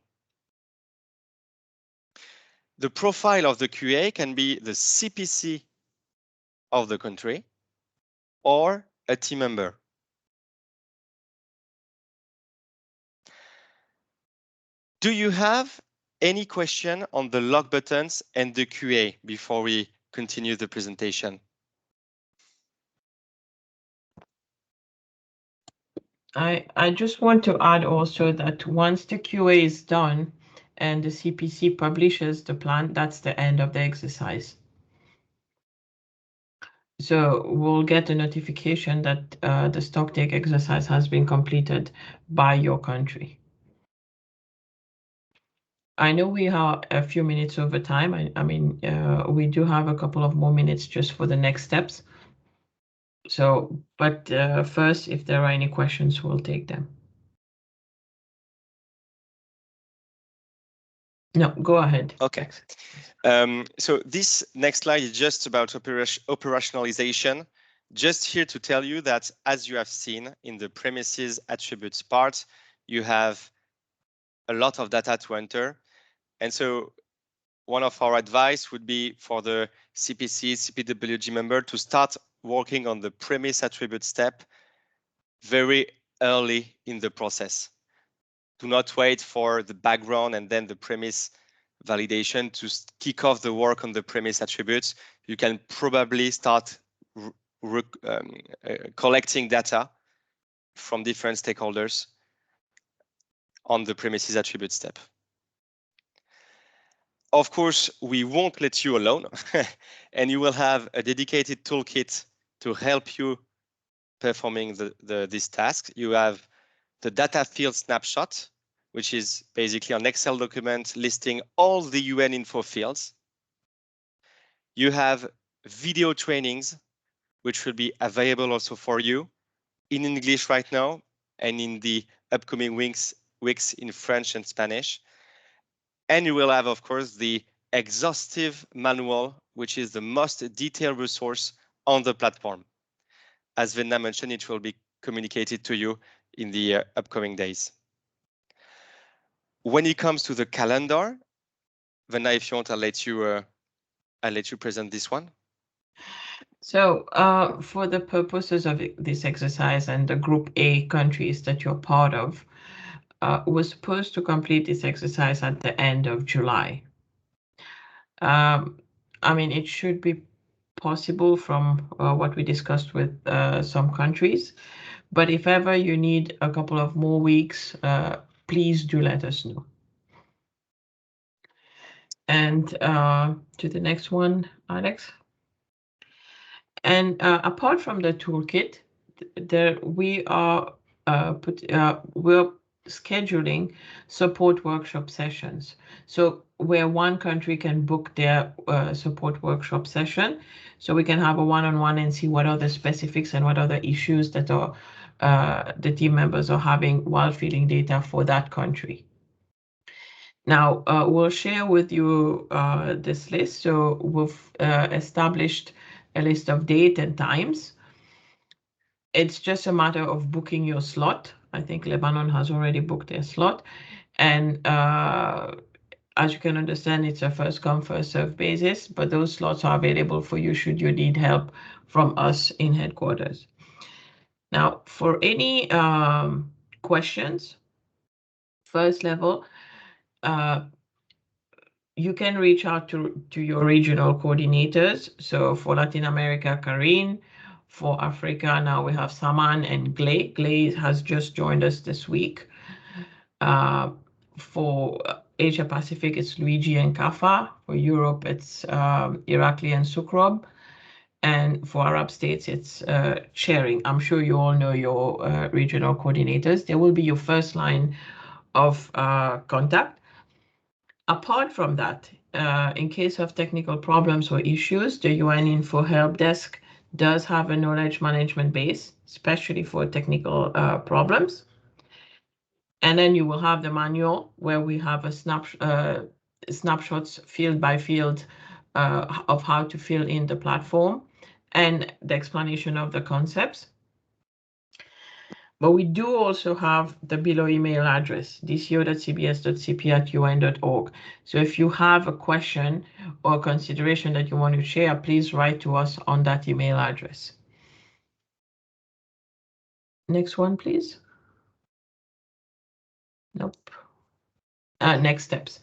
The profile of the QA can be the CPC of the country or a team member. Do you have any question on the log buttons and the QA before we continue the presentation? I just want to add also that once the QA is done and the CPC publishes the plan, that's the end of the exercise. So we'll get a notification that the stocktake exercise has been completed by your country. I know we have a few minutes over time. I mean, we do have a couple of more minutes just for the next steps. So, but first, if there are any questions, we'll take them. No, go ahead. Okay. So this next slide is just about operationalization. Just here to tell you that, as you have seen in the premises attributes part, you have a lot of data to enter. And so one of our advice would be for the CPC, CPWG member to start working on the premise attribute step very early in the process. Do not wait for the background and then the premise validation to kick off the work on the premise attributes. You can probably start collecting data from different stakeholders on the premises attribute step. Of course, we won't let you alone, and you will have a dedicated toolkit to help you performing this task. You have the data field snapshot, which is basically an Excel document listing all the UN info fields. You have video trainings, which will be available also for you in English right now and in the upcoming weeks in French and Spanish. And you will have, of course, the exhaustive manual, which is the most detailed resource on the platform. As Venna mentioned, it will be communicated to you in the upcoming days. When it comes to the calendar, Venna, if you want, I'll let you present this one. So for the purposes of this exercise and the Group A countries that you're part of, we're supposed to complete this exercise at the end of July. I mean, it should be possible from what we discussed with some countries, but if ever you need a couple of more weeks, please do let us know. And to the next one, Alex. And apart from the toolkit, we are we're scheduling support workshop sessions. So where one country can book their support workshop session, so we can have a one-on-one and see what are the specifics and what are the issues that are the team members are having while feeding data for that country. Now, we'll share with you this list. So we've established a list of date and times. It's just a matter of booking your slot. I think Lebanon has already booked their slot. And as you can understand, it's a first come, first serve basis, but those slots are available for you should you need help from us in headquarters. Now, for any questions, first level, you can reach out to your regional coordinators. So for Latin America, Karine. For Africa, now we have Saman and Glay. Glay has just joined us this week. For Asia Pacific, it's Luigi and Kafa. For Europe, it's Irakli and Sukrob. And for Arab states, it's sharing. I'm sure you all know your regional coordinators. They will be your first line of contact. Apart from that, in case of technical problems or issues, the UN Info Help Desk does have a knowledge management base, especially for technical problems. And then you will have the manual where we have a snapshots field by field of how to fill in the platform and the explanation of the concepts. But we do also have the below email address, dco.cbs.cp@un.org. So if you have a question or consideration that you want to share, please write to us on that email address. Next one, please. Nope. Next steps.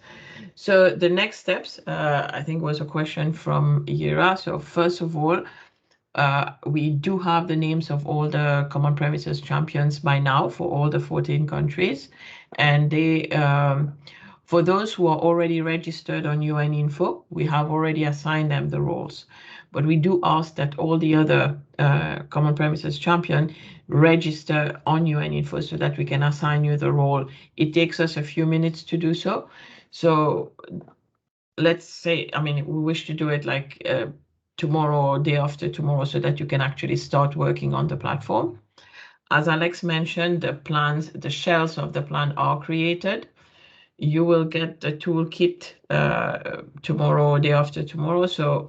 So the next steps, I think was a question from Ira. So first of all, we do have the names of all the common premises champions by now for all the 14 countries. And they, for those who are already registered on UN Info, we have already assigned them the roles. But we do ask that all the other common premises champion register on UN Info so that we can assign you the role. It takes us a few minutes to do so. So let's say, I mean, we wish to do it like tomorrow or day after tomorrow so that you can actually start working on the platform. As Alex mentioned, the plans, the shells of the plan are created. You will get the toolkit tomorrow or day after tomorrow. So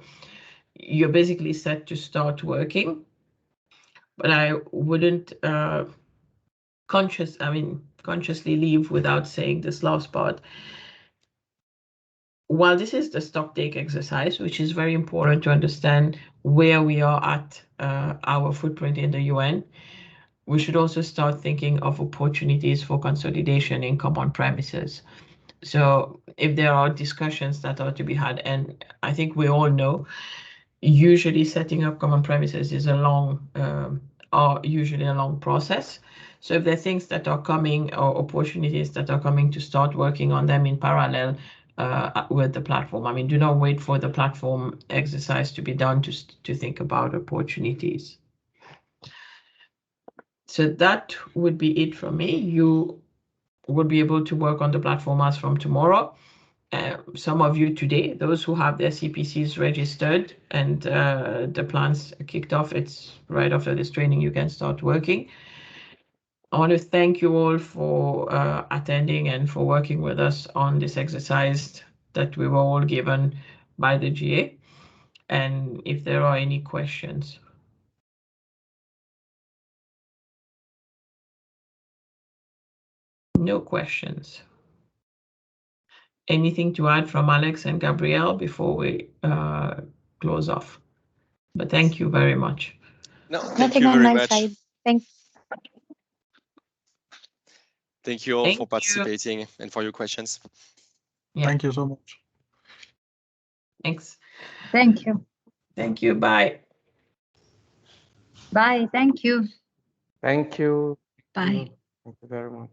you're basically set to start working. But I wouldn't consciously leave without saying this last part. While this is the stock take exercise, which is very important to understand where we are at our footprint in the UN, we should also start thinking of opportunities for consolidation in common premises. So if there are discussions that are to be had, and I think we all know, usually setting up common premises is usually a long process. So if there are things that are coming or opportunities that are coming to start working on them in parallel with the platform. I mean, do not wait for the platform exercise to be done to think about opportunities. So that would be it from me. You will be able to work on the platform as from tomorrow. Some of you today, those who have their CPCs registered and the plans kicked off, it's right after this training you can start working. I want to thank you all for attending and for working with us on this exercise that we were all given by the GA. And if there are any questions. No questions. Anything to add from Alex and Gabrielle before we close off? But thank you very much. No, thank Nothing you on very my much. side. Thank you all Thank for you. participating and for your questions. Yeah. Thank you so much. Thanks. Thank you. Thank you. Bye. Bye. Thank you. Thank you. Bye. Thank you very much.